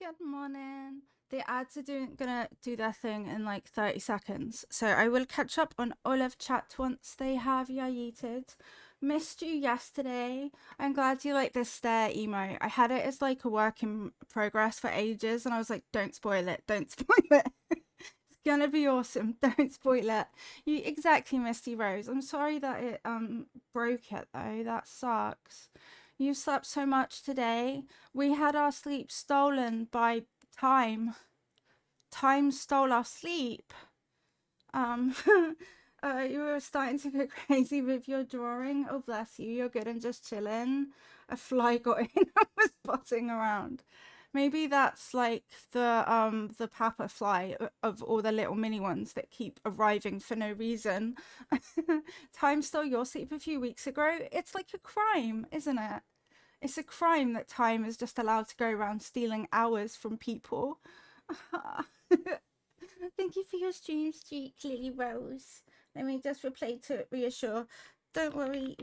Good morning. The ads are gonna do their thing in like 30 seconds. So I will catch up on all of chat once they have yeeted. Missed you yesterday. I'm glad you like this stare emo. I had it as like a work in progress for ages and I was like, don't spoil it, don't spoil it. It's gonna be awesome. Don't spoil it. You exactly, Misty Rose. I'm sorry that it broke it though. That sucks. You slept so much today. We had our sleep stolen by time. Time stole our sleep. Um, you were starting to go crazy with your drawing. Oh, bless you. You're good and just chilling. A fly got in and was butting around. Maybe that's like the papa fly of all the little mini ones that keep arriving for no reason. Time stole your sleep a few weeks ago. It's like a crime, isn't it? It's a crime that time is just allowed to go around stealing hours from people. Thank you for your stream, Street Lily Rose. Let me just replay to reassure. Don't worry,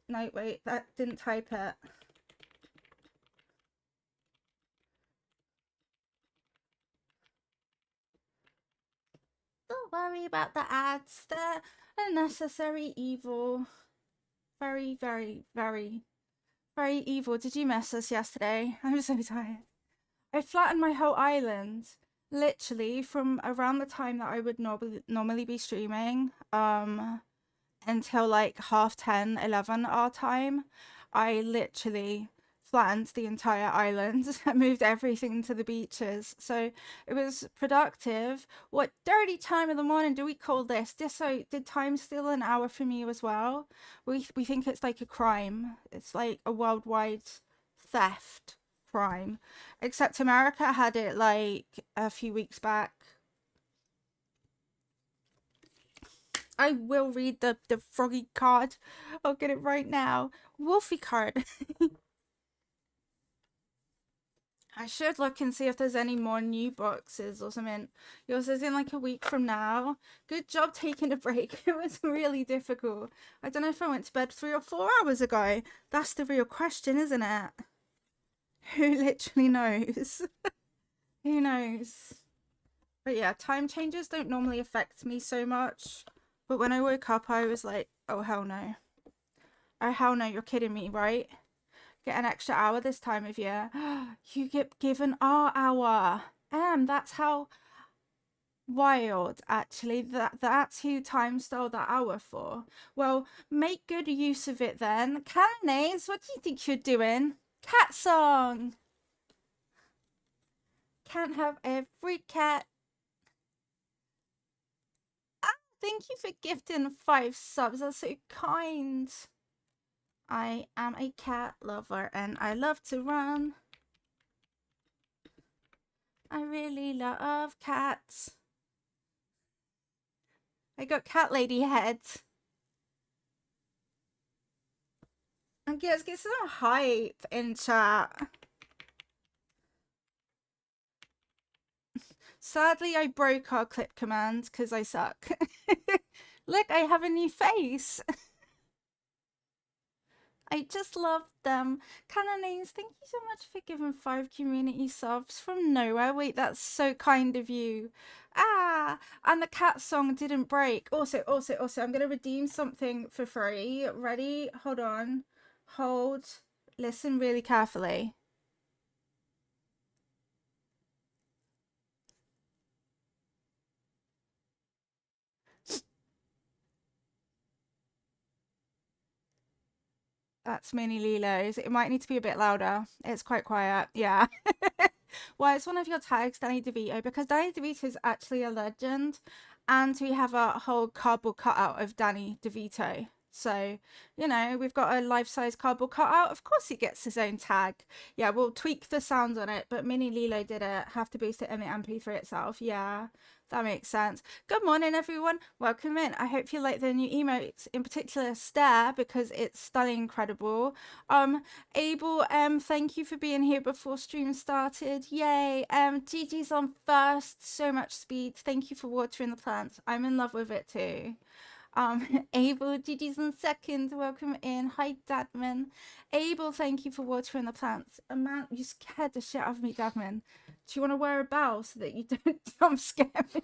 no, wait, that didn't type it. Don't worry about the ads. They're a necessary evil. Very, very, very, very evil. Did you miss us yesterday? I'm so tired. I flattened my whole island literally from around the time that I would normally be streaming until like 10:30, 11 our time. I literally flattened the entire island. I moved everything to the beaches, so it was productive. What dirty time of the morning do we call this? Did time steal an hour from you as well? We think it's like a crime. It's like a worldwide theft crime, except America had it like a few weeks back. I will read the froggy card. I'll get it right now. Wolfie card. I should look and see if there's any more new boxes or something. Yours is in like a week from now. Good job taking a break. It was really difficult. I don't know if I went to bed 3 or 4 hours ago. That's the real question, isn't it? Who literally knows? Who knows? But yeah, time changes don't normally affect me so much. But when I woke up, I was like, oh, hell no. Oh, hell no, you're kidding me, right? Get an extra hour this time of year. You get given our hour. That's how wild, actually. That's who time stole that hour for. Well, make good use of it then. Cannonaise, what do you think you're doing? Cat song! Can't have every cat. Thank you for gifting 5 subs. That's so kind. I am a cat lover and I love to run. I really love cats. I got cat lady head. And let's get some hype in chat. Sadly, I broke our clip command because I suck. Look, I have a new face. I just love them. Cannonaise, thank you so much for giving 5 community subs from nowhere. Wait, that's so kind of you. And the cat song didn't break. Also, I'm going to redeem something for free. Ready? Hold on. Hold. Listen really carefully. That's Mini Lilo's. It might need to be a bit louder. It's quite quiet. Yeah. Well, it's one of your tags, Danny DeVito, because Danny DeVito is actually a legend. And we have a whole cardboard cutout of Danny DeVito. So, you know, we've got a life-size cardboard cutout. Of course he gets his own tag. Yeah, we'll tweak the sound on it, but Mini Lilo did it. Have to boost it in the MP3 itself. Yeah. That makes sense. Good morning, everyone. Welcome in. I hope you like the new emotes, in particular Stare, because it's stunning, incredible. Abel, thank you for being here before stream started. Yay. Gigi's on first. So much speed. Thank you for watering the plants. I'm in love with it too. Abel, GG's in second. Welcome in. Hi, Dadman. Abel, thank you for watering the plants. Man, you scared the shit out of me, Dadman. Do you want to wear a bell so that you don't jump scare me?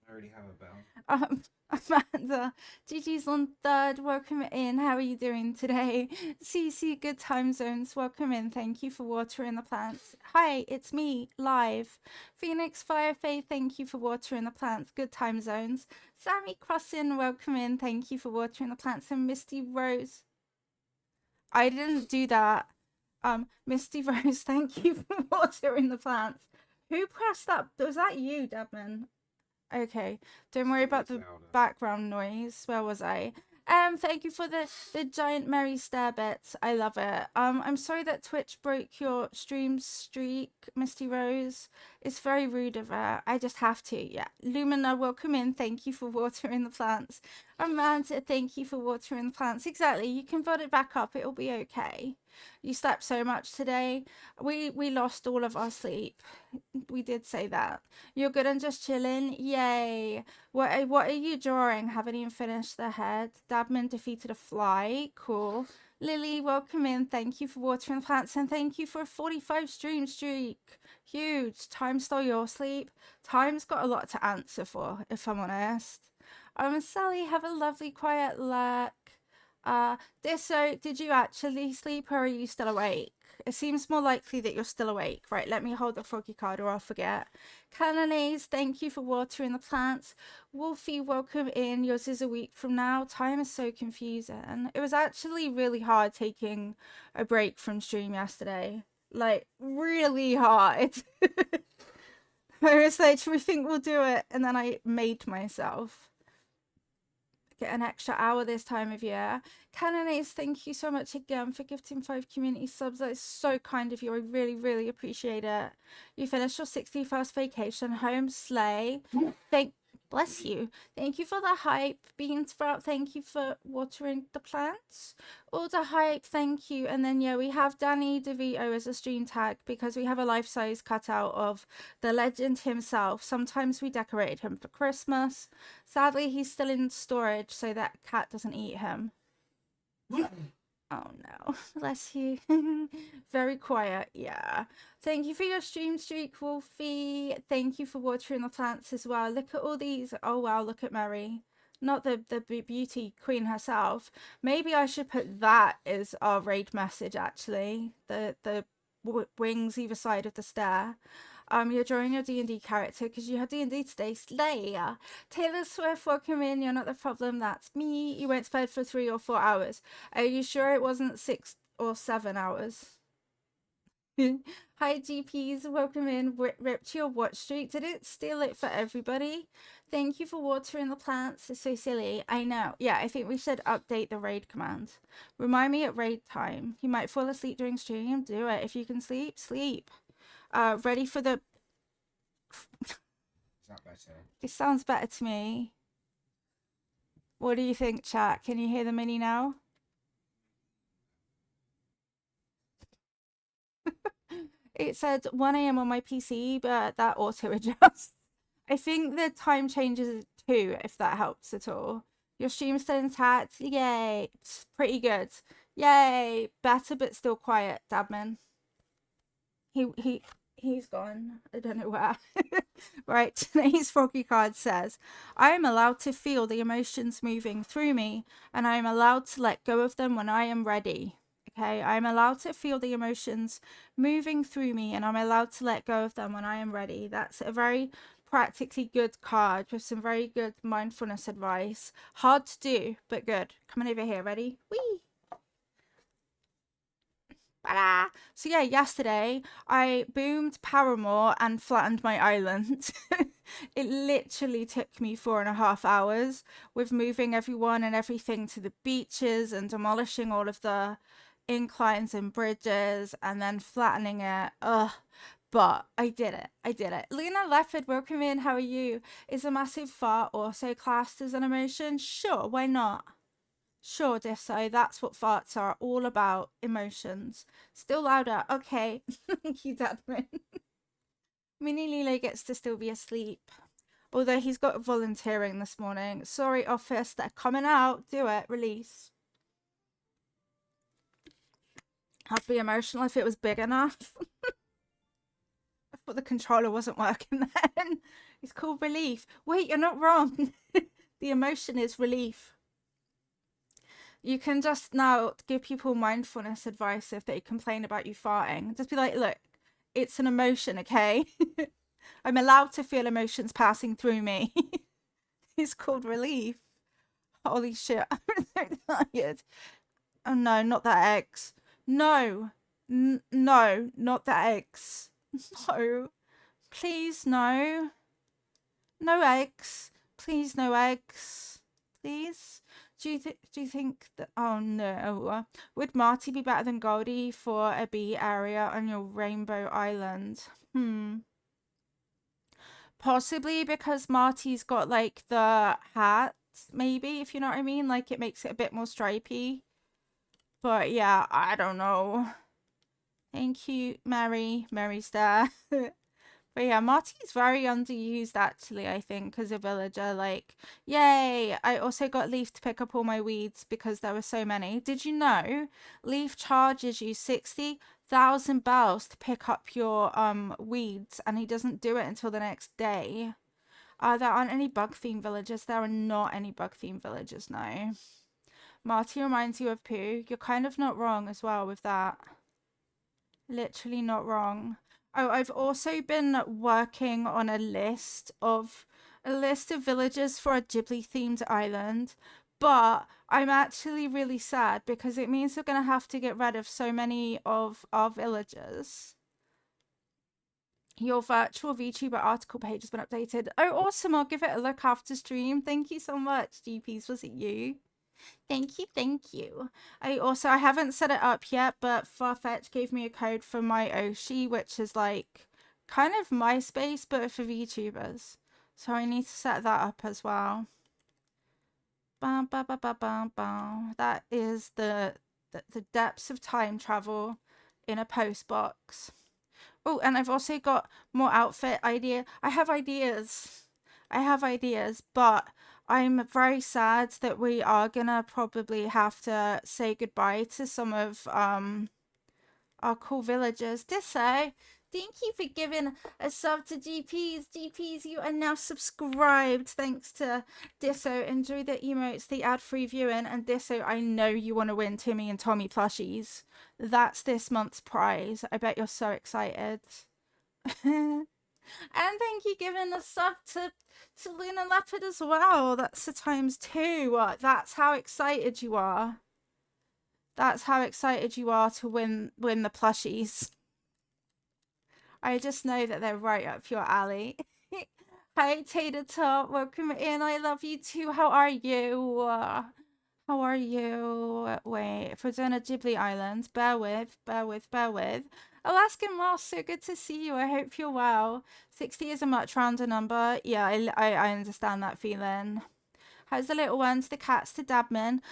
I already have a bell. Amanda, GG's on third. Welcome in. How are you doing today? CC, good time zones. Welcome in. Thank you for watering the plants. Hi, it's me, live. Phoenix Firefay, thank you for watering the plants. Good time zones. Sammy Crossin, welcome in. Thank you for watering the plants. And Misty Rose. I didn't do that. Misty Rose, thank you for watering the plants. Who pressed that? Was that you, Debman? Okay, don't worry about the background noise. Where was I? Thank you for the giant Mary stare bits. I love it. I'm sorry that Twitch broke your stream streak, Misty Rose. It's very rude of her. I just have to. Yeah, Lumina, welcome in. Thank you for watering the plants. Amanda, thank you for watering the plants. Exactly. You can put it back up. It'll be okay. You slept so much today. We lost all of our sleep. We did say that. You're good and just chilling. Yay. What are you drawing? Haven't even finished the head. Dabman defeated a fly. Cool. Lily, welcome in. Thank you for watering the plants and thank you for a 45 stream streak. Huge. Time stole your sleep. Time's got a lot to answer for, if I'm honest. Sally, have a lovely quiet lurk. Disso, did you actually sleep or are you still awake? It seems more likely that you're still awake. Right, let me hold the froggy card or I'll forget. Canonese, thank you for watering the plants. Wolfie, welcome in. Yours is a week from now. Time is so confusing. It was actually really hard taking a break from stream yesterday. Like, really hard. I was like, we think we'll do it. And then I made myself get an extra hour this time of year. Canonese, thank you so much again for gifting 5 community subs. That is so kind of you. I really, really appreciate it. You finished your 61st vacation home. Slay. Bless you. Thank you for the hype. Bean Sprout, thank you for watering the plants. All the hype, thank you. And then, yeah, we have Danny DeVito as a stream tag because we have a life-size cutout of the legend himself. Sometimes we decorated him for Christmas. Sadly, he's still in storage so that cat doesn't eat him. Oh no, bless you. Very quiet, yeah. Thank you for your stream streak, Wolfie. Thank you for watering the plants as well. Look at all these. Oh wow, look at Mary. Not the beauty queen herself. Maybe I should put that as our raid message actually. The wings either side of the stair. You're drawing your D&D character because you have D&D today. Slay. Taylor Swift, welcome in. You're not the problem. That's me. You went to bed for 3 or 4 hours. Are you sure it wasn't 6 or 7 hours? Hi, GPs. Welcome in. Ripped your watch streak. Did it steal it for everybody? Thank you for watering the plants. It's so silly. I know. Yeah, I think we should update the raid command. Remind me at raid time. You might fall asleep during stream. Do it. If you can sleep, sleep. Ready for the... Is that better? It sounds better to me. What do you think, chat? Can you hear the mini now? It said 1 a.m. on my PC, but that auto adjusts. I think the time changes too, if that helps at all. Your stream's still intact. Yay. It's pretty good. Yay. Better, but still quiet, Dabman. He's gone. I don't know where. Right, today's froggy card says, I am allowed to feel the emotions moving through me, and I am allowed to let go of them when I am ready. Okay, I'm allowed to feel the emotions moving through me, and I'm allowed to let go of them when I am ready. That's a very practically good card with some very good mindfulness advice. Hard to do, but good. Coming over here, ready? Whee! So yeah, yesterday I boomed Paramore and flattened my island. It literally took me 4.5 hours with moving everyone and everything to the beaches and demolishing all of the inclines and bridges and then flattening it. Ugh. But I did it. I did it. Luna Leopard, welcome in. How are you? Is a massive fart also classed as an emotion? Sure, why not? Sure, Disso, that's what farts are all about. Emotions. Still louder. Okay. Thank you, Dadman. Mini Lilo gets to still be asleep. Although he's got volunteering this morning. Sorry, office, they're coming out. Do it. Release. I'd be emotional if it was big enough. I thought the controller wasn't working then. It's called relief. Wait, you're not wrong. The emotion is relief. You can just now give people mindfulness advice if they complain about you farting. Just be like, look, it's an emotion, okay? I'm allowed to feel emotions passing through me. It's called relief. Holy shit, I'm so tired. Oh no, not that eggs. No. No, not that eggs. No. Please, no. No eggs. Please, no eggs. Please. Do you think that, oh no, would Marty be better than Goldie for a bee area on your Rainbow Island? Possibly because Marty's got like the hat, maybe, if you know what I mean. Like it makes it a bit more stripy. But yeah, I don't know. Thank you, Mary. Mary's there. But yeah, Marty's very underused actually, I think, as a villager. Like, yay! I also got Leaf to pick up all my weeds because there were so many. Did you know Leaf charges you 60,000 bells to pick up your weeds, and he doesn't do it until the next day? There aren't any bug-themed villagers. There are not any bug-themed villagers, no. Marty reminds you of Pooh. You're kind of not wrong as well with that. Literally not wrong. Oh, I've also been working on a list of villagers for a Ghibli themed island, but I'm actually really sad because it means we're gonna have to get rid of so many of our villagers. Your virtual VTuber article page has been updated. Oh, awesome. I'll give it a look after stream. Thank you so much, GPs. Was it you? Thank you, thank you. I haven't set it up yet, but Farfetch gave me a code for my Oshi, which is like kind of MySpace, but for VTubers. So I need to set that up as well. Bam, ba, ba, ba, bam, bam. That is the depths of time travel in a post box. Oh, and I've also got more outfit idea. I have ideas, but I'm very sad that we are gonna probably have to say goodbye to some of our cool villagers. Disso, thank you for giving a sub to GPs. GPs, you are now subscribed thanks to Disso. Enjoy the emotes, the ad-free viewing, and Disso, I know you want to win Timmy and Tommy plushies. That's this month's prize. I bet you're so excited. And thank you giving a sub to Luna Leopard as well. That's a ×2. That's how excited you are. That's how excited you are to win the plushies. I just know that they're right up your alley. Hi, Tater Tot. Welcome in. I love you too. How are you? How are you? Wait, if we're doing a Ghibli Island, bear with. Alaskan Moss, so good to see you. I hope you're well. 60 is a much rounder number. Yeah, I understand that feeling. How's the little ones? The cats to Dabman.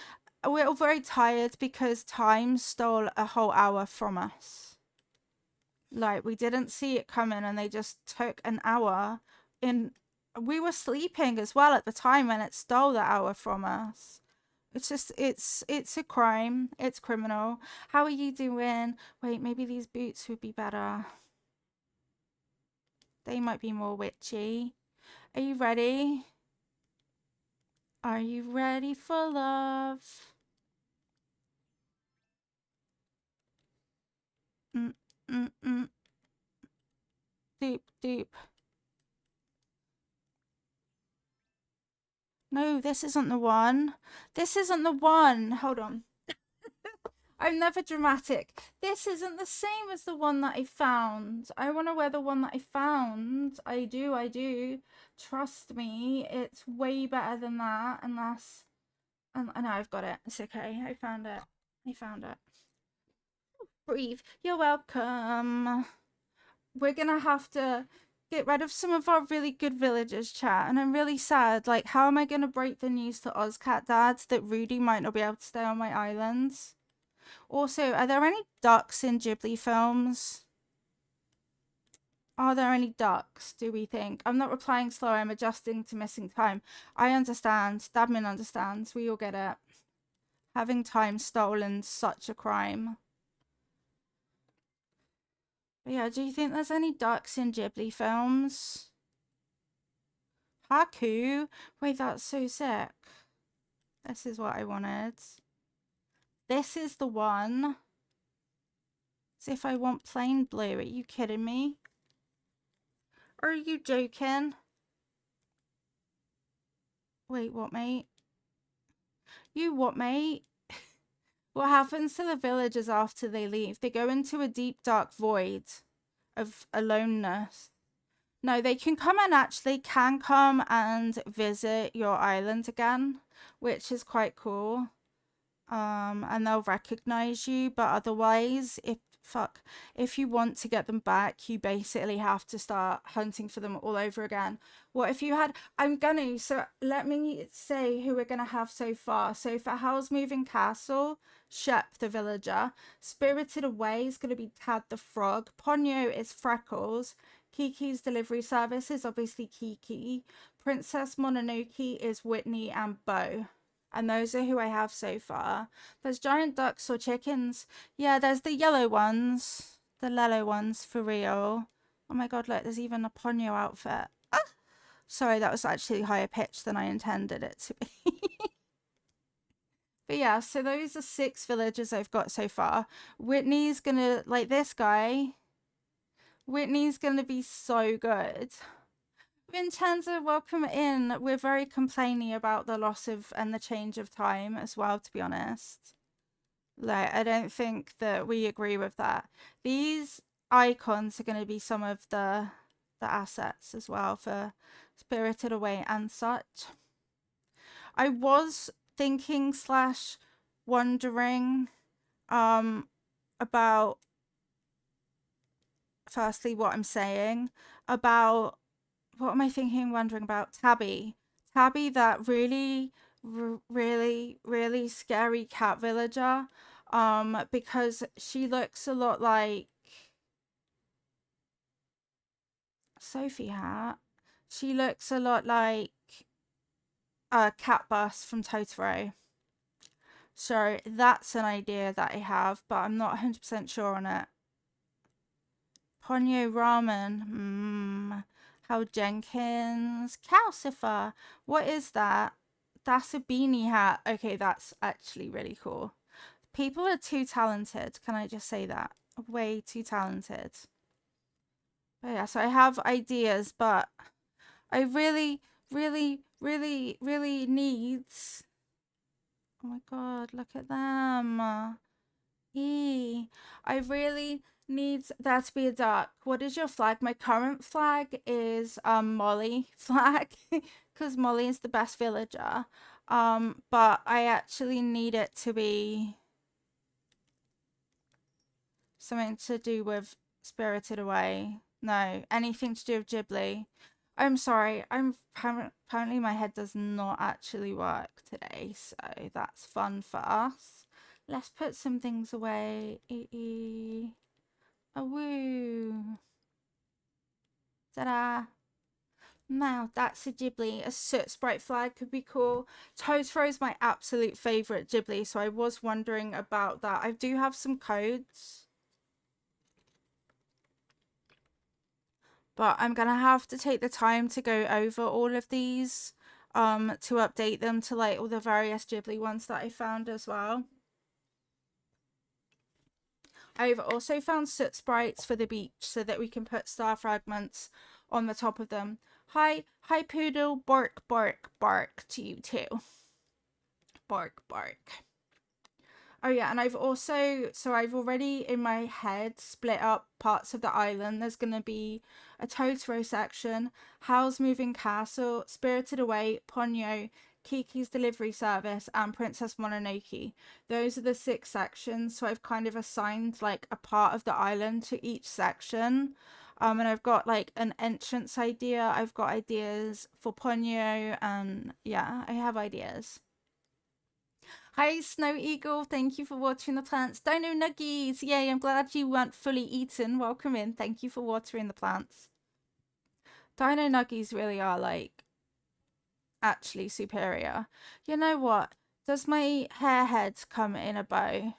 We're all very tired because time stole a whole hour from us. Like, we didn't see it coming and they just took an hour in. We were sleeping as well at the time when it stole that hour from us. It's just, it's a crime. It's criminal. How are you doing? Wait, maybe these boots would be better. They might be more witchy. Are you ready? Are you ready for love? Doop, doop. No, this isn't the one. This isn't the one. Hold on. I'm never dramatic. This isn't the same as the one that I found. I want to wear the one that I found. I do. Trust me, it's way better than that. Unless, I know I've got it. It's okay. I found it. Breathe. You're welcome. We're gonna have to get rid of some of our really good villagers, chat, and I'm really sad. Like, how am I gonna break the news to Ozcat dads that Rudy might not be able to stay on my islands? Also, are there any ducks in Ghibli films? Are there any ducks, do we think? I'm not replying slow, I'm adjusting to missing time. I understand. Dabmin understands. We all get it. Having time stolen, such a crime. But yeah, do you think there's any ducks in Ghibli films? Haku? Wait, that's so sick. This is what I wanted. This is the one. As if I want plain blue. Are you kidding me? Are you joking? Wait, what, mate? You what, mate? What happens to the villagers after they leave? They go into a deep, dark void of aloneness. No, they can come and actually can come and visit your island again, which is quite cool. And they'll recognize you, but otherwise, if you want to get them back, you basically have to start hunting for them all over again. What if you had, so let me say who we're gonna have so far. So for Howl's Moving Castle, Shep the villager. Spirited Away is gonna be Tad the frog. Ponyo is Freckles. Kiki's delivery service is obviously Kiki. Princess Mononoke is Whitney and Bo. And those are who I have so far. There's giant ducks or chickens. Yeah, there's the yellow ones. The yellow ones, for real. Oh my god, look, there's even a Ponyo outfit. Ah! Sorry, that was actually higher pitched than I intended it to be. But yeah, so those are 6 villagers I've got so far. Whitney's gonna, like this guy, Whitney's gonna be so good. Vincenzo, welcome in. We're very complaining about the loss of and the change of time as well, to be honest. Like, I don't think that we agree with that. These icons are going to be some of the assets as well for Spirited Away and such. I was thinking / wondering about, firstly, what I'm saying about, what am I thinking, wondering about? Tabby, that really, really scary cat villager. Because she looks a lot like Sophie Hat. She looks a lot like Cat Bus from Totoro. So that's an idea that I have, but I'm not 100% sure on it. Ponyo Ramen. Hal Jenkins. Calcifer. What is that? That's a beanie hat. Okay, that's actually really cool. People are too talented. Can I just say that? Way too talented. But yeah, so I have ideas, but I really needs. Oh my god, look at them. I really needs there to be a duck. What is your flag? My current flag is Molly flag because Molly is the best villager. But I actually need it to be something to do with Spirited Away. No, anything to do with Ghibli. I'm sorry. Apparently my head does not actually work today, so that's fun for us. Let's put some things away. A woo. Ta-da. Now that's a Ghibli. A soot sprite flag could be cool. Totoro is my absolute favorite Ghibli, so I was wondering about that. I do have some codes, but I'm gonna have to take the time to go over all of these to update them to like all the various Ghibli ones that I found as well. I've also found soot sprites for the beach so that we can put star fragments on the top of them. Hi Poodle, bark to you too. Bark. Oh yeah, and I've already in my head split up parts of the island. There's gonna be a Totoro section, Howl's Moving Castle, Spirited Away, Ponyo, Kiki's Delivery Service, and Princess Mononoke. Those are the 6 sections, so I've kind of assigned like a part of the island to each section. And I've got like an entrance idea. I've got ideas for Ponyo, and yeah, I have ideas. Hi, Snow Eagle. Thank you for watering the plants. Dino Nuggies. Yay, I'm glad you weren't fully eaten. Welcome in. Thank you for watering the plants. Dino Nuggies really are, like, actually superior. You know what? Does my hair head come in a bow?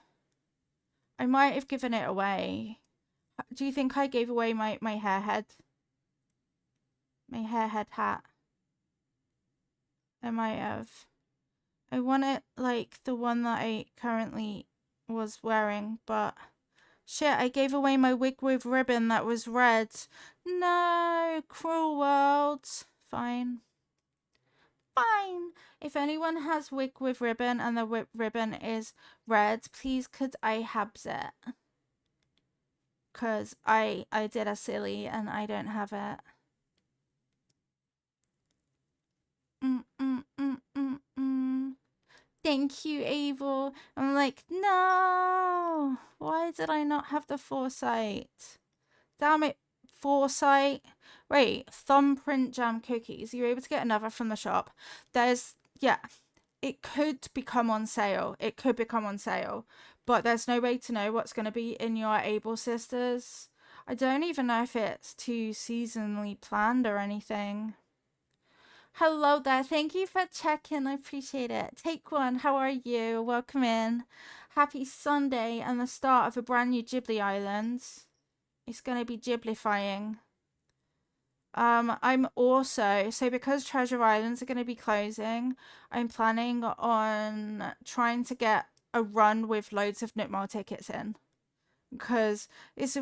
I might have given it away. Do you think I gave away my hair head? My hair head hat? I might have. I want it like the one that I currently was wearing, but shit, I gave away my wig with ribbon that was red. No, cruel world. Fine. Fine. If anyone has wig with ribbon and the ribbon is red, please could I habs it? Cause I did a silly and I don't have it. Thank you, Abel. I'm like, no. Why did I not have the foresight? Damn it, foresight. Wait, thumbprint jam cookies. You're able to get another from the shop. Yeah, it could become on sale. It could become on sale. But there's no way to know what's going to be in your Able Sisters. I don't even know if it's too seasonally planned or anything. Hello there. Thank you for checking. I appreciate it. Take one. How are you? Welcome in. Happy Sunday and the start of a brand new Ghibli Island. It's going to be Ghiblifying. I'm also, so because Treasure Islands are going to be closing, I'm planning on trying to get a run with loads of Nook Mile tickets in. Because it's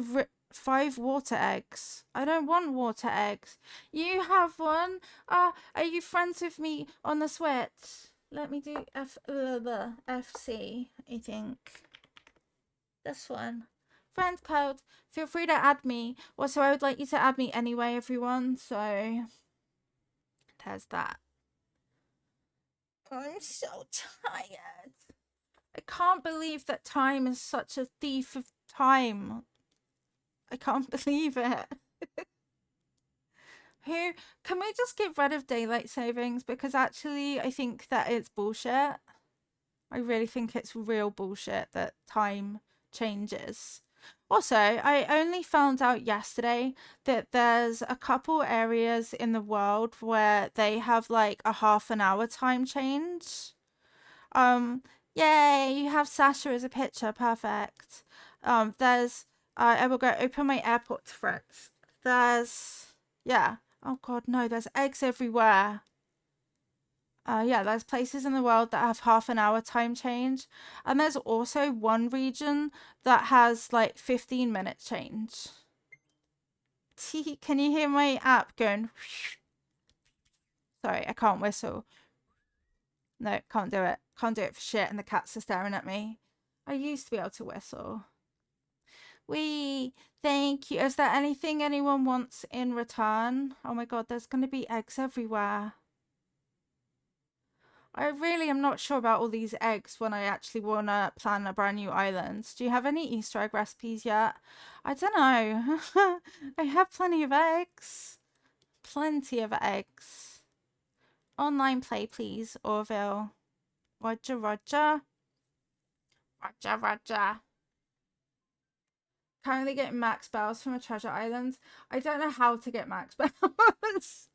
5 water eggs. I don't want water eggs. You have one? Are you friends with me on the Switch? Let me do FC, I think. This one. Friend code. Feel free to add me. Also, I would like you to add me anyway, everyone. So, there's that. I'm so tired. I can't believe that time is such a thief of time. I can't believe it. Who can we just get rid of daylight savings? Because actually, I think that it's bullshit. I really think it's real bullshit that time changes. Also, I only found out yesterday that there's a couple areas in the world where they have like a half an hour time change. Yay, you have Sasha as a picture, perfect. There's I will go open my airport threads. Yeah. Oh god, no, there's eggs everywhere. Yeah, there's places in the world that have half an hour time change. And there's also one region that has like 15-minute change. Can you hear my app going? Sorry, I can't whistle. No, can't do it. Can't do it for shit, and the cats are staring at me. I used to be able to whistle. Thank you. Is there anything anyone wants in return? Oh my god, there's going to be eggs everywhere. I really am not sure about all these eggs when I actually want to plan a brand new island. Do you have any Easter egg recipes yet? I don't know. I have plenty of eggs. Plenty of eggs. Online play, please, Orville. Roger, Roger. Roger, Roger. Currently getting max bells from a treasure island. I don't know how to get max bells.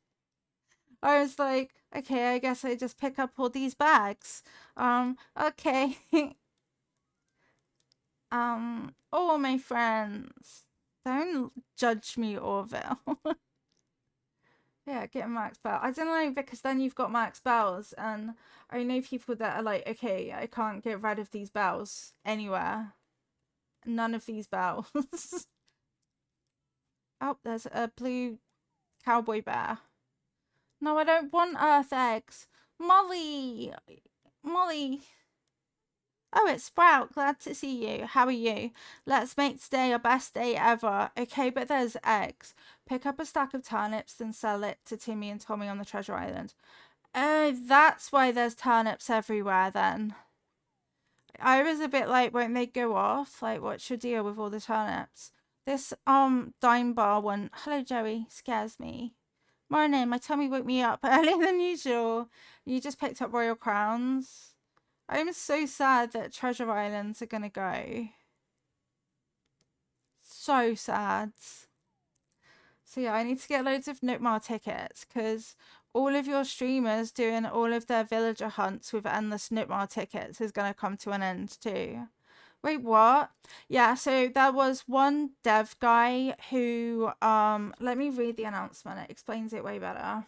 I was like, okay, I guess I just pick up all these bags. Okay. All my friends. Don't judge me, Orville. Yeah, get a max bell. I don't know, because then you've got max bells, and I know people that are like, okay, I can't get rid of these bells anywhere. None of these bells. Oh, there's a blue cowboy bear. No, I don't want earth eggs. Molly! Molly! Oh, it's Sprout. Glad to see you. How are you? Let's make today our best day ever. Okay, but there's eggs. Pick up a stack of turnips and sell it to Timmy and Tommy on the treasure island. Oh, that's why there's turnips everywhere then. I was a bit like, won't they go off? Like, what's your deal with all the turnips? This, dime bar one. Hello, Joey. Scares me. Morning. My tummy woke me up earlier than usual. You just picked up royal crowns. I'm so sad that Treasure Islands are gonna go. So sad. So yeah, I need to get loads of Nookmar tickets because all of your streamers doing all of their villager hunts with endless Nookmar tickets is gonna come to an end too. Wait, what? Yeah, so there was one dev guy who let me read the announcement. It explains it way better.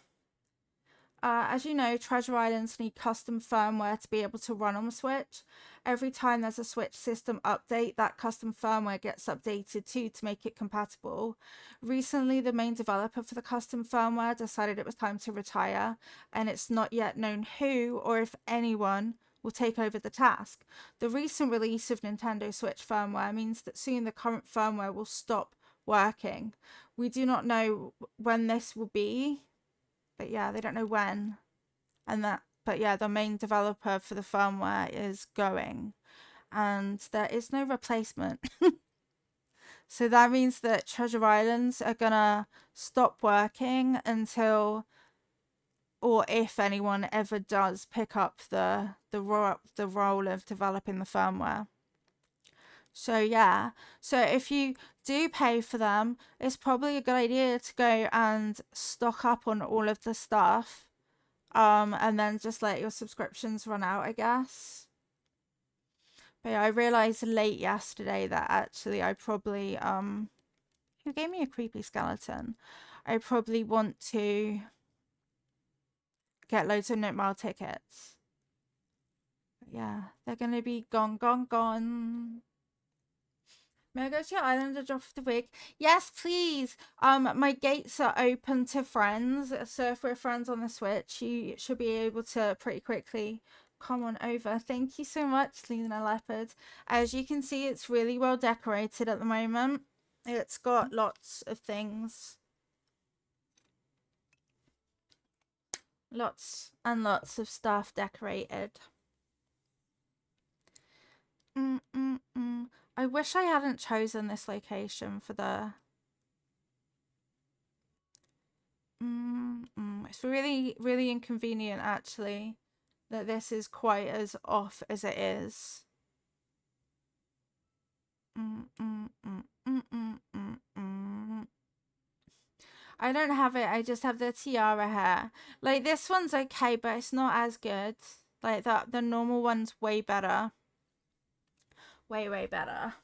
As you know, Treasure Islands need custom firmware to be able to run on the Switch. Every time there's a Switch system update, that custom firmware gets updated too to make it compatible. Recently, the main developer for the custom firmware decided it was time to retire, and it's not yet known who or if anyone will take over the task. The recent release of Nintendo Switch firmware means that soon the current firmware will stop working. We do not know when this will be, but yeah, they don't know when. But yeah, the main developer for the firmware is going, and there is no replacement. So that means that Treasure Islands are gonna stop working until, or if anyone ever does pick up the role of developing the firmware. So yeah, so if you do pay for them, it's probably a good idea to go and stock up on all of the stuff, and then just let your subscriptions run out, I guess. But yeah, I realized late yesterday that actually I probably who gave me a creepy skeleton? I probably want to get loads of Nookmar tickets. But yeah, they're gonna be gone, gone, gone. May I go to your island to drop off the wig? Yes, please. My gates are open to friends, so if we're friends on the Switch, you should be able to pretty quickly come on over. Thank you so much, Lena Leopard. As you can see, it's really well decorated at the moment. It's got lots of things. Lots and lots of stuff decorated. I wish I hadn't chosen this location for the... It's really, really inconvenient, actually, that this is quite as off as it is. I don't have it. I just have the tiara hair. Like, this one's okay, but it's not as good. Like, the normal one's way better. Way, way better.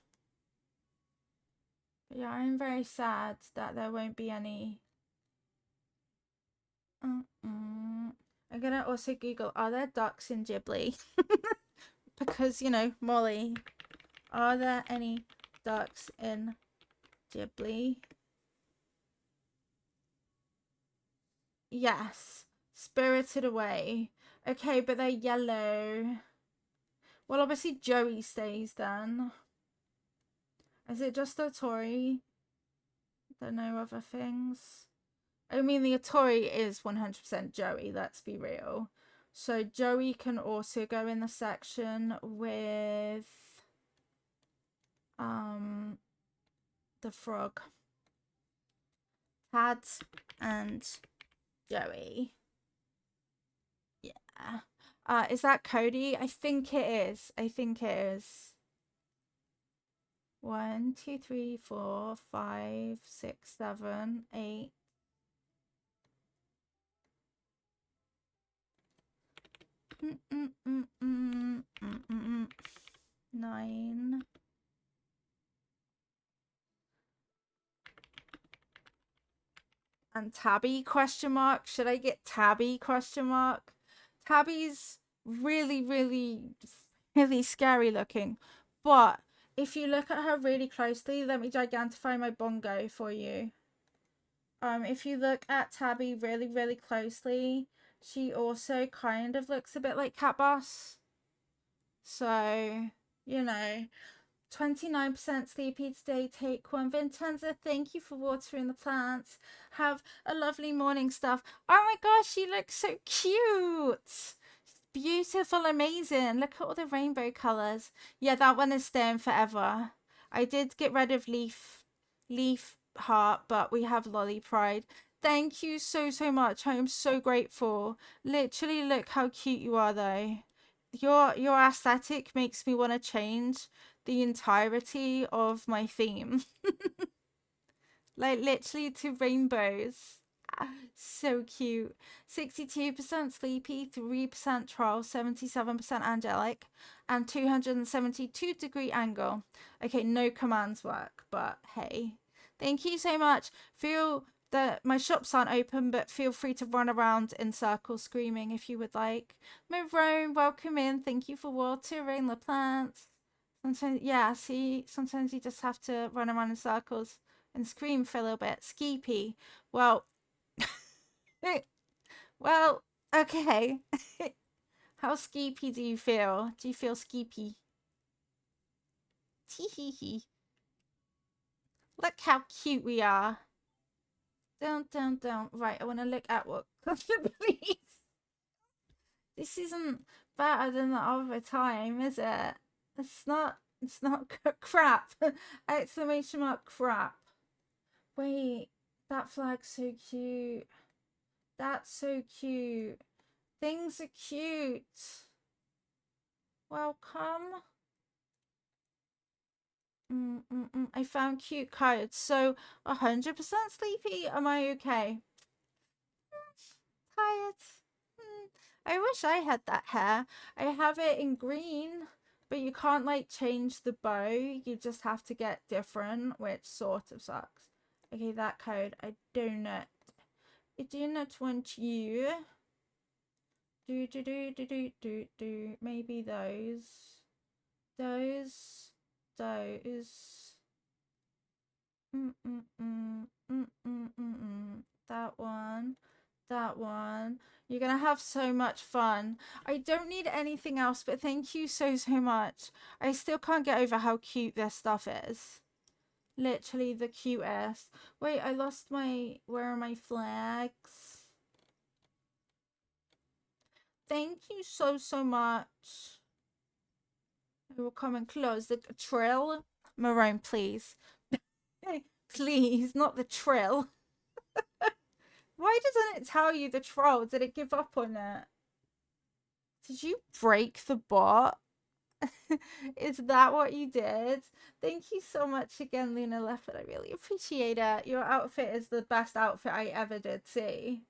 But yeah, I'm very sad that there won't be any... I'm gonna also Google, are there ducks in Ghibli? Because, you know, Molly, are there any ducks in Ghibli? Yes. Spirited Away. Okay, but they're yellow. Well, obviously Joey stays then. Is it just Otori? There are no other things? I mean, the Otori is 100% Joey, let's be real. So Joey can also go in the section with the frog. Tad and Joey. Yeah. Is that Cody? I think it is. I think it is. 1, 2, 3, 4, 5, 6, 7, 8. Nine. And Tabby question mark? Should I get Tabby question mark? Tabby's really, really, really scary looking. But if you look at her really closely, let me gigantify my bongo for you. If you look at Tabby really, really closely, she also kind of looks a bit like Cat Boss. So, you know, 29% sleepy today. Take one. Vincenza, thank you for watering the plants. Have a lovely morning, stuff. Oh my gosh, she looks so cute. Beautiful, amazing. Look at all the rainbow colors. Yeah, that one is staying forever. I did get rid of Leaf Heart, but we have Lolly Pride. Thank you so, so much. I am so grateful. Literally, look how cute you are, though. your aesthetic makes me want to change the entirety of my theme. Like literally to rainbows. So cute. 62% sleepy, 3% troll, 77% angelic, and 272-degree angle. Okay, no commands work, but hey. Thank you so much. Feel that my shops aren't open, but feel free to run around in circles screaming if you would like. Marone, welcome in. Thank you for watering the plants. Sometimes, yeah, see, sometimes you just have to run around in circles and scream for a little bit. Skeepy. Well, well, okay. How skeepy do you feel? Do you feel skeepy? Tee. Look how cute we are. Don't. Right, I want to look at what please. This isn't better than the other time, is it? It's not crap. Exclamation mark crap. Wait, that flag's so cute. That's so cute. Things are cute. Welcome. I found cute cards. So 100% sleepy. Am I okay? Tired. I wish I had that hair. I have it in green, but you can't like change the bow. You just have to get different, which sort of sucks. Okay, that code. I do not want you. Maybe those. Those. That one. That one. You're gonna have so much fun. I don't need anything else, but thank you so much. I still can't get over how cute this stuff is. Literally the cutest. Wait, I lost my... Where are my flags? Thank you so much. I will come and close the trill. Marone, please. Please, not the trill. Why doesn't it tell you the troll? Did it give up on it? Did you break the bot? Is that what you did? Thank you so much again, Luna Leopard. I really appreciate it. Your outfit is the best outfit I ever did see.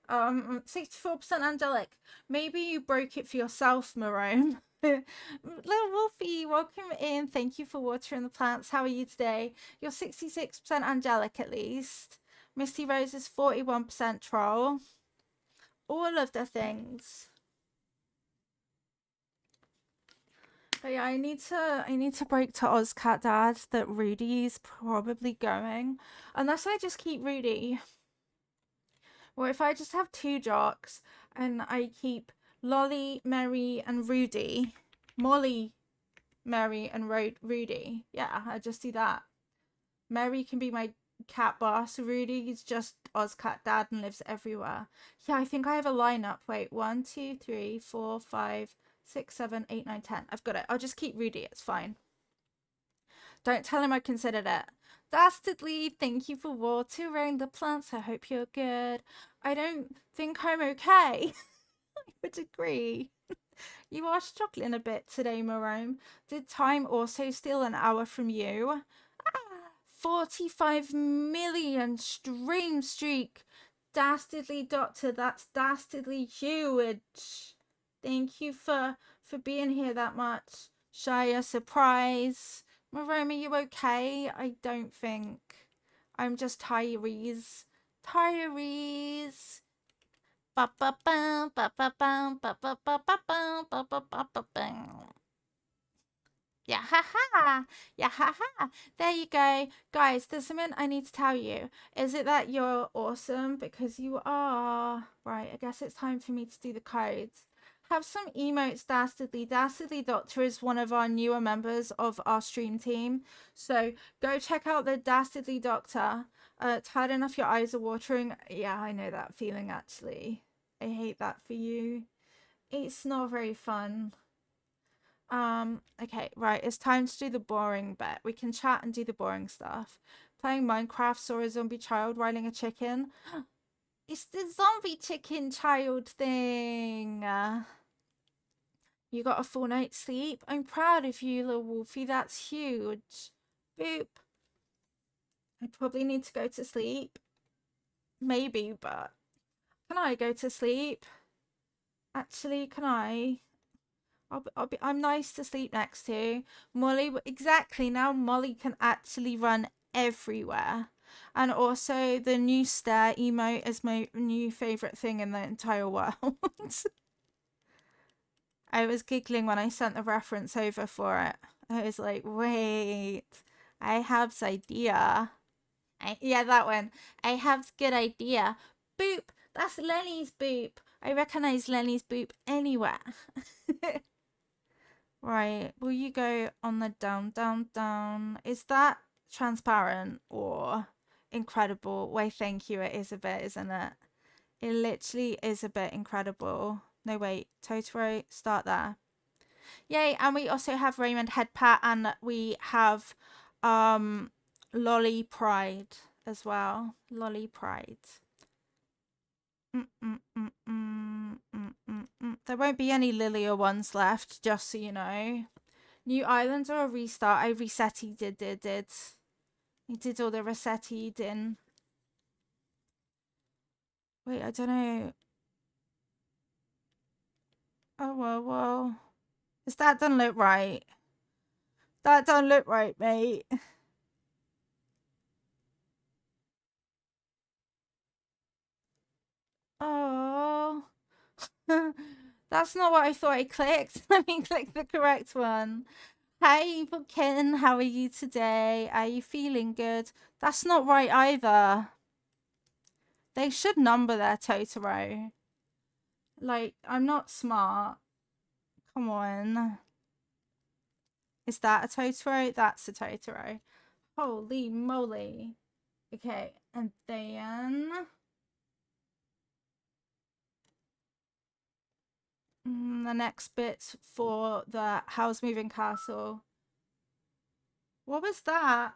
64% angelic. Maybe you broke it for yourself, Marone. Little Wolfie, welcome in. Thank you for watering the plants. How are you today? You're 66% angelic at least. Misty Rose is 41% troll. All of the things. But yeah, I need to break to Ozcat Dad that Rudy's probably going. Unless I just keep Rudy. Or if I just have two jocks and I keep Lolly, Mary, and Rudy. Molly, Mary, and Rudy. Yeah, I just do that. Mary can be my cat boss. Rudy is just Ozcat Dad and lives everywhere. Yeah, I think I have a lineup. Wait, 1, 2, 3, 4, 5, 6, 7, 8, 9, 10. I've got it. I'll just keep Rudy. It's fine. Don't tell him I considered it. Dastardly, thank you for watering the plants. I hope you're good. I don't think I'm okay. I would agree. You are struggling a bit today, Marone. Did time also steal an hour from you? 45 million stream streak. Dastardly Doctor, that's dastardly huge. Thank you for being here that much. Shia, surprise. Marome, are you okay? I don't think. I'm just Tyrese. Tyrese. Ba ba ba ba ba ba ba ba ba ba ba ba ba ba ba ba. Yeah, ha. Yeah, ha. There you go. Guys, there's something I need to tell you. Is it that you're awesome? Because you are. Right, I guess it's time for me to do the codes. Have some emotes, Dastardly. Dastardly Doctor is one of our newer members of our stream team. So go check out the Dastardly Doctor. Tired enough your eyes are watering. Yeah, I know that feeling actually. I hate that for you. It's not very fun. Okay, right, it's time to do the boring bit. We can chat and do the boring stuff. Playing Minecraft, saw a zombie child riding a chicken. It's the zombie chicken child thing. You got a full night's sleep? I'm proud of you, little Wolfie. That's huge. Boop. I probably need to go to sleep. Maybe, but can I go to sleep? Actually, can I? I'm nice to sleep next to. Molly, exactly. Now Molly can actually run everywhere. And also, the new stare emote is my new favorite thing in the entire world. I was giggling when I sent the reference over for it. I was like, wait, I have this idea. Yeah, that one. I have this good idea. Boop. That's Lenny's boop. I recognize Lenny's boop anywhere. Right. Will you go on the down, down, down? Is that transparent or incredible? Why, thank you. It is a bit, isn't it? It literally is a bit incredible. No, wait. Totoro, start there. Yay. And we also have Raymond Headpat and we have Lolly Pride as well. Lolly Pride. There won't be any Lilia ones left, just so you know. New islands or a restart? I resetted, did. I did all the resetting. Wait, I don't know. Oh, well. That doesn't look right. That don't look right, mate. Oh. That's not what I thought I clicked. Let me click the correct one. Hi, Ken. How are you today? Are you feeling good? That's not right either. They should number their Totoro. Like, I'm not smart. Come on. Is that a Totoro? That's a Totoro. Holy moly. Okay, and then... the next bit for the house moving castle. What was that?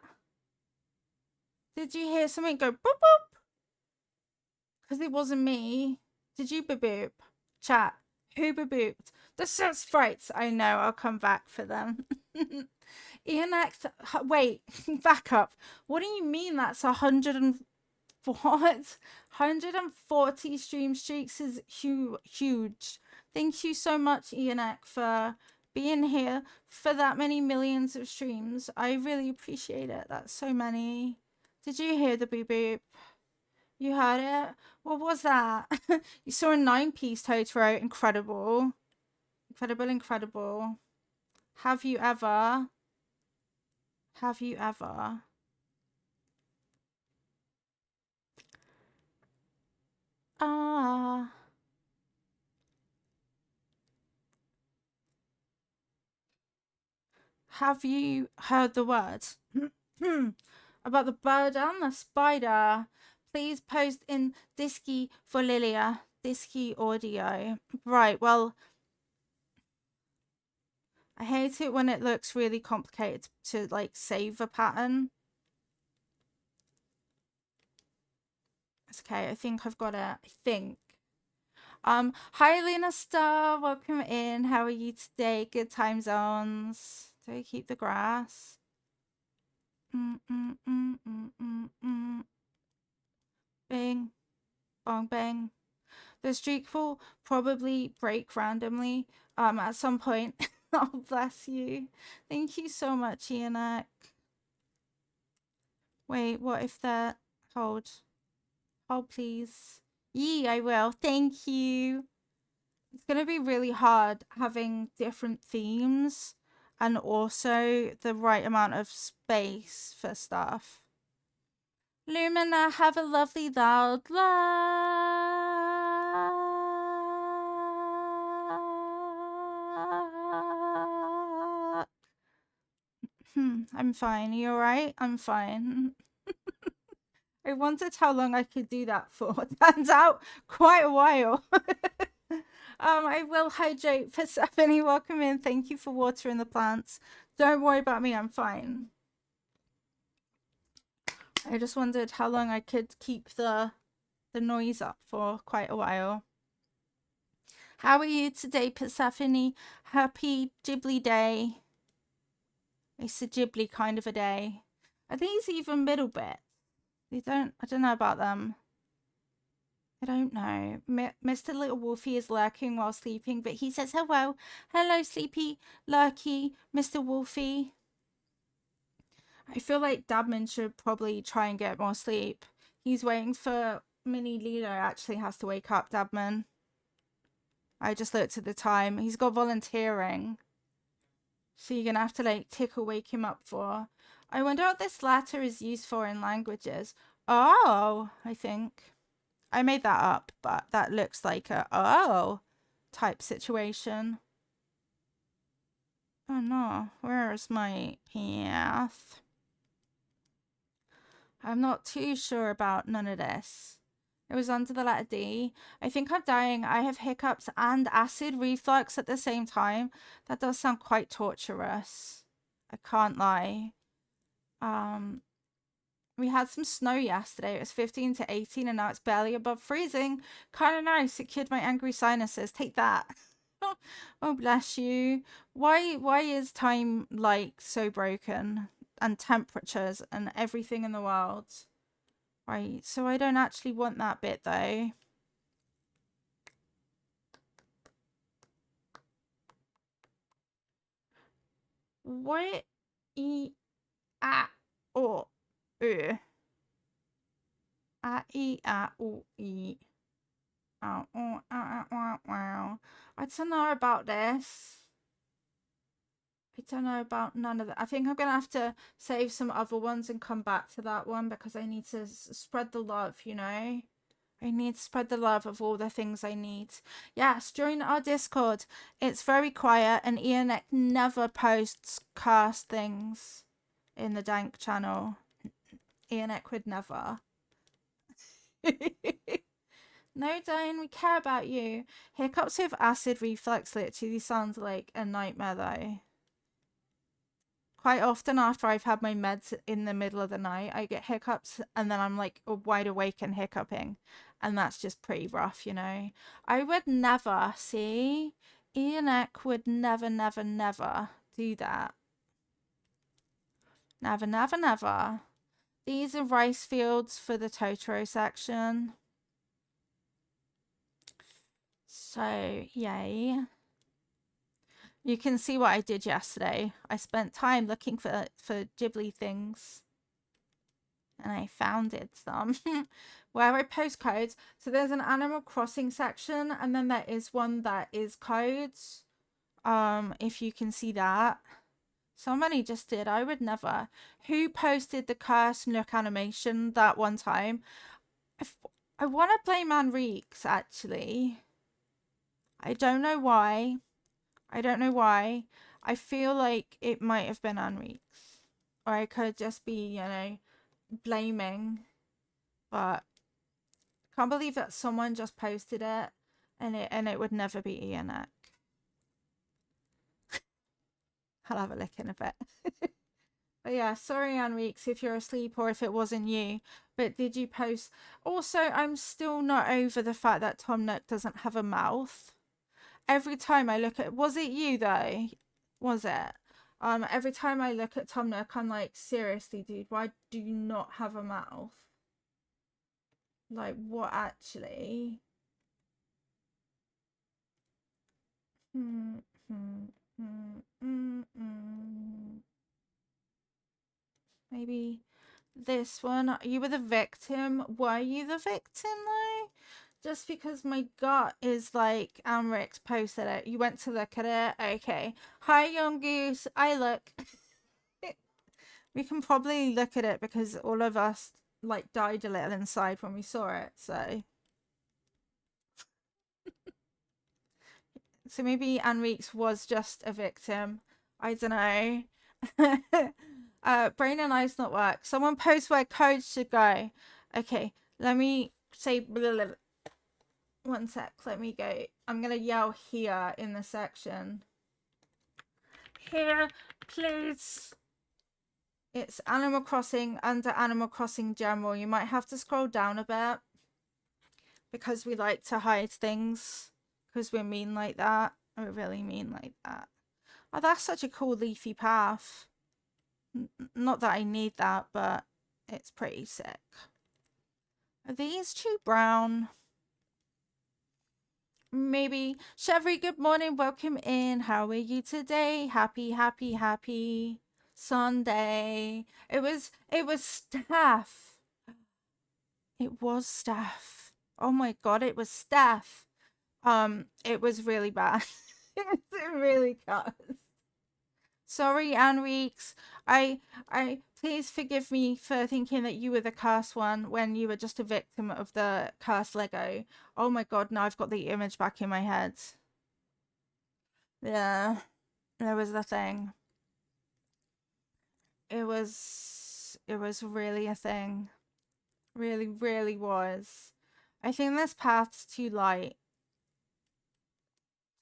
Did you hear something go boop boop? Because it wasn't me. Did you boop boop? Chat. Who boop booped? The set sprites. I know. I'll come back for them. Ian X. Wait. Back up. What do you mean that's 100 and what? 140 stream streaks is huge. Thank you so much, Ianek, for being here for that many millions of streams. I really appreciate it. That's so many. Did you hear the boop boop? You heard it? What was that? You saw a 9-piece Totoro. Incredible. Incredible. Have you ever? Ah. Have you heard the words about the bird and the spider? Please post in Disky for Lilia. Disky audio. Right, well, I hate it when it looks really complicated to, like, save a pattern. It's okay, I think I've got it. I think. Hi Lena Star, welcome in. How are you today? Good time zones. Do I keep the grass? Bing. Bong bang. The streak will probably break randomly at some point. Oh, bless you. Thank you so much, Ianek. Wait, what if that... Hold, please. Yee, I will. Thank you. It's going to be really hard having different themes and also the right amount of space for stuff. Lumina, have a lovely loud luck. I'm fine. You alright? I'm fine. I wondered how long I could do that for. Turns out quite a while. I will hydrate for Stephanie. Welcome in. Thank you for watering the plants. Don't worry about me. I'm fine. I just wondered how long I could keep the noise up for quite a while. How are you today, Persephone? Happy Ghibli day. It's a Ghibli kind of a day. Are these even middle bits? I don't know about them. I don't know. Mr. Little Wolfie is lurking while sleeping, but he says hello. Hello, sleepy, lurky, Mr. Wolfie. I feel like Dabman should probably try and get more sleep. He's waiting for Mini Lilo actually has to wake up, Dabman. I just looked at the time. He's got volunteering. So you're gonna have to like tickle wake him up for. I wonder what this letter is used for in languages. Oh, I think. I made that up, but that looks like a oh type situation. Oh no, where's my path? I'm not too sure about none of this. It was under the letter D. I think I'm dying. I have hiccups and acid reflux at the same time. That does sound quite torturous. I can't lie. We had some snow yesterday. It was 15 to 18 and now it's barely above freezing. Kind of nice. It cured my angry sinuses. Take that. Oh, bless you. Why is time like so broken? And temperatures and everything in the world. Right, so I don't actually want that bit though. What e a o u a e a o e a o a wow. I don't know about this. I don't know about none of that. I think I'm gonna have to save some other ones and come back to that one because I need to spread the love, you know? I need to spread the love of all the things I need. Yes, join our Discord. It's very quiet and Ian never posts cursed things in the Dank channel. Ian would never. No, Diane, we care about you. Hiccups with acid reflux literally sounds like a nightmare though. Quite often after I've had my meds in the middle of the night, I get hiccups and then I'm like wide awake and hiccuping. And that's just pretty rough, you know. I would never, see? Ian Eck would never, never, never do that. Never, never, never. These are rice fields for the Totoro section. So, yay. You can see what I did yesterday. I spent time looking for Ghibli things. And I found it some. Where I post codes. So there's an Animal Crossing section. And then there is one that is codes. If you can see that. Somebody just did. I would never. Who posted the Curse Nook animation that one time? I want to blame Anriques, actually. I don't know why. I don't know why. I feel like it might have been Anriques. Or I could just be, you know, blaming. But I can't believe that someone just posted it and it would never be Ian Eck. I'll have a look in a bit. But yeah, sorry Anriques if you're asleep or if it wasn't you. But did you post? Also, I'm still not over the fact that Tom Nook doesn't have a mouth. Every time I look at, was it you though? Was it? Every time I look at Tom Nook, I'm like, seriously, dude, why do you not have a mouth? Like, what actually? Maybe this one. You were the victim. Were you the victim though? Just because my gut is like Amrix posted it. You went to look at it. Okay. Hi, young goose. I look. We can probably look at it because all of us like died a little inside when we saw it. So maybe Anriques was just a victim. I don't know. Brain and eyes not work. Someone post where codes should go. Okay, let me say blah, blah, blah. One sec, let me go. I'm gonna yell here in the section. Here, please. It's Animal Crossing under Animal Crossing General. You might have to scroll down a bit because we like to hide things because we're mean like that. We're really mean like that. Oh, that's such a cool leafy path. Not that I need that, but it's pretty sick. Are these too brown? Maybe. Chevry, good morning. Welcome in. How are you today? Happy, happy, happy Sunday. It was Steph. It was Steph. Oh my god, it was Steph. It was really bad. It really got. Sorry, Anriques. I please forgive me for thinking that you were the cursed one when you were just a victim of the cursed Lego. Oh my god, now I've got the image back in my head. Yeah, there was the thing. It was really a thing. Really, really was. I think this path's too light.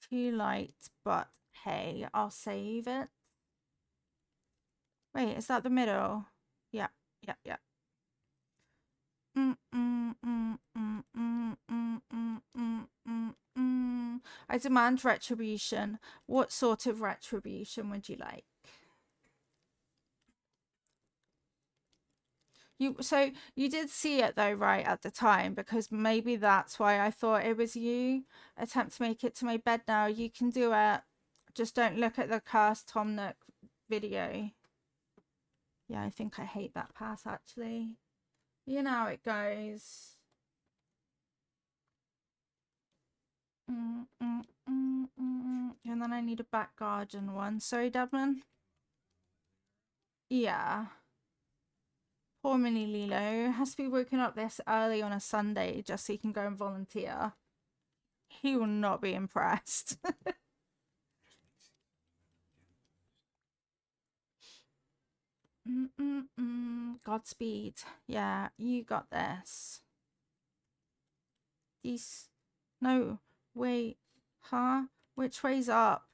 Too light, but hey, I'll save it. Wait, is that the middle? Yeah, yeah, yeah. I demand retribution. What sort of retribution would you like? So you did see it though, right, at the time, because maybe that's why I thought it was you. Attempt to make it to my bed now. You can do it. Just don't look at the cast Tom Nook video. Yeah, I think I hate that pass actually. You know how it goes. And then I need a back garden one. Sorry, Devlin. Yeah. Poor mini Lilo has to be woken up this early on a Sunday just so he can go and volunteer. He will not be impressed. Godspeed. Yeah, you got this. These. No, wait. Huh? Which way's up?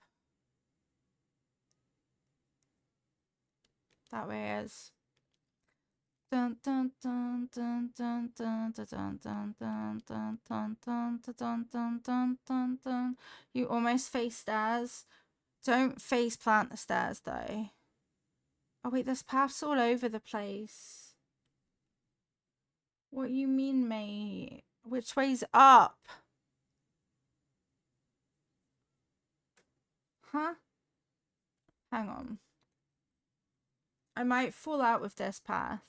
That way is. Dun dun dun dun dun dun dun dun dun dun dun dun dun dun dun dun dun dun. You almost face stairs. Don't face plant the stairs though. Oh wait, there's paths all over the place. What you mean, mate? Which way's up? Huh? Hang on. I might fall out with this path.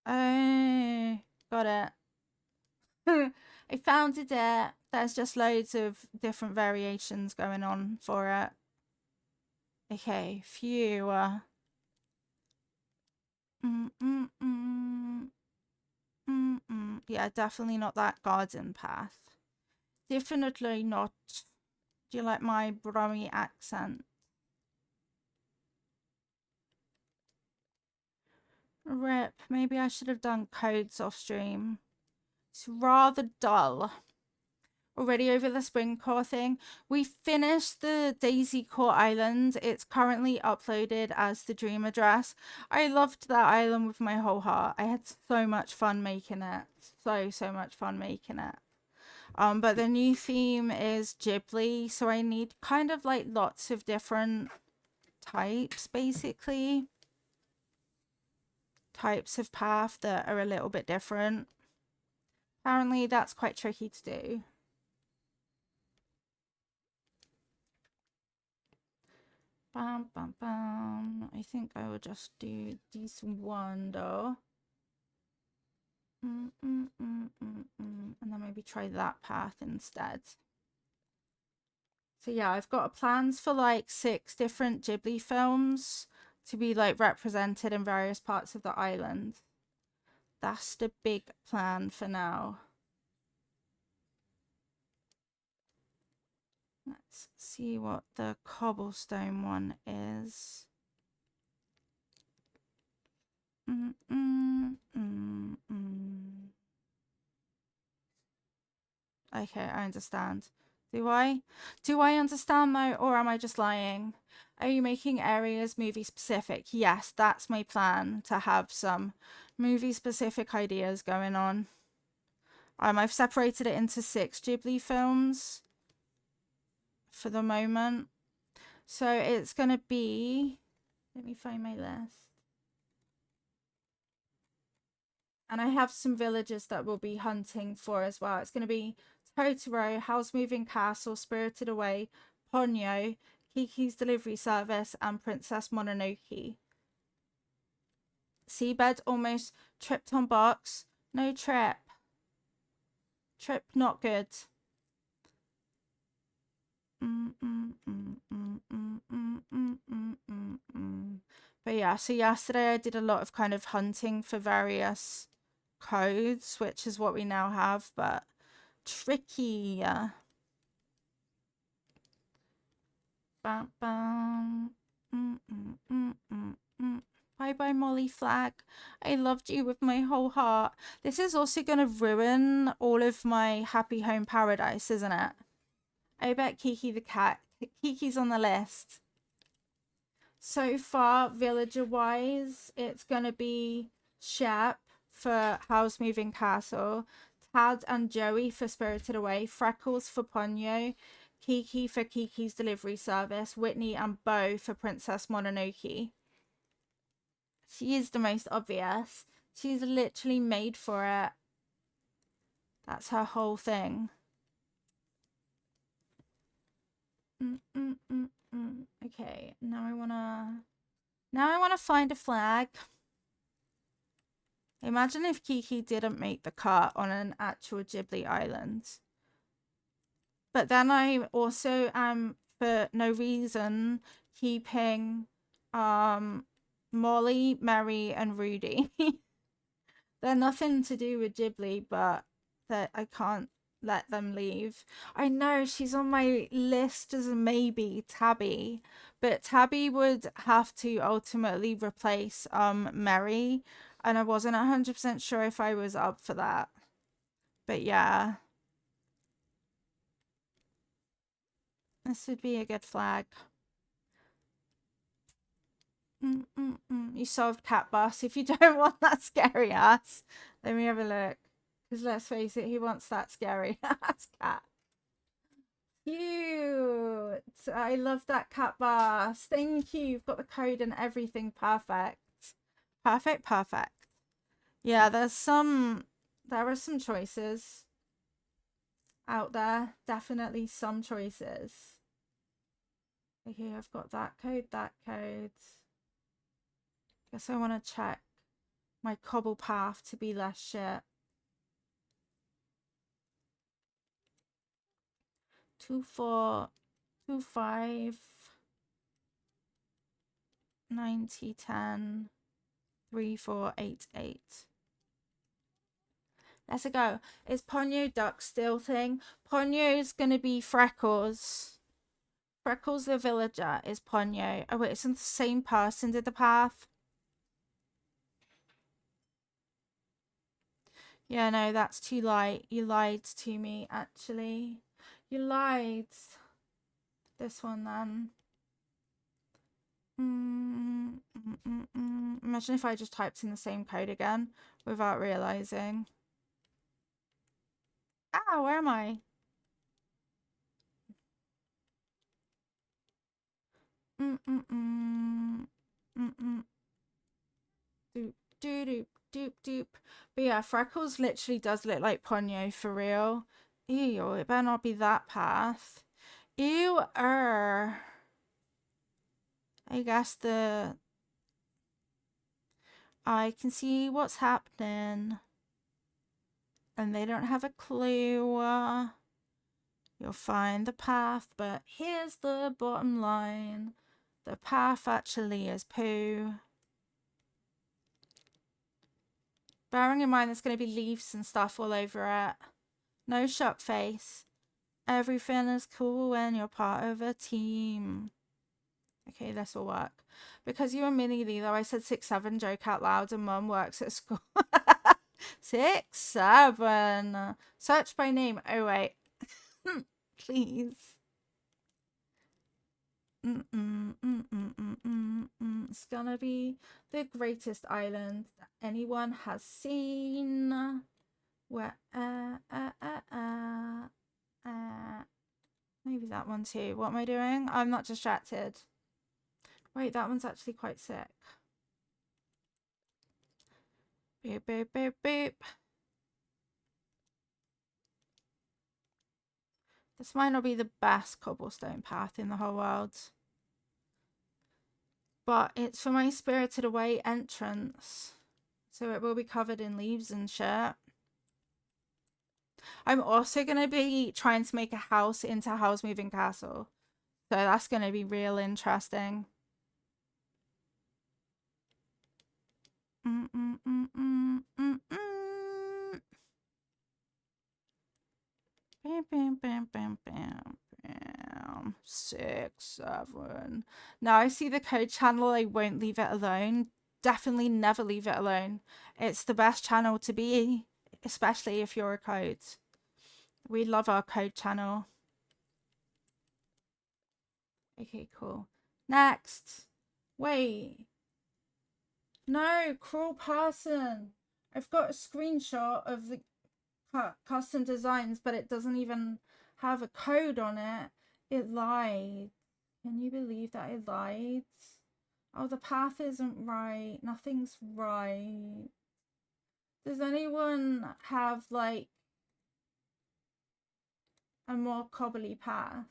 Oh, got it. I found it there. There's just loads of different variations going on for it. Okay, phew. Yeah, definitely not that garden path. Definitely not. Do you like my Brummy accent? Rip. Maybe I should have done codes off stream. It's rather dull. Already over the spring core thing. We finished the Daisy Core Island. It's currently uploaded as the dream address. I loved that island with my whole heart. I had so much fun making it. So much fun making it. But the new theme is Ghibli, so I need kind of like lots of different types, basically. Types of path that are a little bit different. Apparently that's quite tricky to do. Bam, bam, bam. I think I will just do this one though. And then maybe try that path instead. So yeah, I've got plans for like 6 different Ghibli films to be like represented in various parts of the island. That's the big plan for now. Let's see what the cobblestone one is. Okay, I understand. Do I? Do I understand though, or am I just lying? Are you making areas movie specific? Yes, that's my plan, to have some movie specific ideas going on. I've separated it into 6 Ghibli films for the moment. So it's going to be, let me find my list. And I have some villagers that we'll be hunting for as well. It's going to be Totoro, Howl's Moving Castle, Spirited Away, Ponyo, Kiki's Delivery Service, and Princess Mononoke. Seabed almost tripped on box. No trip. Trip not good. But yeah, so yesterday I did a lot of kind of hunting for various codes, which is what we now have, but tricky. Bam, bam. Bye bye, Molly Flag. I loved you with my whole heart. This is also going to ruin all of my Happy Home Paradise, isn't it? I bet Kiki the cat. Kiki's on the list. So far, villager-wise, it's going to be Shep for Howl's Moving Castle, Tad and Joey for Spirited Away, Freckles for Ponyo, Kiki for Kiki's Delivery Service, Whitney and Bo for Princess Mononoke. She is the most obvious. She's literally made for it. That's her whole thing. Okay, now I wanna find a flag. Imagine if Kiki didn't make the cut on an actual Ghibli island. But then I also am, for no reason, keeping Molly, Mary, and Rudy. They're nothing to do with Ghibli, but that I can't let them leave. I know she's on my list as a maybe, Tabby, but Tabby would have to ultimately replace Mary, and I wasn't 100% sure if I was up for that. But yeah, this would be a good flag. You solved Cat Bus. If you don't want that scary ass, let me have a look. Because let's face it, he wants that scary ass cat. Cute. I love that Cat Bus. Thank you. You've got the code and everything. Perfect. Perfect. Yeah, there are some choices out there. Definitely some choices. Okay, I've got that code. Guess I want to check my cobble path to be less shit. 2, 4, 2, 5, 90, 10, 3, 4, 8, 8. Let's go. Is Ponyo duck still thing? Ponyo's gonna be Freckles. Freckles the villager is Ponyo. Oh wait, it's the same person did the path. Yeah, no, that's too light. You lied to me, actually. You lied. This one then. Imagine if I just typed in the same code again without realizing. Ah, where am I? Doop. But yeah, Freckles literally does look like Ponyo for real. Ew, it better not be that path. Ew, I guess I can see what's happening. And they don't have a clue. You'll find the path, but here's the bottom line. The path actually is poo. Bearing in mind there's going to be leaves and stuff all over it. No shock face. Everything is cool when you're part of a team. Okay, this will work. Because you're a mini leader, I said 6, 7, joke out loud, and mum works at school. 6, 7. Search by name. Oh, wait. Please. It's gonna be the greatest island that anyone has seen. Where maybe that one too. What am I doing? I'm not distracted. Wait, that one's actually quite sick. Boop, boop, boop, boop. This might not be the best cobblestone path in the whole world, but it's for my Spirited Away entrance, so it will be covered in leaves and shit. I'm also going to be trying to make a house into Howl's Moving Castle, so that's going to be real interesting. Bam, bam, bam, bam, bam, bam. 6, 7. Now I see the code channel. I won't leave it alone. Definitely never leave it alone. It's the best channel to be, especially if you're a code. We love our code channel. Okay, cool. Next. Wait. No, cruel person. I've got a screenshot of the custom designs, but it doesn't even have a code on it. It lied. Can you believe that it lied? Oh, the path isn't right. Nothing's right. Does anyone have like a more cobbly path?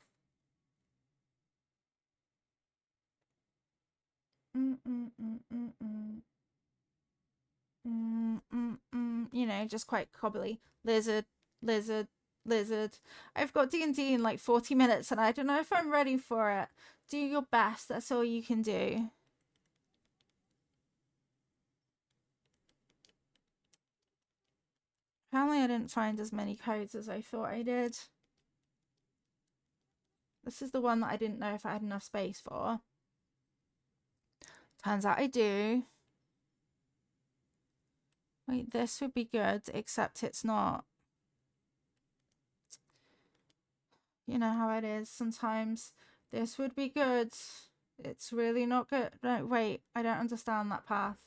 You know, just quite cobbly. Lizard, lizard, lizard. I've got D&D in like 40 minutes and I don't know if I'm ready for it. Do your best. That's all you can do. Apparently I didn't find as many codes as I thought I did. This is the one that I didn't know if I had enough space for. Turns out I do. Wait, this would be good, except it's not. You know how it is sometimes. This would be good. It's really not good. No, wait, I don't understand that path.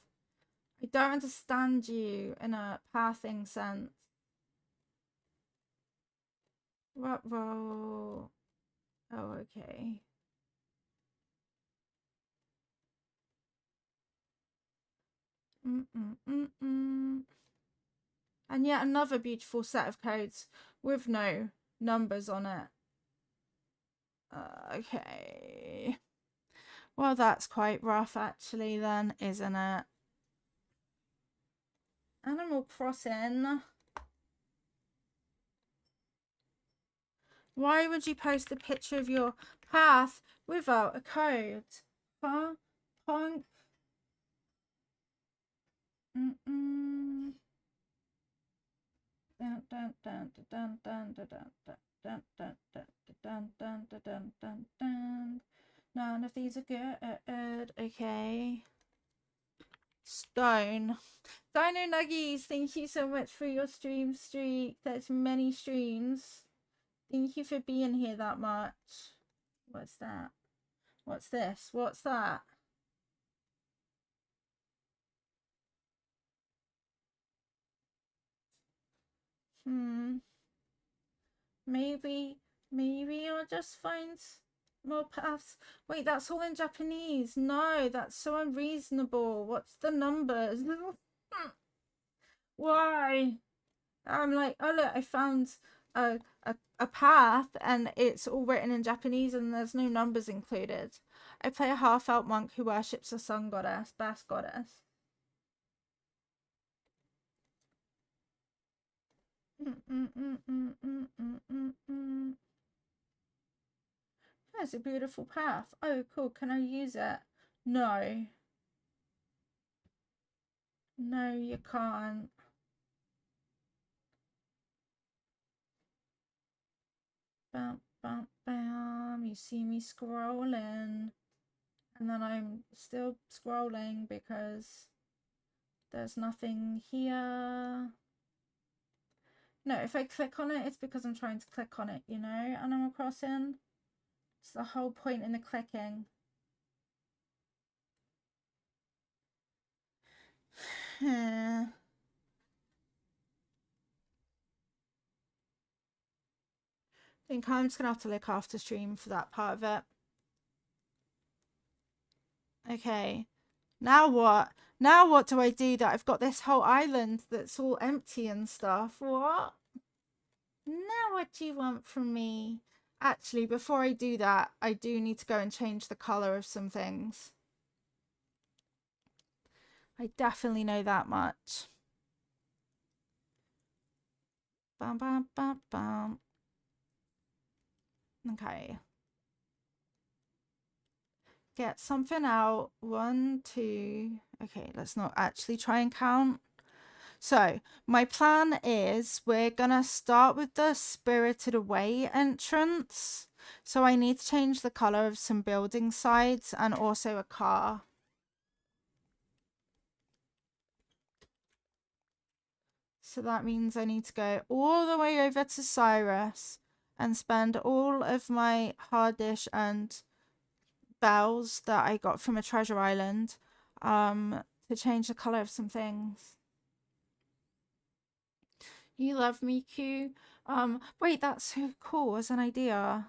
I don't understand you in a pathing sense. What roll? Oh, okay. And yet another beautiful set of codes with no numbers on it. Okay. Well, that's quite rough actually then, isn't it? Animal Crossing. Why would you post a picture of your path without a code? Huh? Punk? None of these are good. Okay. Stone. Dino Nuggies, thank you so much for your stream streak. That's many streams. Thank you for being here that much. What's that? What's this? What's that? Maybe I'll just find more paths. Wait, that's all in Japanese. No, that's so unreasonable. What's the numbers? Why? I'm like, oh look, I found a path and it's all written in Japanese and there's no numbers included. I play a half-elf monk who worships a sun goddess, best goddess. That's a beautiful path. Oh, cool. Can I use it? No. No, you can't. Bam, bam, bam. You see me scrolling. And then I'm still scrolling because there's nothing here. No, if I click on it, it's because I'm trying to click on it, you know, Animal Crossing. It's the whole point in the clicking. think I'm just gonna have to look after stream for that part of it. Okay. Now what? Now what do I do that I've got this whole island that's all empty and stuff? What? Now what do you want from me? Actually, before I do that, I do need to go and change the color of some things. I definitely know that much. Bam, bam, bam, bam. Okay. Get something out. 1, 2. Okay, let's not actually try and count. So, my plan is we're gonna start with the Spirited Away entrance. So I need to change the color of some building sides and also a car. So that means I need to go all the way over to Cyrus and spend all of my hard dish and bells that I got from a treasure island to change the color of some things. You love me, Q. Wait, that's so cool as an idea.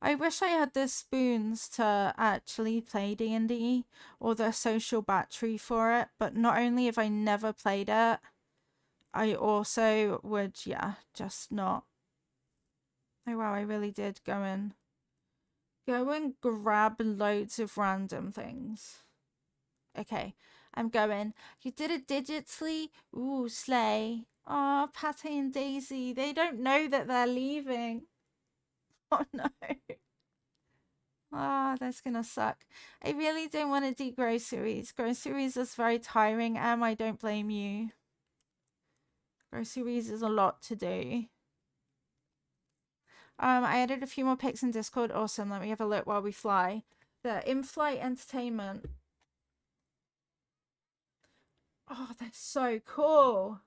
I wish I had the spoons to actually play D&D or the social battery for it, but not only have I never played it, I also would, yeah, just not. Oh wow, I really did go and grab loads of random things. Okay, I'm going. You did it digitally? Ooh, slay. Oh, Patty and Daisy, they don't know that they're leaving. Oh no. Ah, that's gonna suck. I really don't want to do groceries. Groceries is very tiring, I don't blame you. Groceries is a lot to do. I added a few more pics in Discord. Awesome. Let me have a look while we fly. The in-flight entertainment. Oh, that's so cool.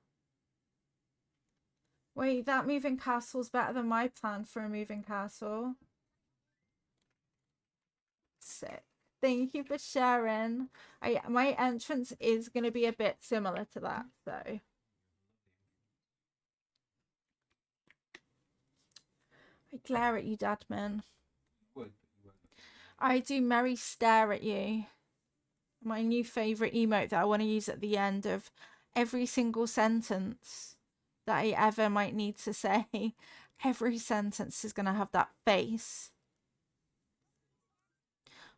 Wait, that moving castle's better than my plan for a moving castle. Sick. Thank you for sharing. My entrance is going to be a bit similar to that, so. I glare at you, Dadman. I do merry stare at you. My new favourite emote that I want to use at the end of every single sentence that I ever might need to say. Every sentence is going to have that face.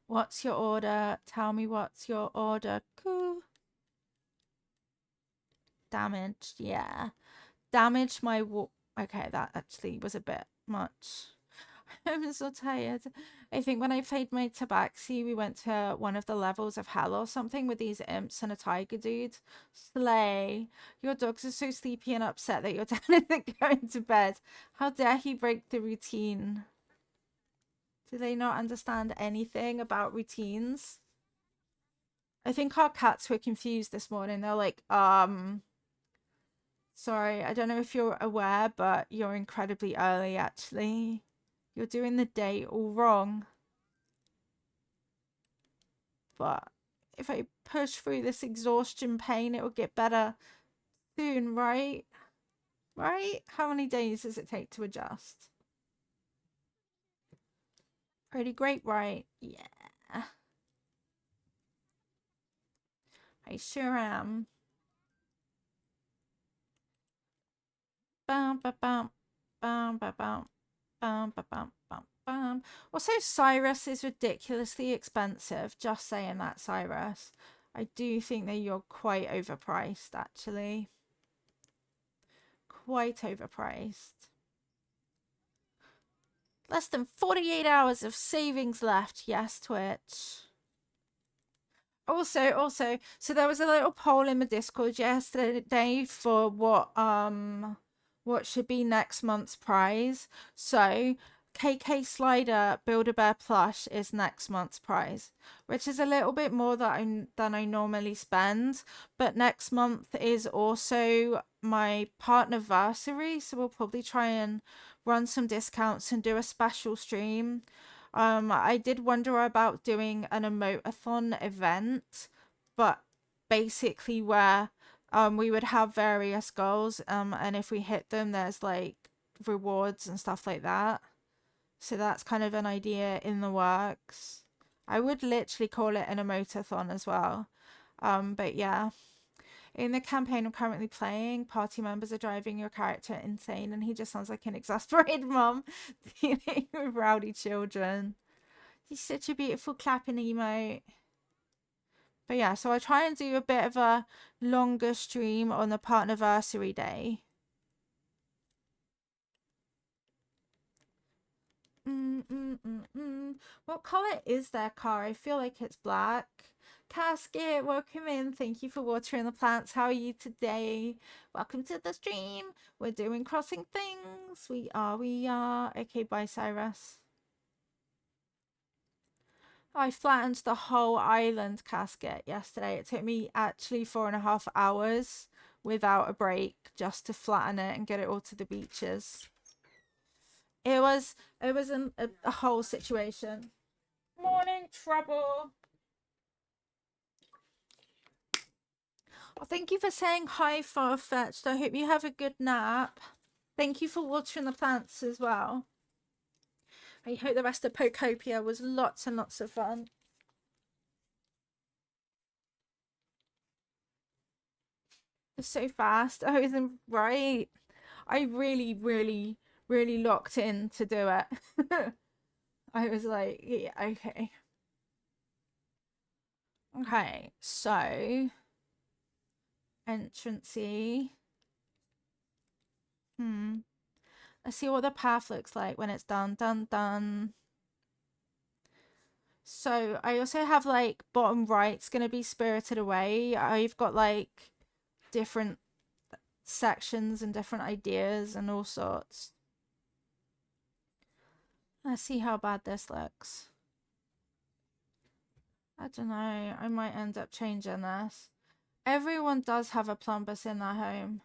What's your order? Tell me what's your order. Cool. Damaged, yeah. Damaged my okay, that actually was a bit much. I'm so tired. I think when I played my tabaxi, we went to one of the levels of hell or something with these imps and a tiger dude. Slay. Your dogs are so sleepy and upset that you're down and going to bed. How dare he break the routine? Do they not understand anything about routines? I think our cats were confused this morning. They're like, sorry, I don't know if you're aware, but you're incredibly early, actually. You're doing the day all wrong. But if I push through this exhaustion pain, it will get better soon, right? Right? How many days does it take to adjust? Pretty great, right? Yeah. I sure am. Bum, ba, bum, bum, ba, bum, bum, ba, bum, bum, bum. Also, Cyrus is ridiculously expensive. Just saying that, Cyrus. I do think that you're quite overpriced, actually. Quite overpriced. Less than 48 hours of savings left. Yes, Twitch. Also, so there was a little poll in the Discord yesterday for what should be next month's prize. So KK Slider Build-A-Bear plush is next month's prize, which is a little bit more than I normally spend. But next month is also my partnerversary, so we'll probably try and run some discounts and do a special stream. I did wonder about doing an emotathon event, but basically where we would have various goals and if we hit them there's like rewards and stuff like that. So that's kind of an idea in the works. I would literally call it an emotathon as well. But yeah. In the campaign I'm currently playing, party members are driving your character insane and he just sounds like an exasperated mum dealing with rowdy children. He's such a beautiful clapping emote. But yeah, so I try and do a bit of a longer stream on the partnerversary day. What color is their car? I feel like it's black. Casket, welcome in. Thank you for watering the plants. How are you today? Welcome to the stream. We're doing crossing things. We are. Okay, bye, Cyrus. I flattened the whole island, Casket, yesterday. It took me actually 4.5 hours without a break just to flatten it and get it all to the beaches. It was a whole situation. Morning, Trouble. Oh, thank you for saying hi, Farfetched. I hope you have a good nap. Thank you for watering the plants as well. I hope the rest of Pokopia was lots and lots of fun. It's so fast. I wasn't right. I really, really, really locked in to do it. I was like, yeah, okay. Okay, so entrancey. Let's see what the path looks like when it's done. So I also have like bottom right's gonna be Spirited Away. I've got like different sections and different ideas and all sorts. Let's see how bad this looks. I don't know. I might end up changing this. Everyone does have a plumbus in their home.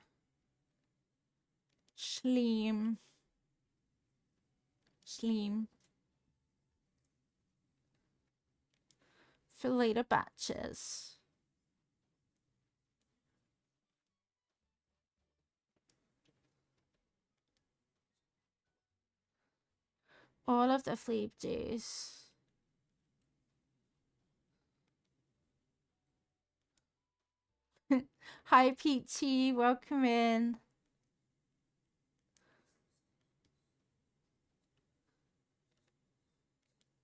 Schleem. For later batches. All of the fleep juice. Hi, Peachy. Welcome in.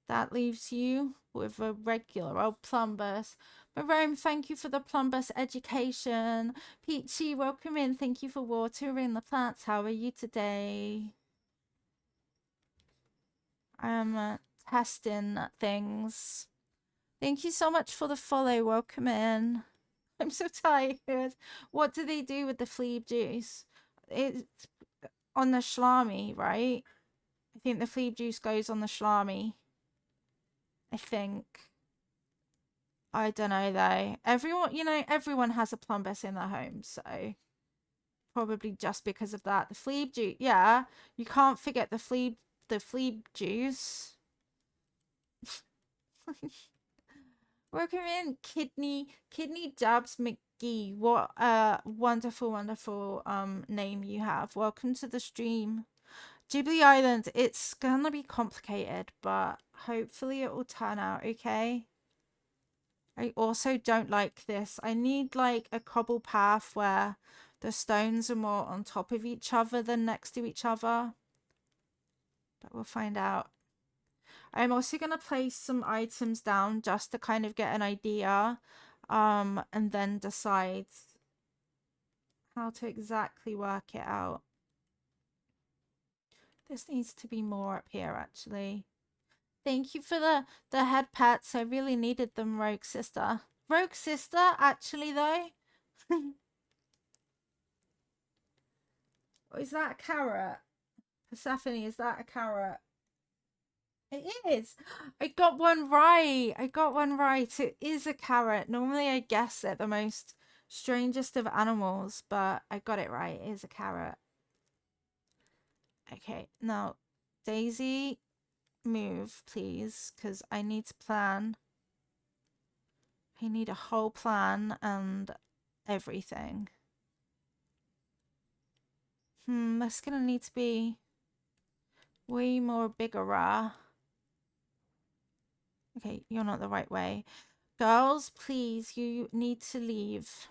That leaves you with a regular old plumbus. Marome, thank you for the plumbus education. Peachy, welcome in. Thank you for watering the plants. How are you today? I am testing things. Thank you so much for the follow. Welcome in. I'm so tired. What do they do with the fleeb juice? It's on the shlami, right? I think the fleeb juice goes on the shlami. I think. I don't know though. Everyone has a plumbus in their home, so probably just because of that. The fleeb juice, yeah, you can't forget the fleeb juice. Welcome in, Kidney Jabs McGee. What a wonderful name you have. Welcome to the stream. Ghibli Island, it's gonna be complicated, but hopefully it will turn out okay. I also don't like this. I need like a cobble path where the stones are more on top of each other than next to each other. But we'll find out. I'm also going to place some items down just to kind of get an idea, and then decide how to exactly work it out. This needs to be more up here, actually. Thank you for the head pats. I really needed them, Rogue Sister. Rogue Sister, actually, though. Is that a carrot? Persephone, is that a carrot? It is. I got one right. It is a carrot. Normally I guess at the most strangest of animals, but I got it right. It is a carrot. Okay, now Daisy, move, please, because I need to plan. I need a whole plan and everything. That's gonna need to be way more bigger. Okay, you're not the right way. Girls, please, you need to leave.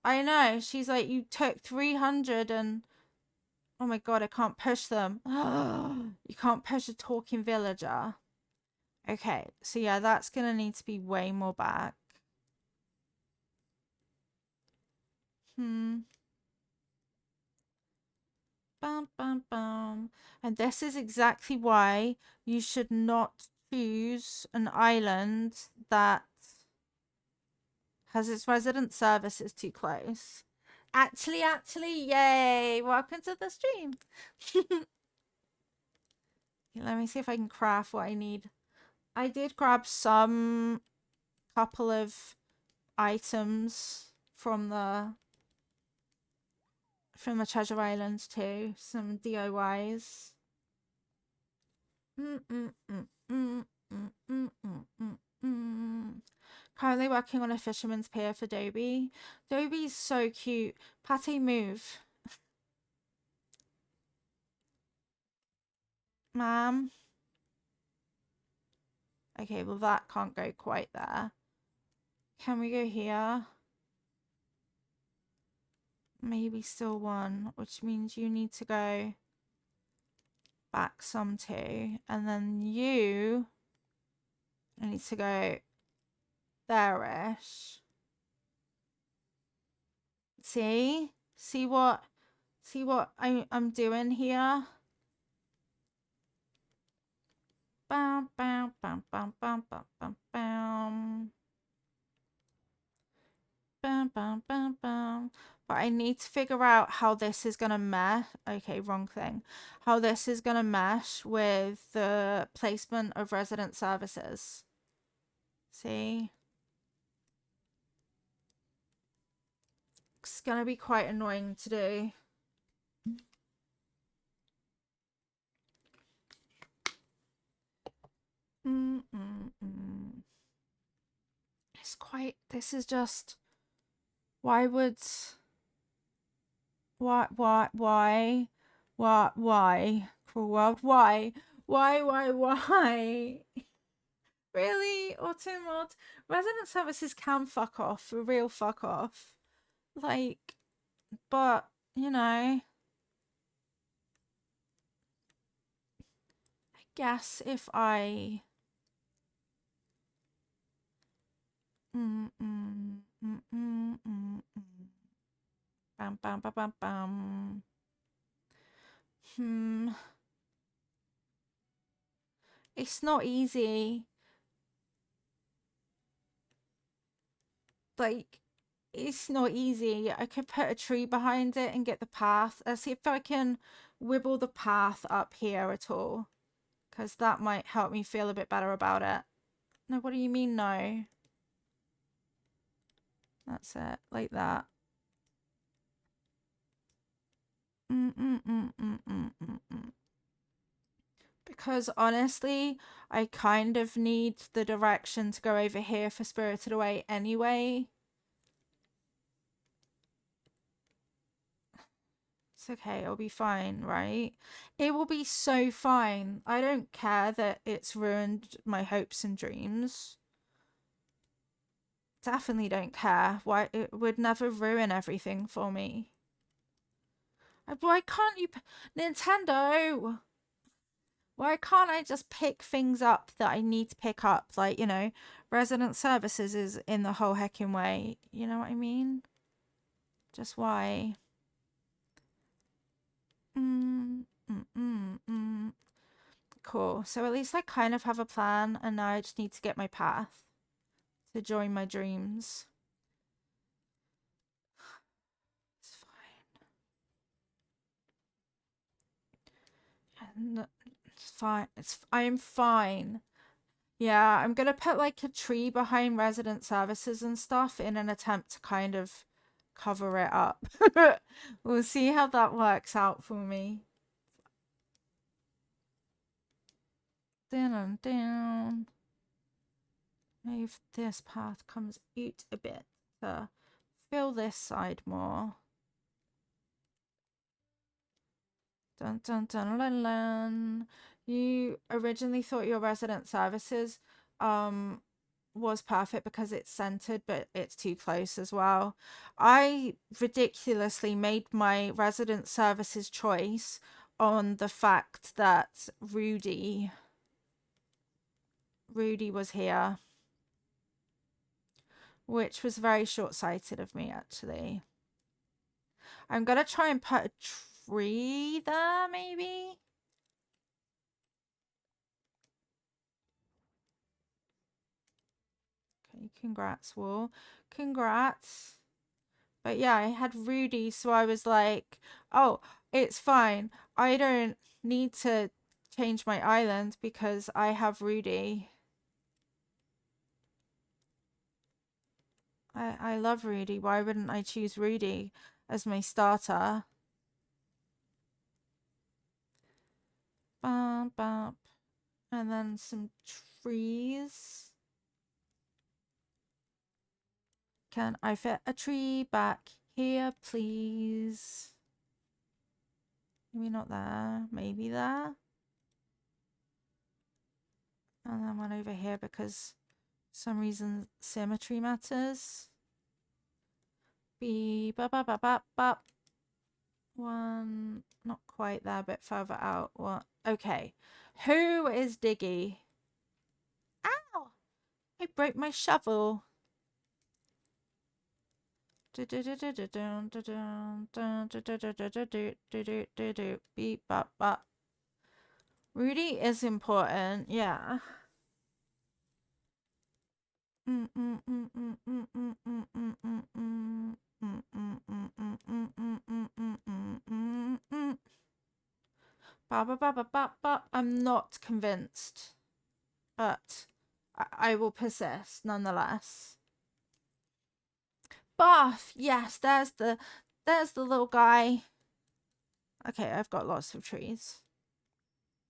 I know. She's like, you took 300 and... Oh my god, I can't push them. You can't push a talking villager. Okay, so yeah, that's gonna need to be way more back. Bum, bum, bum. And this is exactly why you should not choose an island that has its resident services too close. Actually, yay! Welcome to the stream. Let me see if I can craft what I need. I did grab some couple of items from the treasure island too. Some DIYs. Currently working on a fisherman's pier for Dobie. Dobie's so cute. Patty, move. Ma'am. Okay, well that can't go quite there. Can we go here? Maybe still one, which means you need to go back some too. And then you need to go there-ish. See? See what I'm doing here? Bam, bam, bam, bam, bam, bam, bam, bam. Bam, bam, bam, bam. But I need to figure out how this is gonna mesh. Okay, wrong thing. How this is gonna mesh with the placement of resident services. See? It's gonna be quite annoying to do. It's quite... This is just... Why would... Why? Cruel world, why? Why? Really? Auto mod? Resident services can fuck off, for real fuck off. Like, but, you know... I guess if I... Bam, bam, bam, bam, bam. It's not easy. Like, it's not easy. I could put a tree behind it and get the path. Let's see if I can wibble the path up here at all. Because that might help me feel a bit better about it. No, what do you mean no? That's it. Like that. Because honestly, I kind of need the direction to go over here for Spirited Away anyway. It's okay, it'll be fine, right? It will be so fine. I don't care that it's ruined my hopes and dreams. Definitely don't care. Why it would never ruin everything for me. Why can't you... Nintendo! Why can't I just pick things up that I need to pick up? Like, you know, resident services is in the whole heckin' way. You know what I mean? Just why? Cool. So at least I kind of have a plan, and now I just need to get my path to join my dreams. It's fine. It's fine. I'm fine. Yeah, I'm gonna put like a tree behind resident services and stuff in an attempt to kind of cover it up. We'll see how that works out for me. Down. Maybe this path comes out a bit to fill this side more. Dun dun dun dun dun. You originally thought your resident services was perfect because it's centered, but it's too close as well. I ridiculously made my resident services choice on the fact that Rudy was here, which was very short-sighted of me, actually. I'm gonna try and put a tree there, maybe? Okay, congrats, Wall. Congrats. But yeah, I had Rudy, so I was like, oh, it's fine. I don't need to change my island because I have Rudy. I love Rudy. Why wouldn't I choose Rudy as my starter? Bump, bump. And then some trees. Can I fit a tree back here, please? Maybe not there. Maybe there. And then one over here because some reason symmetry matters. Beep, bop, bop, bop, bop, bop. One, not quite there, but further out. What? Okay. Who is Diggy? Ow! I broke my shovel. Beep, bop, bop. Rudy is important, yeah. I'm not convinced, but I will persist nonetheless. Bath, yes, there's the little guy. Okay, I've got lots of trees.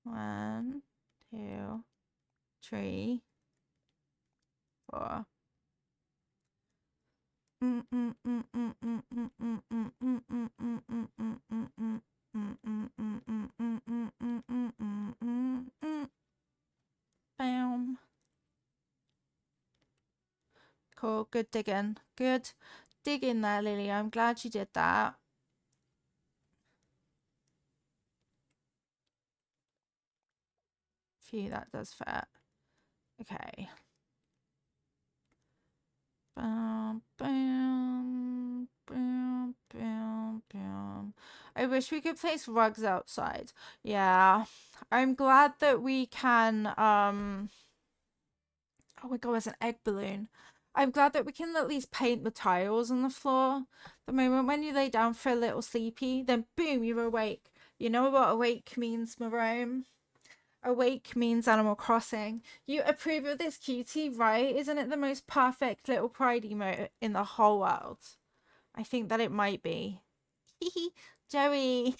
1, 2, 3, 4. Bam. Cool, good digging. Good digging there, Lily. I'm glad you did that. Phew, that does fit. Okay. Bam, bam, bam, bam, bam. I wish we could place rugs outside. Yeah. I'm glad that we can, oh my god, it's an egg balloon. I'm glad that we can at least paint the tiles on the floor. The moment when you lay down for a little sleepy, then boom, you're awake. You know what awake means, Marome? Awake means Animal Crossing. You approve of this cutie, right? Isn't it the most perfect little pride emote in the whole world? I think that it might be. Joey.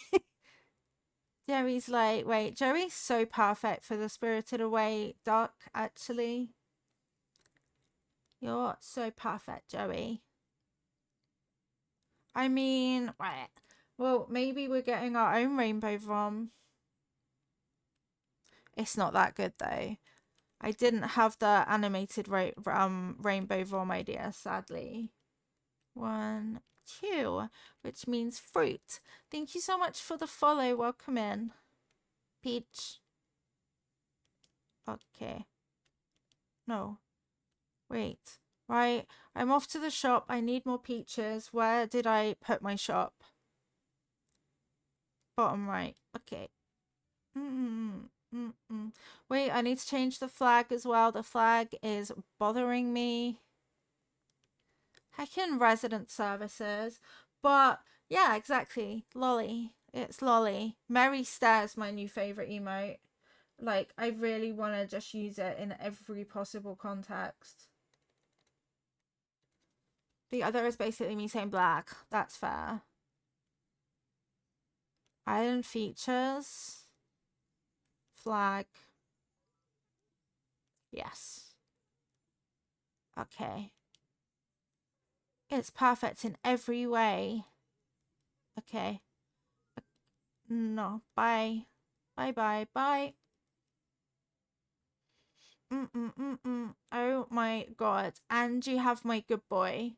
Joey's like, wait, Joey's so perfect for the Spirited Away duck, actually. You're so perfect, Joey. I mean, well, maybe we're getting our own rainbow vom. It's not that good, though. I didn't have the animated rainbow vom idea, sadly. 1, 2, which means fruit. Thank you so much for the follow. Welcome in. Peach. Okay. No. Wait. Right. I'm off to the shop. I need more peaches. Where did I put my shop? Bottom right. Okay. Wait, I need to change the flag as well. The flag is bothering me. Heckin' resident services. But yeah, exactly. Lolly. It's Lolly. Mary Stares, my new favorite emote. Like, I really want to just use it in every possible context. The other is basically me saying black. That's fair. Island features. Flag. Yes. Okay. It's perfect in every way. Okay. No, bye. Bye bye bye. Oh my god. And you have my good boy.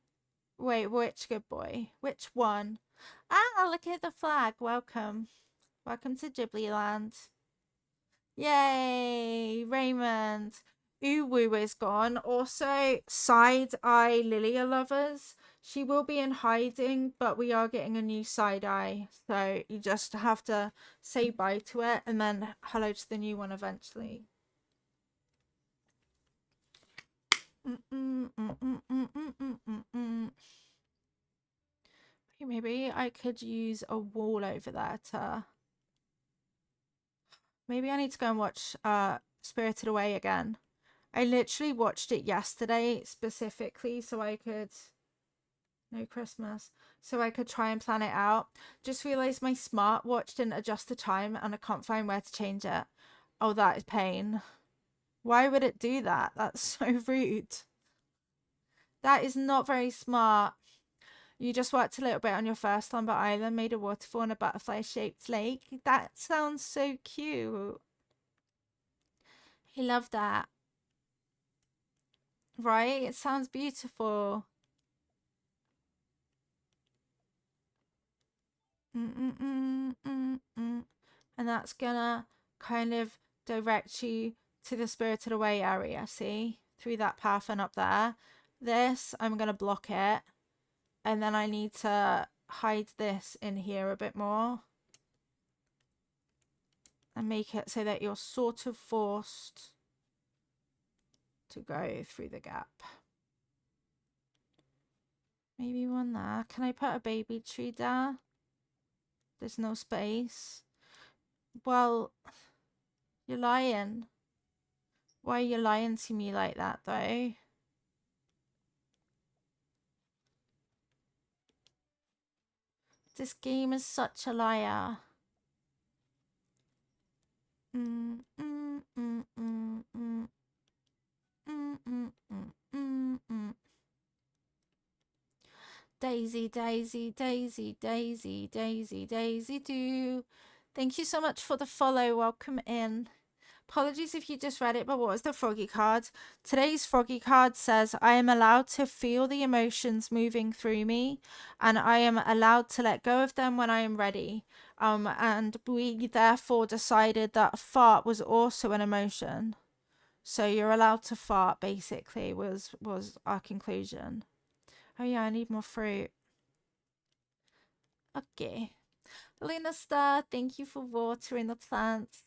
Wait, which good boy? Which one? Ah, look at the flag. Welcome. Welcome to Ghibli Land. Yay, Raymond. Uwu is gone. Also, Side Eye Lilia lovers. She will be in hiding, but we are getting a new Side Eye. So you just have to say bye to it and then hello to the new one eventually. Maybe I could use a wall over there to... Maybe I need to go and watch Spirited Away again. I literally watched it yesterday specifically so I could... No Christmas. So I could try and plan it out. Just realised my smartwatch didn't adjust the time and I can't find where to change it. Oh, that is pain. Why would it do that? That's so rude. That is not very smart. You just worked a little bit on your first Lumber Island, made a waterfall and a butterfly-shaped lake. That sounds so cute. I love that. Right? It sounds beautiful. And that's gonna kind of direct you to the Spirited Away area, see? Through that path and up there. This, I'm gonna block it. And then I need to hide this in here a bit more. And make it so that you're sort of forced to go through the gap. Maybe one there. Can I put a baby tree there? There's no space. Well, you're lying. Why are you lying to me like that, though? This game is such a liar. Daisy, Daisy, Daisy, Daisy, Daisy, Daisy do. Thank you so much for the follow. Welcome in. Apologies if you just read it, but what was the froggy card? Today's froggy card says, I am allowed to feel the emotions moving through me, and I am allowed to let go of them when I am ready. And we therefore decided that fart was also an emotion. So you're allowed to fart, basically, was our conclusion. Oh yeah, I need more fruit. Okay. Luna Star, thank you for watering the plants.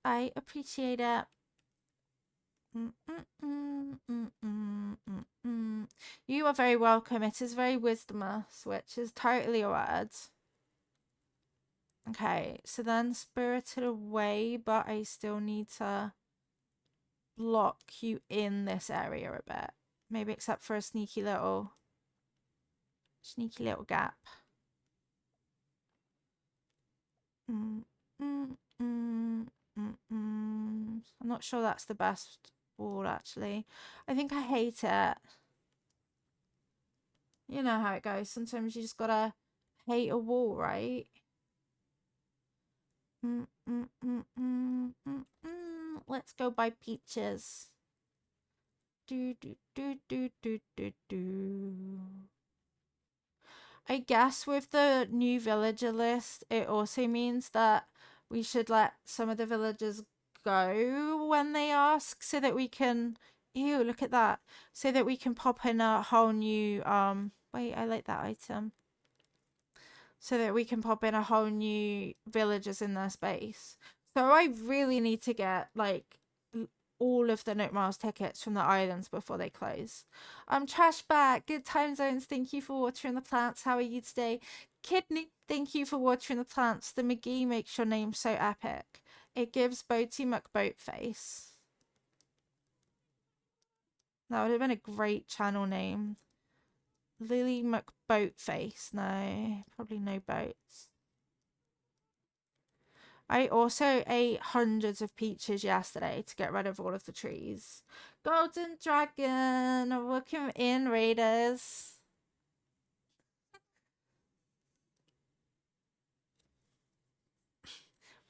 I appreciate it. You are very welcome. It is very wisdomous, which is totally a word. Okay, so then Spirited Away, but I still need to block you in this area a bit. Maybe except for a sneaky little gap. I'm not sure that's the best wall, actually. I think I hate it. You know how it goes. Sometimes you just gotta hate a wall, right? Let's go buy peaches. I guess with the new villager list, it also means that we should let some of the villagers go when they ask so that we can... Ew, look at that. So that we can pop in a whole new... Wait, I like that item. So that we can pop in a whole new villagers in their space. So I really need to get, like, all of the Note Miles tickets from the islands before they close. Trash back. Good time zones. Thank you for watering the plants. How are you today? Kidney, thank you for watering the plants. The McGee makes your name so epic. It gives Boaty McBoat face. That would have been a great channel name. Lily McBoatface. No, probably no boats. I also ate hundreds of peaches yesterday to get rid of all of the trees. Golden Dragon, welcome in, Raiders.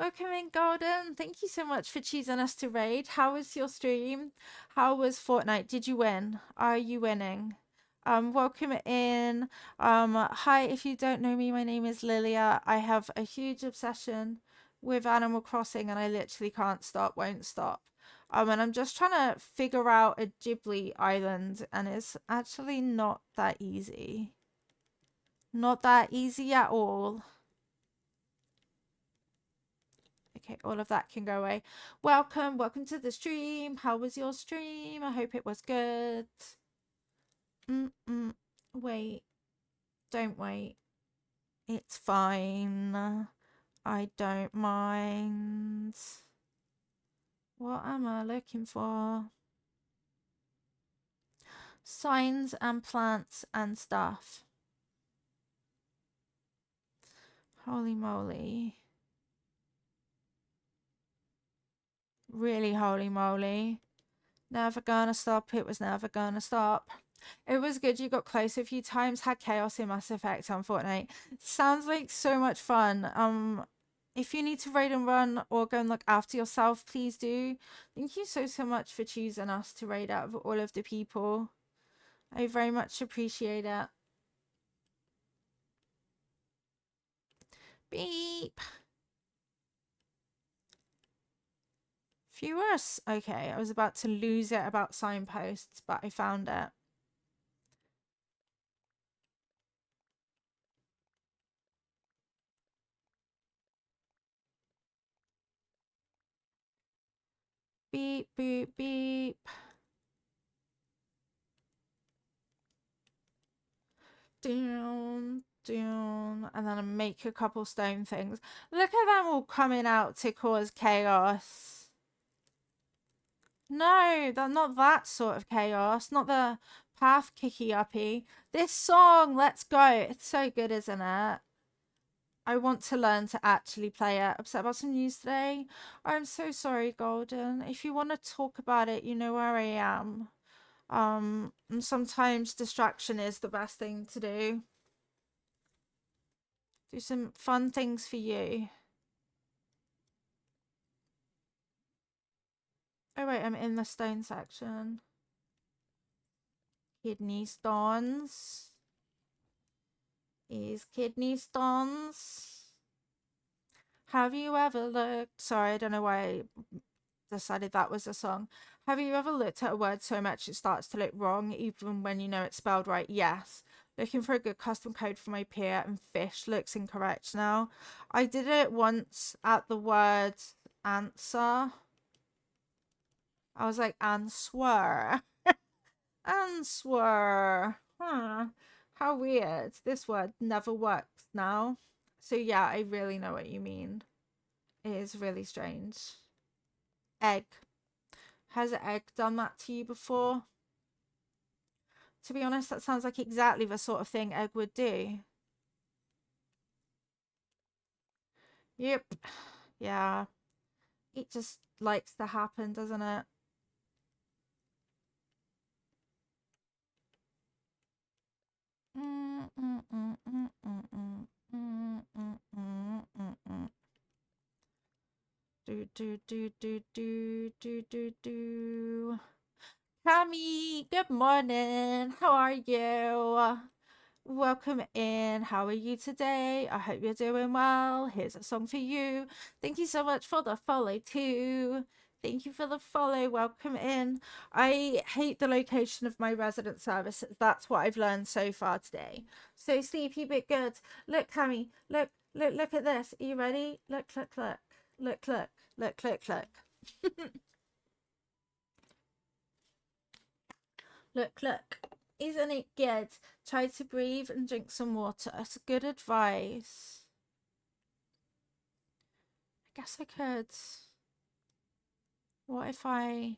Welcome in, Golden. Thank you so much for choosing us to raid. How was your stream? How was Fortnite? Did you win? Are you winning? Welcome in. Hi, if you don't know me, my name is Lilia. I have a huge obsession with Animal Crossing and I literally can't stop, won't stop. And I'm just trying to figure out a ghibli island and it's actually not that easy. Not that easy at all. Okay, all of that can go away. Welcome to the stream. How was your stream? I hope it was good. Wait, don't wait. It's fine. I don't mind. What am I looking for? Signs and plants and stuff. Holy moly. Really holy moly. Never gonna stop. It was never gonna stop. It was good you got close a few times, had chaos in Mass Effect on Fortnite. Sounds like so much fun. If you need to raid and run or go and look after yourself, please do. Thank you so much for choosing us to raid out of all of the people. I very much appreciate it. Beep. Viewers. Okay, I was about to lose it about signposts, but I found it. Beep, beep, beep. Down, down, and then I make a couple stone things. Look at them all coming out to cause chaos. No, not that sort of chaos. Not the path kicky uppy. This song, let's go. It's so good, isn't it? I want to learn to actually play it. Upset about some news today. I'm so sorry, Golden. If you want to talk about it, you know where I am. And sometimes distraction is the best thing to do. Do some fun things for you. Oh wait, I'm in the stone section. Kidney stones. Is kidney stones. Have you ever looked? Sorry, I don't know why I decided that was a song. Have you ever looked at a word so much it starts to look wrong, even when you know it's spelled right? Yes. Looking for a good custom code for my peer and fish looks incorrect now. I did it once at the word answer. I was like, answer. Answer. Huh. How weird. This word never works now. So yeah, I really know what you mean. It is really strange. Egg. Has egg done that to you before? To be honest, that sounds like exactly the sort of thing egg would do. Yep. Yeah. It just likes to happen, doesn't it? Do. Cami, good morning. How are you? Welcome in. How are you today? I hope you're doing well. Here's a song for you. Thank you so much for the follow too. Thank you for the follow. Welcome in. I hate the location of my resident services. That's what I've learned so far today. So sleepy but good. Look, Cami. Look at this. Are you ready? Look. Look. Look. Isn't it good? Try to breathe and drink some water. It's good advice. I guess I could. What if why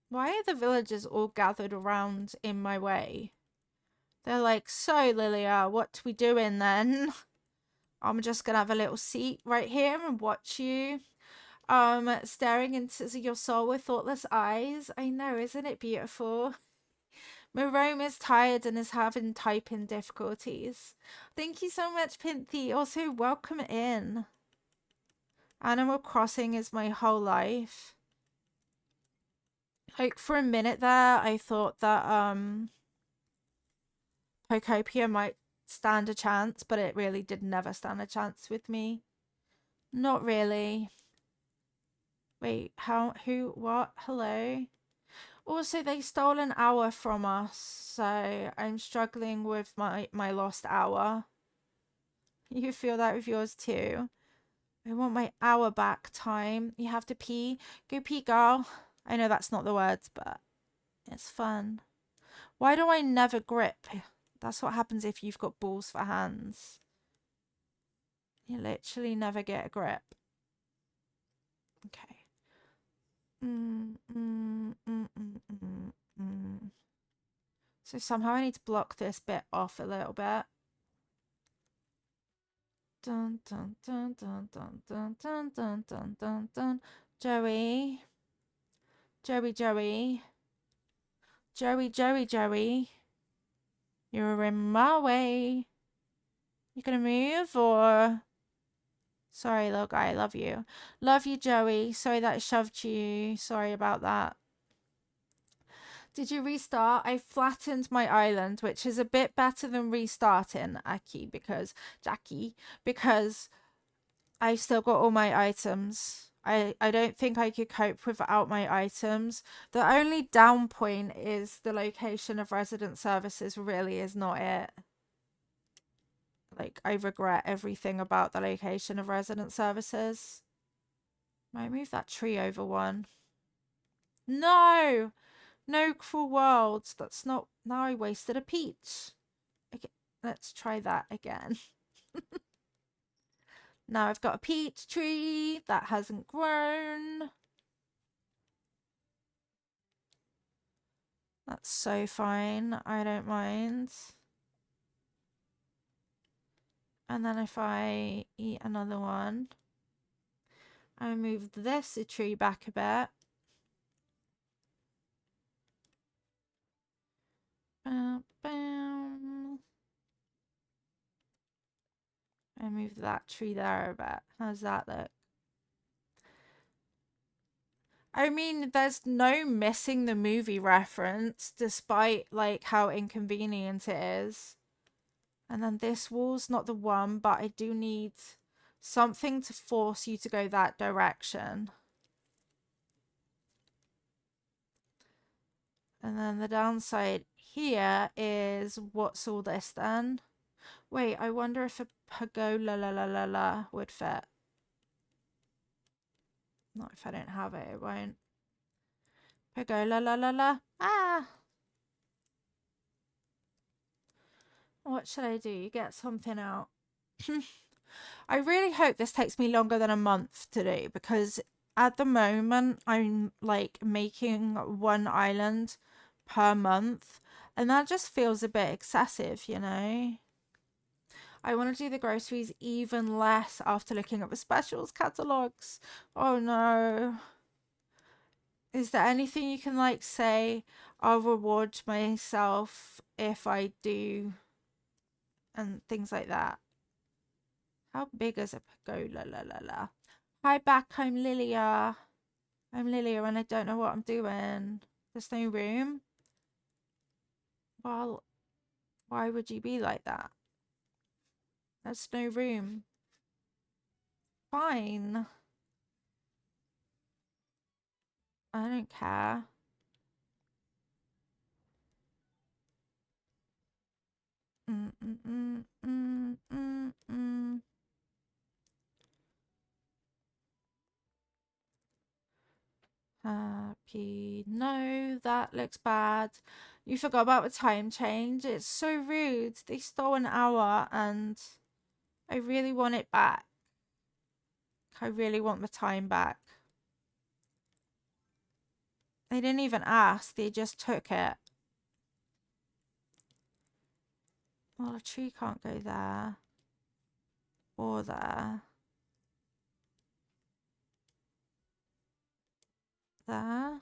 are the villagers all gathered around in my way? They're like, so Lilia, what we doing then? I'm just gonna have a little seat right here and watch you. Staring into your soul with thoughtless eyes. I know, isn't it beautiful? Marome is tired and is having typing difficulties. Thank you so much, Pinthy. Also, welcome in. Animal Crossing is my whole life. Like, for a minute there, I thought that, Pokopia might stand a chance, but it really did never stand a chance with me. Not really. Wait, what? Hello? Also, they stole an hour from us, so I'm struggling with my lost hour. You feel that with yours too? I want my hour back time. You have to pee. Go pee, girl. I know that's not the words, but it's fun. Why do I never grip? That's what happens if you've got balls for hands. You literally never get a grip. Okay. So somehow I need to block this bit off a little bit. Dun dun dun dun dun dun dun dun dun dun dun. Joey. Joey, Joey. Joey, Joey, Joey. You're in my way. You gonna move or? Sorry, little guy. I love you. Love you, Joey. Sorry that I shoved you. Sorry about that. Did you restart? I flattened my island, which is a bit better than restarting, Jackie, because I still got all my items. I don't think I could cope without my items. The only down point is the location of resident services really is not it. Like, I regret everything about the location of resident services. Might move that tree over one. No! No cruel worlds. That's not... Now I wasted a peach. Okay, let's try that again. Now I've got a peach tree that hasn't grown. That's so fine. I don't mind. And then if I eat another one, I move this tree back a bit. Bam, bam. I move that tree there a bit. How's that look? I mean, there's no missing the movie reference, despite like how inconvenient it is. And then this wall's not the one, but I do need something to force you to go that direction. And then the downside here is, what's all this then? Wait, I wonder if a pergola would fit. Not if I don't have it, it won't. Pergola. Ah! What should I do? You get something out. I really hope this takes me longer than a month to do, because at the moment I'm like making one island per month, and that just feels a bit excessive, you know? I want to do the groceries even less after looking at the specials catalogs. Oh no. Is there anything you can like say I'll reward myself if I do, and things like that? How big is a pergola? Hi back, I'm Lilia. I'm Lilia and I don't know what I'm doing. There's no room? Well, why would you be like that? There's no room. Fine. I don't care. Mm, mm, mm, mm, mm, mm. Happy. No, that looks bad. You forgot about the time change. It's so rude. They stole an hour and I really want it back. I really want the time back. They didn't even ask. They just took it. Well, a tree can't go there. Or there. There.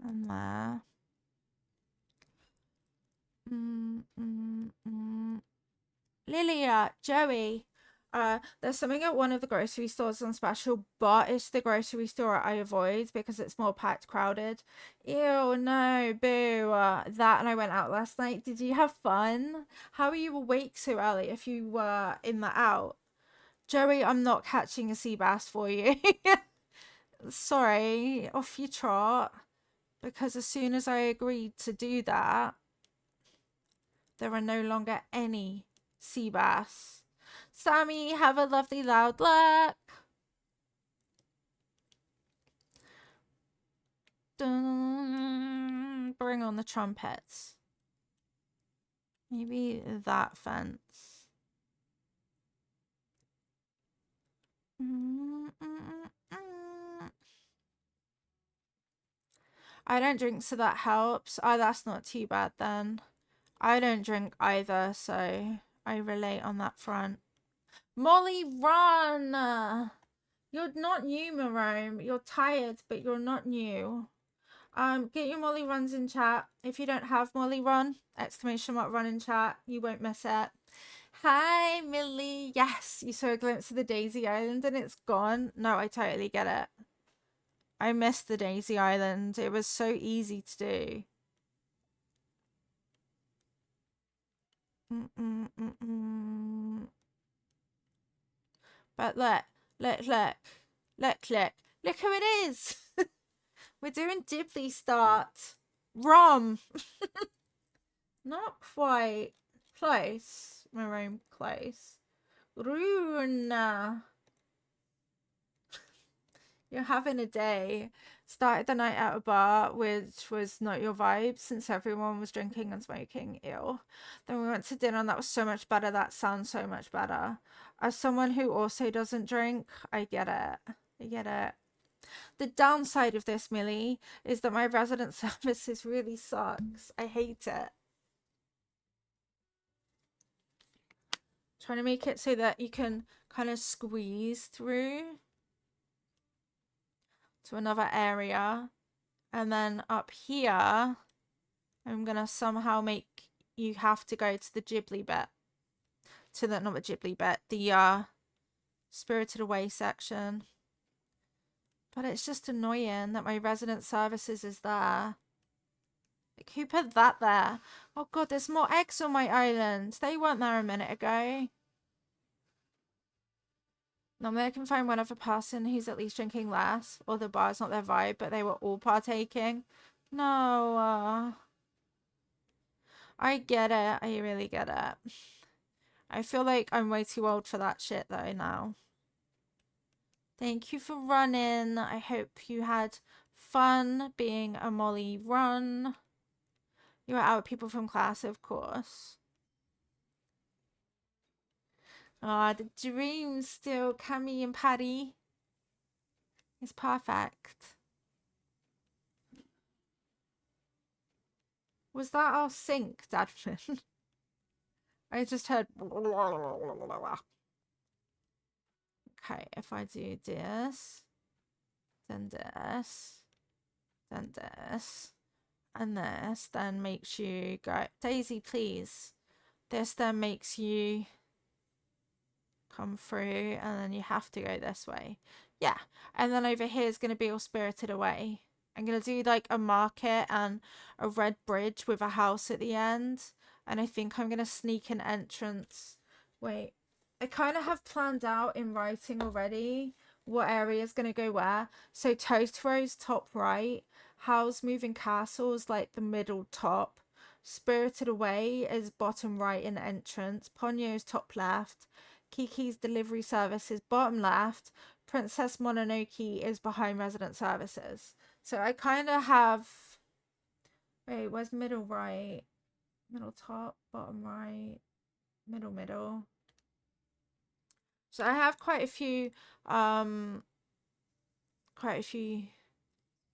And there. Lilia, Joey, there's something at one of the grocery stores on special, but it's the grocery store I avoid because it's more packed, crowded. Ew, no, boo. That, and I went out last night. Did you have fun? How are you awake so early if you were in the out? Joey, I'm not catching a sea bass for you. Sorry, off your trot. Because as soon as I agreed to do that, there are no longer any sea bass. Sammy, have a lovely loud luck. Dun, bring on the trumpets. Maybe that fence. I don't drink, so that helps. Oh, that's not too bad then. I don't drink either, so I relate on that front. Molly, run! You're not new, Marome. You're tired, but you're not new. Get your Molly runs in chat. If you don't have Molly run, exclamation mark run in chat. You won't miss it. Hi, Millie. Yes, you saw a glimpse of the Daisy Island and it's gone. No, I totally get it. I missed the Daisy Island. It was so easy to do. But look, look who it is. We're doing Ghibli start. Rom. Not quite. Close. Marome, close. Runa. You're having a day. Started the night at a bar, which was not your vibe since everyone was drinking and smoking. Ew. Then we went to dinner and that was so much better. That sounds so much better. As someone who also doesn't drink, I get it. I get it. The downside of this, Millie, is that my resident services really sucks. I hate it. Trying to make it so that you can kind of squeeze through to another area. And then up here, I'm going to somehow make you have to go to the Ghibli bit. To the, not the Ghibli bit, the Spirited Away section. But it's just annoying that my resident services is there. Like, who put that there? Oh god, there's more eggs on my island. They weren't there a minute ago. Normally I can find one other person who's at least drinking less, or the bar's not their vibe, but they were all partaking. No, I get it. I really get it. I feel like I'm way too old for that shit though now. Thank you for running. I hope you had fun being a Molly run. You were out with people from class, of course. Ah, the dream still, Cammy and Patty. It's perfect. Was that our sync, Dadman? I just heard. Okay, if I do this, then this, then this, and this, then makes you go. Daisy, please. This then makes you come through, and then you have to go this way. Yeah, and then over here is going to be all Spirited Away. I'm going to do like a market and a red bridge with a house at the end. And I think I'm going to sneak an entrance. Wait, I kind of have planned out in writing already what area is going to go where. So Totaro's top right, Howl's Moving Castle's like the middle top, Spirited Away is bottom right in entrance, Ponyo's top left, Kiki's Delivery Service is bottom left, Princess Mononoke is behind Resident Services. So I kind of have... Wait, where's middle right? Middle top, bottom right, middle. So I have quite a few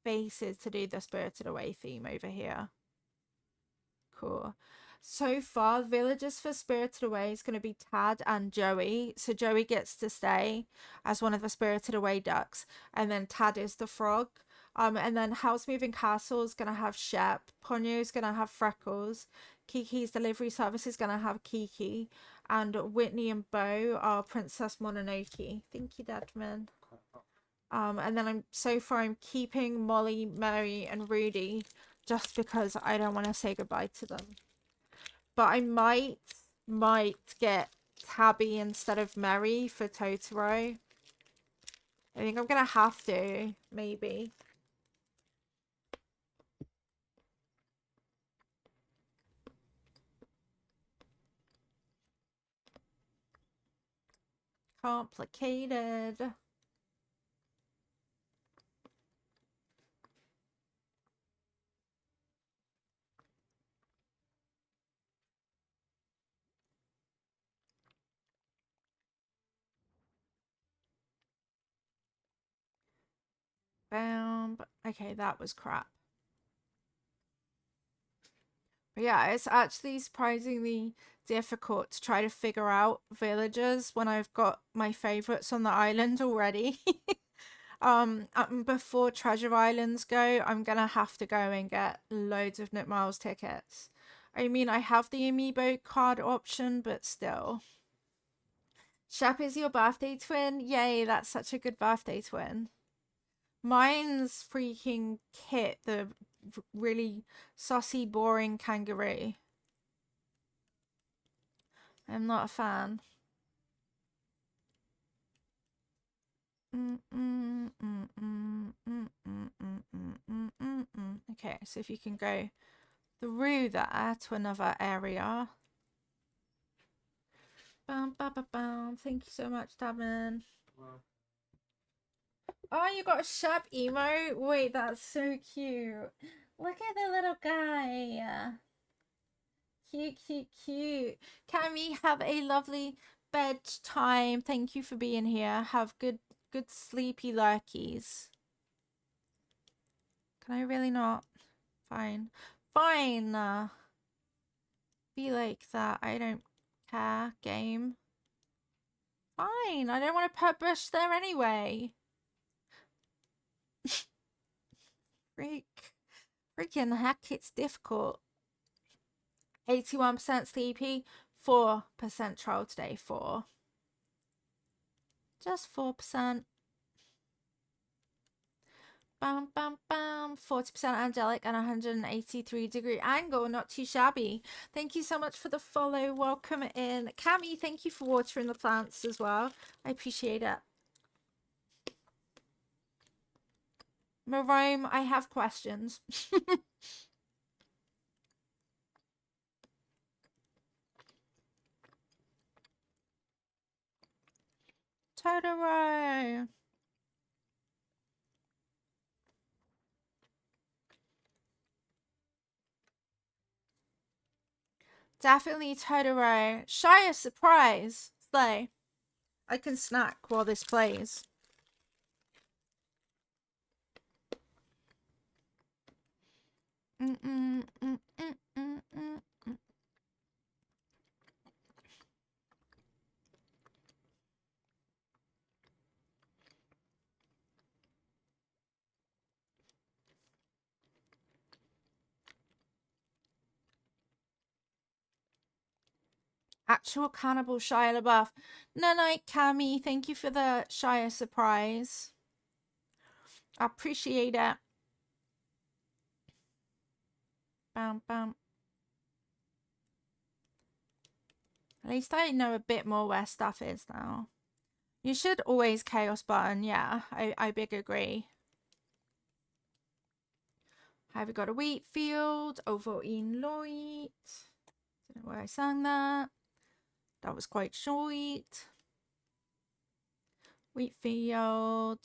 faces to do the Spirited Away theme over here. Cool. So far, villagers for Spirited Away is going to be Tad and Joey. So Joey gets to stay as one of the Spirited Away ducks, and then Tad is the frog. And then House Moving Castle is gonna have Shep. Ponyo's gonna have Freckles. Kiki's Delivery Service is gonna have Kiki. And Whitney and Bo are Princess Mononoke. Thank you, Deadman. And then I'm keeping Molly, Mary, and Rudy just because I don't want to say goodbye to them. But I might get Tabby instead of Mary for Totoro. I think I'm gonna have to, maybe. Complicated. Bam. Okay, that was crap. But yeah, it's actually surprisingly difficult to try to figure out villagers when I've got my favorites on the island already. Before Treasure Islands go, I'm gonna have to go and get loads of Nook Miles tickets. I mean, I have the amiibo card option, but still. Shep is your birthday twin? Yay, that's such a good birthday twin. Mine's freaking Kit, the really saucy, boring kangaroo. I'm not a fan. Okay, so if you can go through there to another area. Bam, bam, bam, bam. Thank you so much, Damon. Oh, you got a Shep emo? Wait, that's so cute. Look at the little guy. Cute, cute, cute. Cammy, have a lovely bedtime. Thank you for being here. Have good sleepy lurkies. Can I really not? Fine. Fine. Be like that. I don't care. Game. Fine. I don't want to put Bush there anyway. Freaking heck, it's difficult. 81% sleepy, 4% troll today. 4. Just 4%. Bam, bam, bam. 40% angelic and 183-degree angle. Not too shabby. Thank you so much for the follow. Welcome in. Cammy, thank you for watering the plants as well. I appreciate it. Marome, I have questions. Totoro. Definitely Totoro. Shia surprise. Slay. I can snack while this plays. Actual cannibal Shia LaBeouf. No, Cammy, thank you for the Shia surprise. I appreciate it. Bam, bam. At least I know a bit more where stuff is now. You should always chaos button. Yeah, I big agree. Have we got a wheat field over in Lloyd? Don't know where I sang that. That was quite short. Wheat field.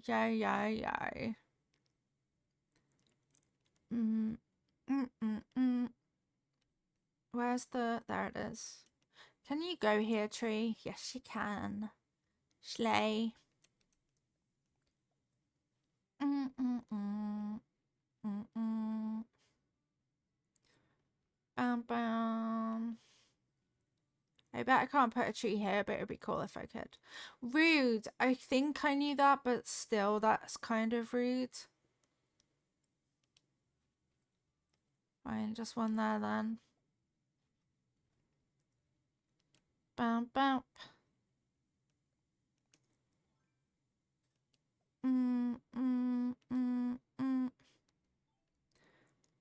Yay. Where's the... There it is. Can you go here, tree? Yes, you can. Schley. Bam, bam. I bet I can't put a tree here, but it would be cool if I could. Rude. I think I knew that, but still, that's kind of rude. Fine, just one there then. Bam, bam.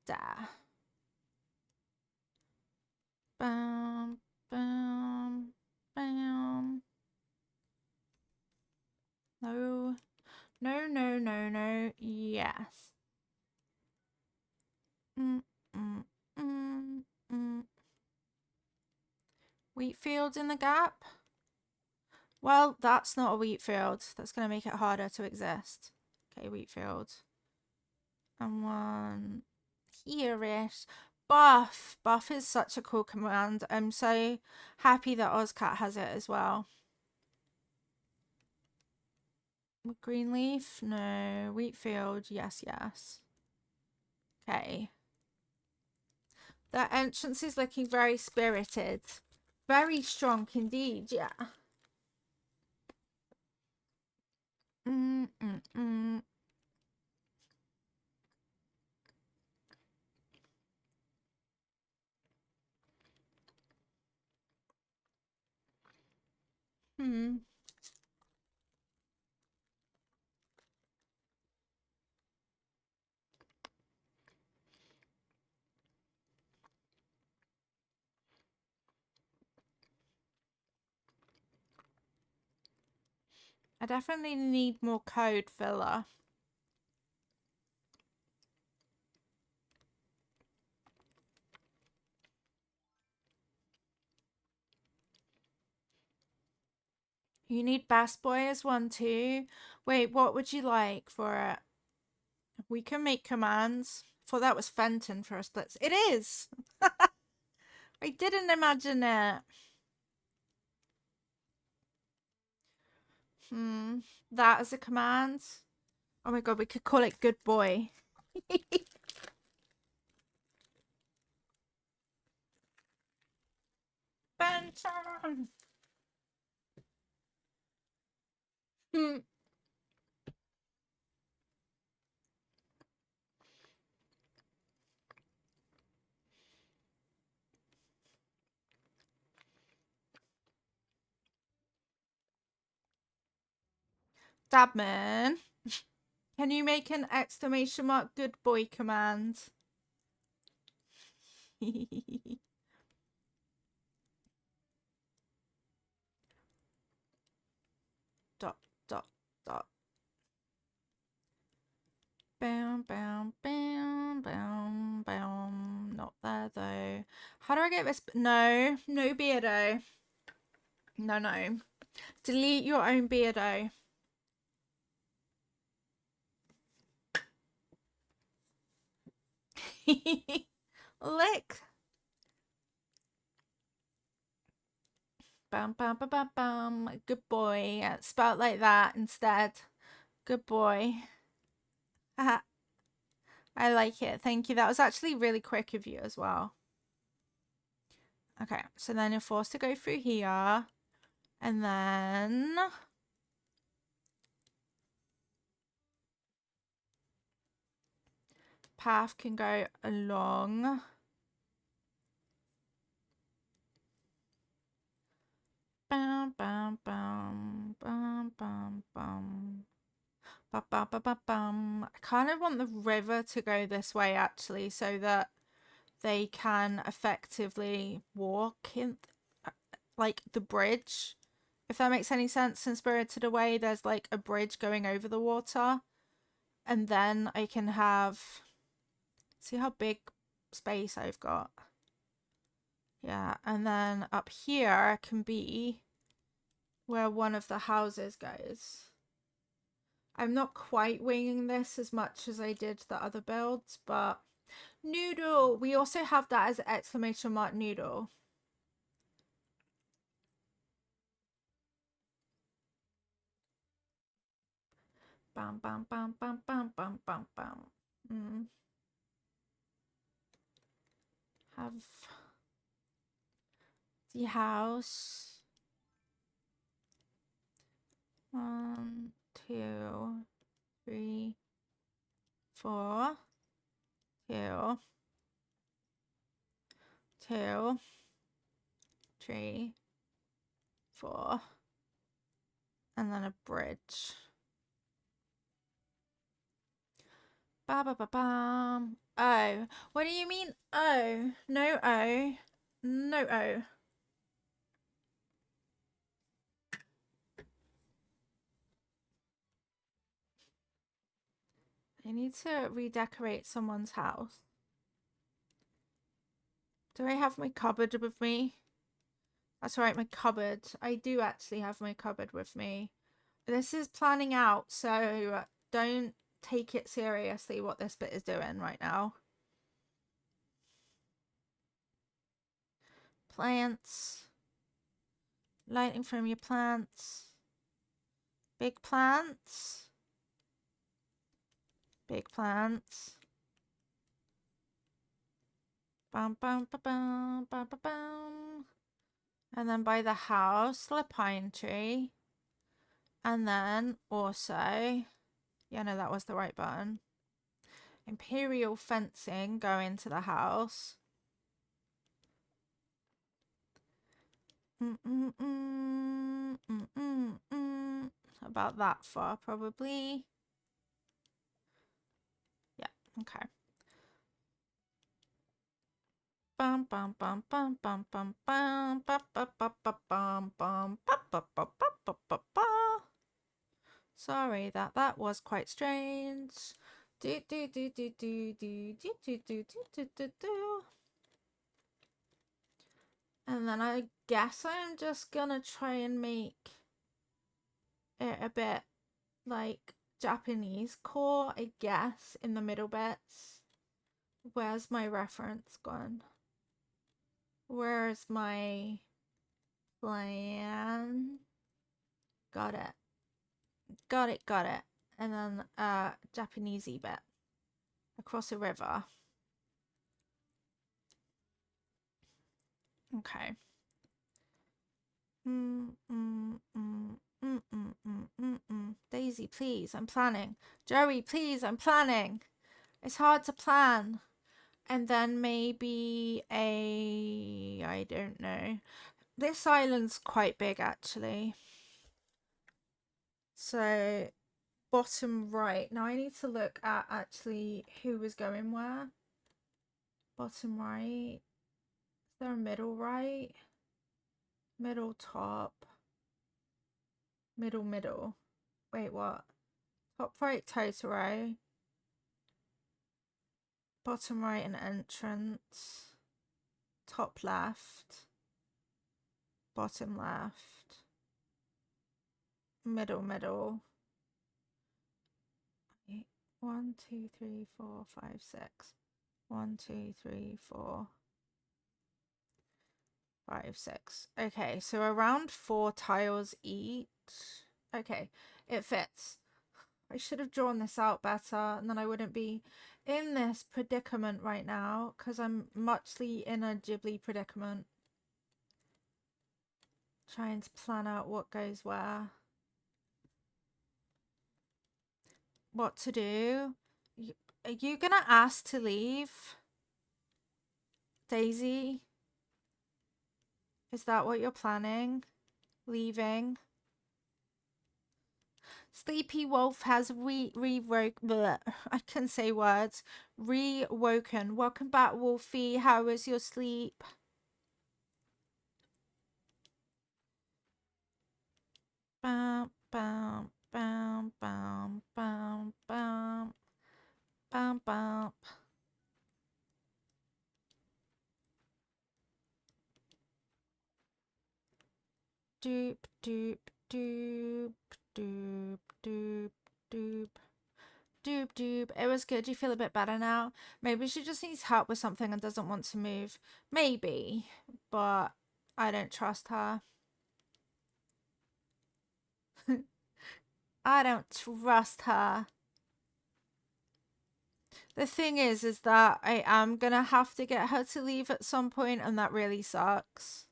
Da. Bam, bam, bam. No. No, no, no, no. Yes. Mm, mm, mm, mm. Wheat fields in the gap? Well, that's not a wheat field. That's going to make it harder to exist. Okay, wheat field. And one here-ish. Buff. Buff is such a cool command. I'm so happy that Ozcat has it as well. Green leaf? No. Wheat field? Yes, yes. Okay. That entrance is looking very spirited. Very strong indeed, yeah. Mm-mm-mm. I definitely need more code filler. You need Best Boy as one too. Wait, what would you like for it? We can make commands. I thought that was Fenton for a split. It is! I didn't imagine it. That as a command. Oh my god, we could call it Good Boy. Fenton! Dabman, can you make an exclamation mark good boy command? Dot, dot, dot. Bam, bam, bam, bam, bam. Not there though. How do I get this? No, no beardo. No, no. Delete your own beardo. Lick. Bam, bam, bam, bam, bam. Good boy. Spelled like that instead. Good boy. Haha. I like it. Thank you. That was actually really quick of you as well. Okay, so then you're forced to go through here. And then path can go along. Bam, bam, bam, bam, bam, bam. Ba, ba, ba, ba, bam. I kind of want the river to go this way actually, so that they can effectively walk in like the bridge. If that makes any sense. In Spirited Away, there's like a bridge going over the water. And then I can have, see how big space I've got. Yeah, and then up here can be where one of the houses goes. I'm not quite winging this as much as I did the other builds, but noodle. We also have that as exclamation mark noodle. Bam, bam, bam, bam, bam, bam, bam, bam. Have the house. 1, 2, 3, 4, 2. 2, 3, 4, and then a bridge. Ba ba ba bam. Oh, what do you mean? Oh, no O, no O. I need to redecorate someone's house. Do I have my cupboard with me? That's right, my cupboard. I do actually have my cupboard with me. This is planning out, so don't take it seriously what this bit is doing right now. Plants. Lighting from your plants. Big plants. Big plants. Bam, bam, ba, bam, bam, bam, bam. And then by the house, the pine tree. And then also, yeah, no, that was the right button. Imperial fencing going to the house. About that far, probably. Yeah, okay. Bum bum bum bum bum bum bum ba ba ba ba bum bum ba ba ba ba ba ba ba. Sorry that was quite strange. Do do do do do do do do do do do do. And then I guess I'm just gonna try and make it a bit like Japanese core, I guess, in the middle bits. Where's my reference gone? Where's my plan? Got it. Got it, got it. And then Japanesey bit. Across a river. Okay. Daisy, please, I'm planning. Joey, please, I'm planning. It's hard to plan. And then maybe I don't know. This island's quite big, actually. So, bottom right. Now, I need to look at, actually, who was going where. Bottom right. Is there a middle right? Middle top. Middle. Wait, what? Top right, Totoro. Bottom right, an entrance. Top left. Bottom left. Middle. 1, 2, 3, 4, 5, 6. 1, 2, 3, 4, 5, 6. Okay, so around 4 tiles each. Okay, it fits. I should have drawn this out better, and then I wouldn't be in this predicament right now, because I'm muchly in a ghibli predicament. Trying to plan out what goes where. What to do. Are you gonna ask to leave? Daisy? Is that what you're planning? Leaving? Sleepy Wolf has I can say words. Rewoken. Welcome back, Wolfie. How was your sleep? Bam, bam, bam, bam, bam, bam, bam, bam. Doop, doop, doop, doop, doop, doop. Doop doop. It was good. You feel a bit better now? Maybe she just needs help with something and doesn't want to move. Maybe. But I don't trust her. I don't trust her. The thing is that I am gonna have to get her to leave at some point, and that really sucks.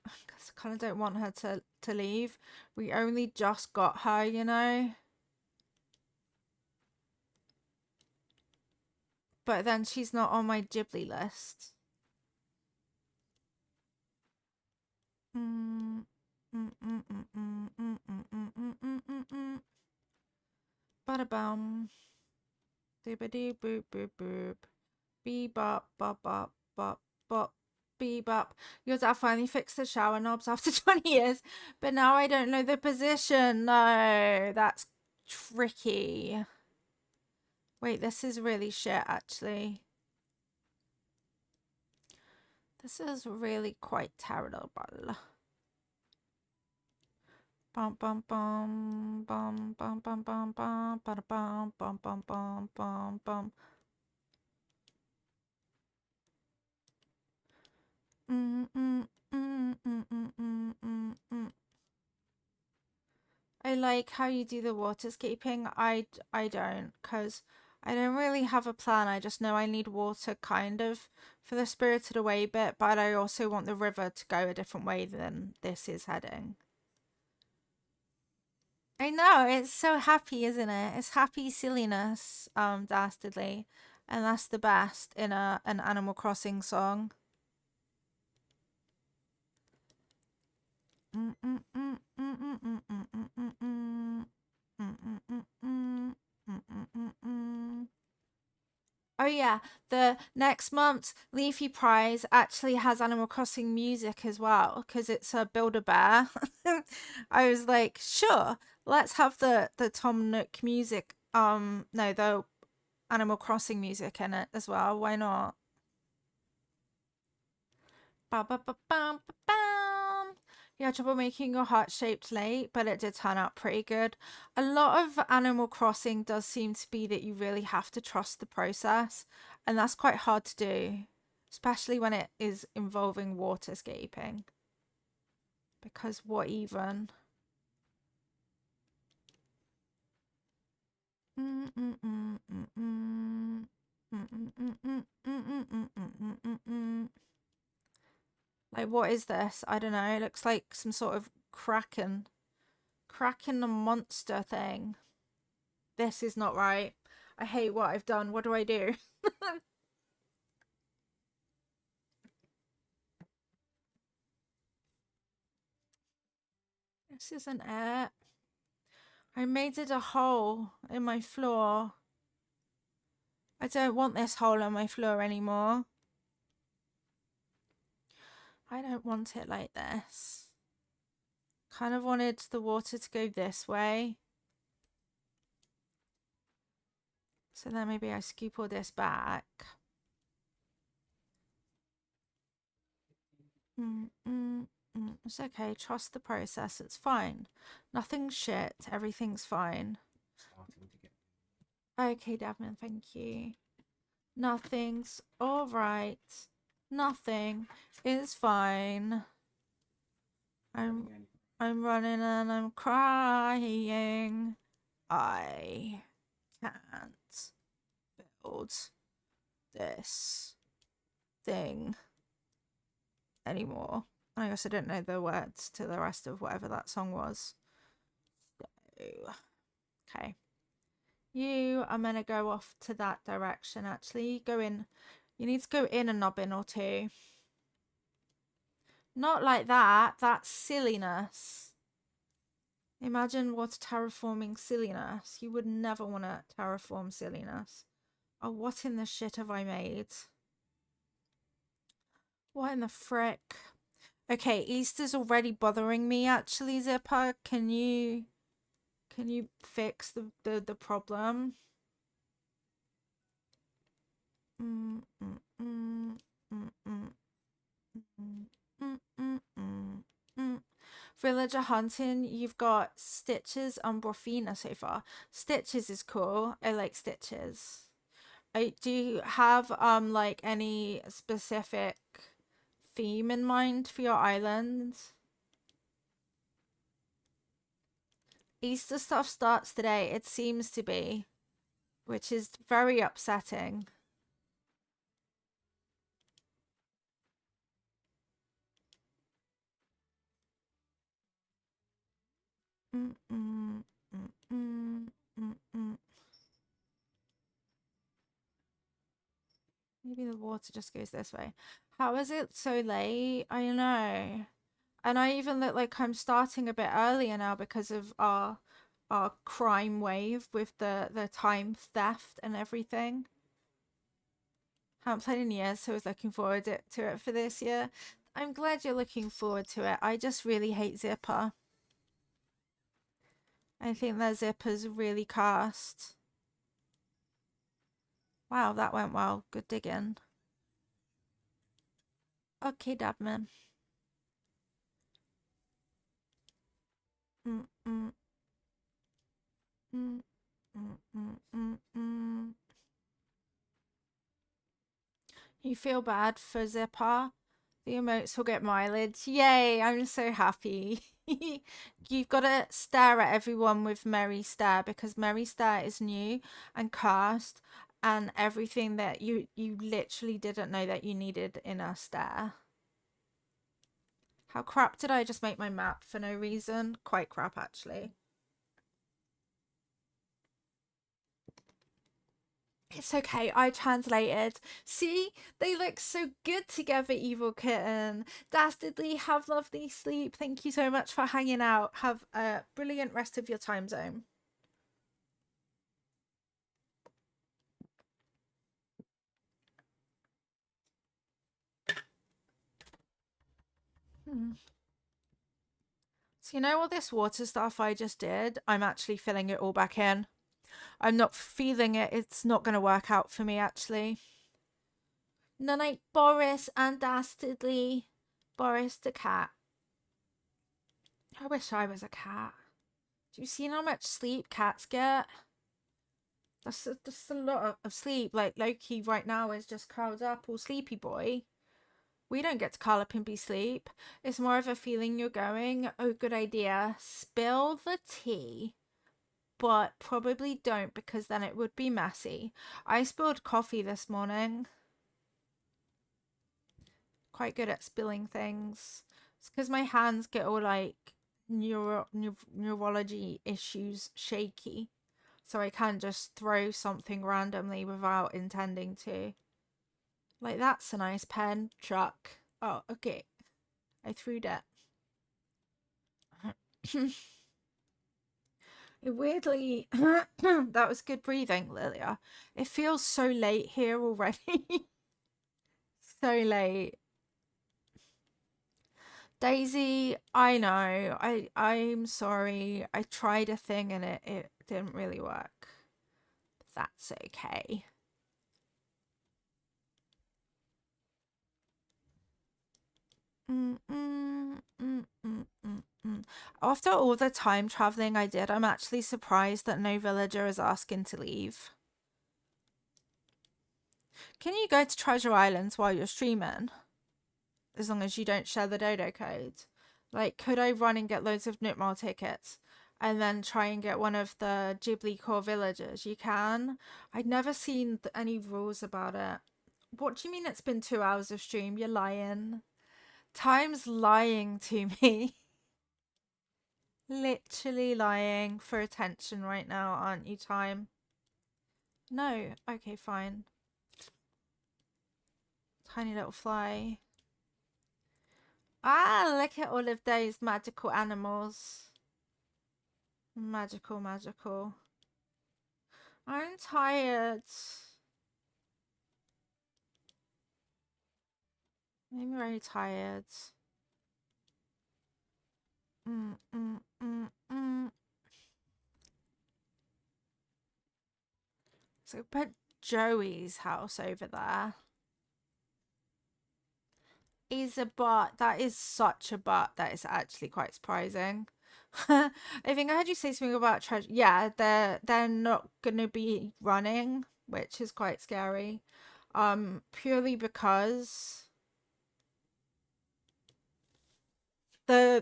Because I kind of don't want her to leave. We only just got her, you know? but then she's not on my ghibli list. Bada bum. Doobity boop boop boop. Bebop bop bop bop bop. Bebop. Your dad finally fixed the shower knobs after 20 years, but now I don't know the position. No, that's tricky. Wait, this is really shit, actually. This is really quite terrible. Bum bum bum bum bum bum bum bum bum bum bum bum bum bum bum. I like how you do the waterscaping. I don't, because I don't really have a plan. I just know I need water kind of for the Spirited Away bit, but I also want the river to go a different way than this is heading. I know, it's so happy, isn't it? It's happy silliness, dastardly. And that's the best in an Animal Crossing song. Oh yeah, the next month's Leafy Prize actually has Animal Crossing music as well because it's a Build-A-Bear. I was like, sure, let's have the Tom Nook music. No, the Animal Crossing music in it as well. Why not? Ba ba ba bam ba bam. You had trouble making your heart-shaped late, but it did turn out pretty good. A lot of Animal Crossing does seem to be that you really have to trust the process, and that's quite hard to do, especially when it is involving waterscaping. Because what even? Like, what is this? I don't know. It looks like some sort of kraken. Kraken the monster thing. This is not right. I hate what I've done. What do I do? This isn't it. I made it a hole in my floor. I don't want this hole in my floor anymore. I don't want it like this. Kind of wanted the water to go this way. So then maybe I scoop all this back. It's okay. Trust the process. It's fine. Nothing's shit. Everything's fine. Okay, Devin, thank you. Nothing's all right. Nothing is fine. I'm running and I'm crying. I can't build this thing anymore. I also don't know the words to the rest of whatever that song was. So, okay. I'm gonna go off to that direction actually. Go in. You need to go in a nobbin or two. Not like that. That's silliness. Imagine what terraforming silliness. You would never want to terraform silliness. Oh, what in the shit have I made? What in the frick? Okay, Easter's already bothering me actually, Zipper. Can you fix the problem? Villager hunting, you've got Stitches and Brofina so far. Stitches is cool. I like Stitches. Do you have like any specific theme in mind for your island? Easter stuff starts today. It seems to be, which is very upsetting. Maybe the water just goes this way. How is it so late? I know. And I even look like I'm starting a bit earlier now because of our crime wave with the time theft and everything. Haven't played in years, so I was looking forward to it for this year. I'm glad you're looking forward to it. I just really hate Zipper. I think their Zipper's really cast. Wow, that went well. Good digging. Okay, Dabman. Mm, mm, mm, mm, mm, mm, mm. You feel bad for Zipper? The emotes will get mileage. Yay, I'm so happy. You've got to stare at everyone with Merry Stare because Merry Stare is new and cast and everything that you literally didn't know that you needed in a stare. How crap did I just make my map for no reason? Quite crap, actually. It's okay, I translated. See, they look so good together, Evil Kitten. Dastardly, have lovely sleep. Thank you so much for hanging out. Have a brilliant rest of your time zone. Hmm. So you know all this water stuff I just did? I'm actually filling it all back in. I'm not feeling it. It's not going to work out for me, actually. No night, Boris and Dastardly. Boris the cat. I wish I was a cat. Do you see how much sleep cats get? That's a lot of sleep. Like Loki right now is just curled up, all sleepy boy. We don't get to curl up and be sleep. It's more of a feeling you're going, oh, good idea. Spill the tea. But probably don't because then it would be messy. I spilled coffee this morning. Quite good at spilling things. It's because my hands get all like neurology issues shaky. So I can't just throw something randomly without intending to. Like, that's a nice pen. Truck. Oh, okay. I threw that. It weirdly, that was good breathing, Lilia. It feels so late here already. So late. Daisy, I know. I'm sorry. I tried a thing and it didn't really work. But that's okay. After all the time traveling I did, I'm actually surprised that no villager is asking to leave. Can you go to Treasure Islands while you're streaming? As long as you don't share the dodo code. Like, could I run and get loads of Nookmall tickets and then try and get one of the Ghibli core villagers? You can. I'd never seen any rules about it. What do you mean it's been 2 hours of stream? You're lying. Time's lying to me. Literally lying for attention right now, aren't you, Time? No. Okay, fine. Tiny little fly. Ah, look at all of those magical animals. Magical, magical. I'm tired. I'm very tired. Mm, mm, mm, mm. So put Joey's house over there. Is a butt. That is such a butt. That is actually quite surprising. I think I heard you say something about treasure. Yeah, they're not gonna be running, which is quite scary. Purely because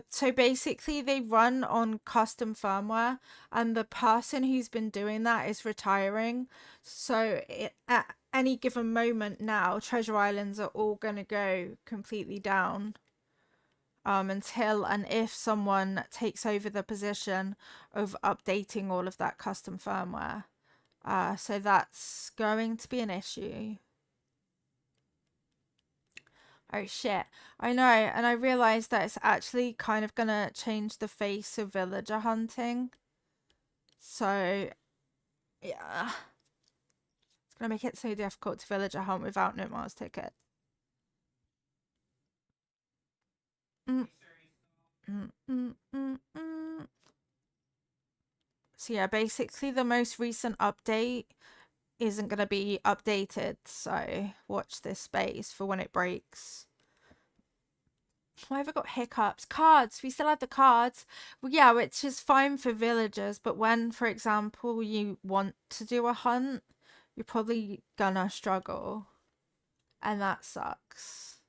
so basically they run on custom firmware and the person who's been doing that is retiring, so at any given moment now treasure islands are all going to go completely down until and if someone takes over the position of updating all of that custom firmware, so that's going to be an issue. Oh shit. I know, and I realized that it's actually kind of gonna change the face of villager hunting. So, yeah. It's gonna make it so difficult to villager hunt without no Mars ticket. Mm, mm, mm, mm, mm. So yeah, basically the most recent update isn't gonna be updated, so watch this space for when it breaks. Why have I got hiccups? Cards. We still have the cards. Well, yeah, which is fine for villagers, but when, for example, you want to do a hunt, you're probably gonna struggle. And that sucks.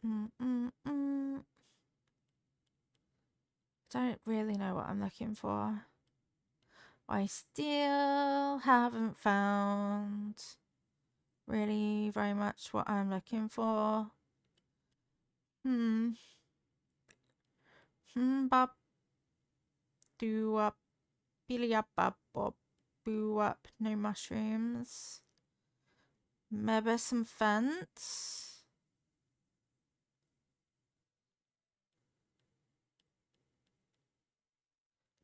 Mm-mm-mm. Don't really know what I'm looking for. I still haven't found really very much what I'm looking for. Hmm. Bop. Do up. Billy up up bop. Boo up. No mushrooms. Maybe some fence.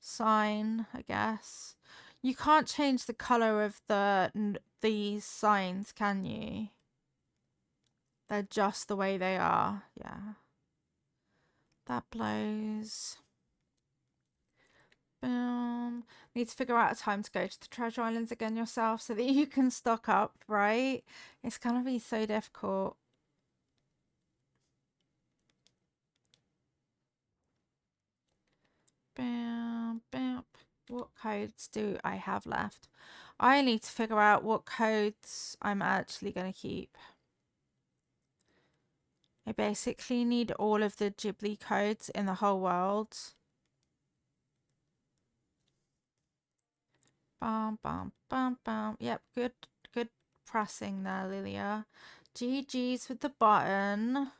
Sign, I guess. You can't change the color of these signs, can you? They're just the way they are. Yeah. That blows. Boom. Need to figure out a time to go to the treasure islands again yourself so that you can stock up, right? It's gonna be so difficult. Bam, bam. What codes do I have left? I need to figure out what codes I'm actually gonna keep. I basically need all of the Ghibli codes in the whole world. Bam, bam, bam, bam. Yep, good pressing there, Lilia. GG's with the button.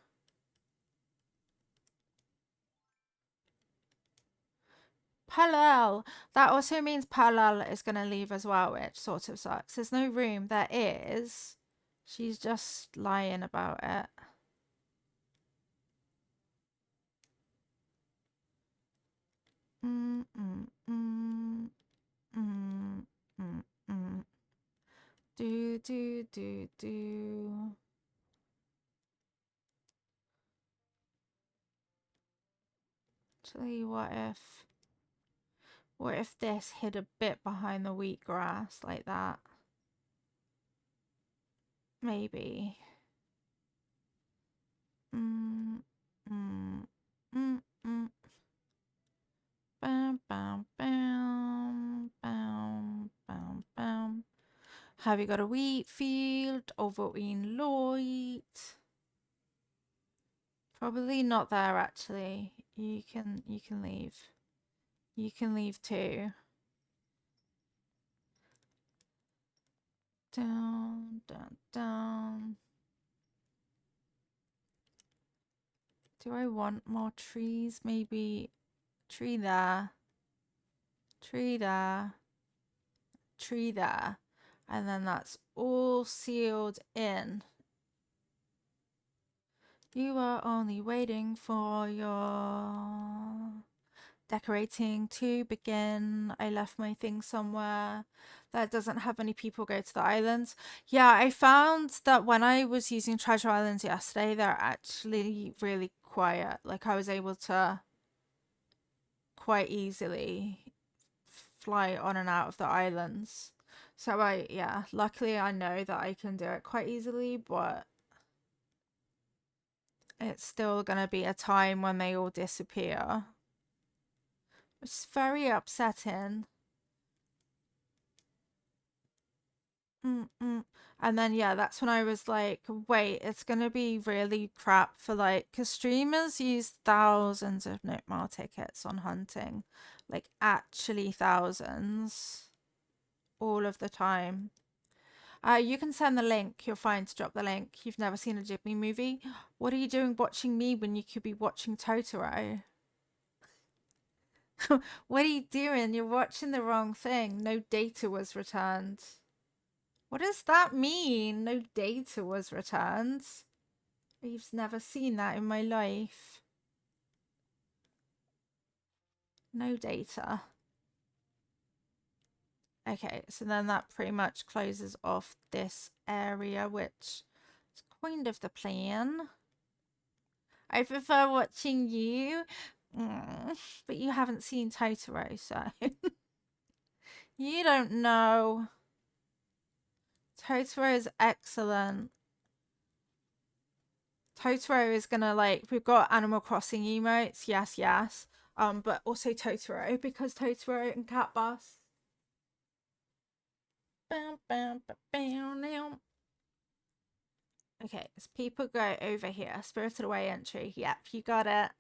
Parallel. That also means Parallel is going to leave as well, which sort of sucks. There's no room. There is. She's just lying about it. Mm, mm, mm, mm, mm, mm. Do. Actually, what if this hid a bit behind the wheatgrass like that? Maybe. Mm, mm, mm, mm. Bam, bam, bam, bam, bam, bam. Have you got a wheat field over in Lloyd? Probably not there actually. You can leave. You can leave too. Down, down, down. Do I want more trees? Maybe tree there. Tree there. Tree there. And then that's all sealed in. You are only waiting for your decorating to begin. I left my thing somewhere that doesn't have any people go to the islands. Yeah, I found that when I was using Treasure Islands yesterday, they're actually really quiet. Like I was able to quite easily fly on and out of the islands. So yeah, luckily I know that I can do it quite easily, but it's still gonna be a time when they all disappear. It's very upsetting. Mm-mm. And then, yeah, that's when I was like, wait, it's gonna be really crap for like, because streamers use thousands of Note Mile tickets on hunting, like actually thousands, all of the time. You can send the link. You're fine to drop the link. You've never seen a Ghibli movie? What are you doing watching me when you could be watching Totoro? What are you doing? You're watching the wrong thing. No data was returned. What does that mean? No data was returned. I've never seen that in my life. No data. Okay, so then that pretty much closes off this area, which is kind of the plan. I prefer watching you, but you haven't seen Totoro, so you don't know. Totoro is excellent. Totoro is gonna we've got Animal Crossing emotes, yes, but also Totoro because Totoro and Cat Bus. Okay, as people go over here, Spirited Away entry. Yep, you got it.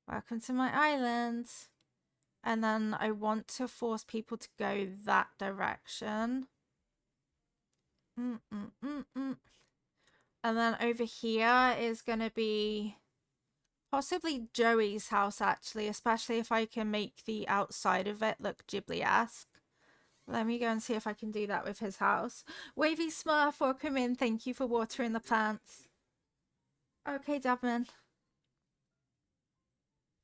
Welcome to my island. And then I want to force people to go that direction. And then over here is going to be possibly Joey's house, actually, especially if I can make the outside of it look Ghibli-esque. Let me go and see if I can do that with his house. Wavy Smurf, welcome in. Thank you for watering the plants. Okay, Dabman.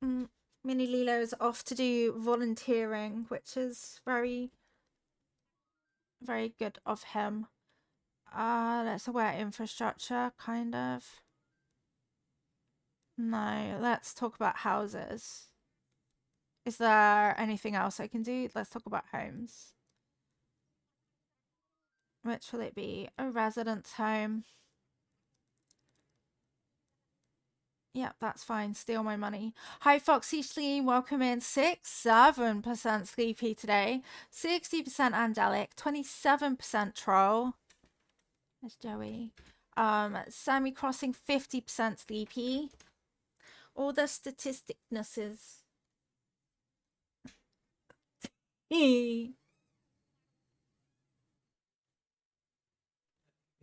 Mini Lilo is off to do volunteering, which is very, very good of him. Let's aware infrastructure, kind of. No, let's talk about houses. Is there anything else I can do? Let's talk about homes. Which will it be? A residence home. Yep, that's fine. Steal my money. Hi, Foxy Schleem. Welcome in. 7% sleepy today. 60% angelic. 27% troll. There's Joey. Sammy Crossing 50% sleepy. All the statisticnesses.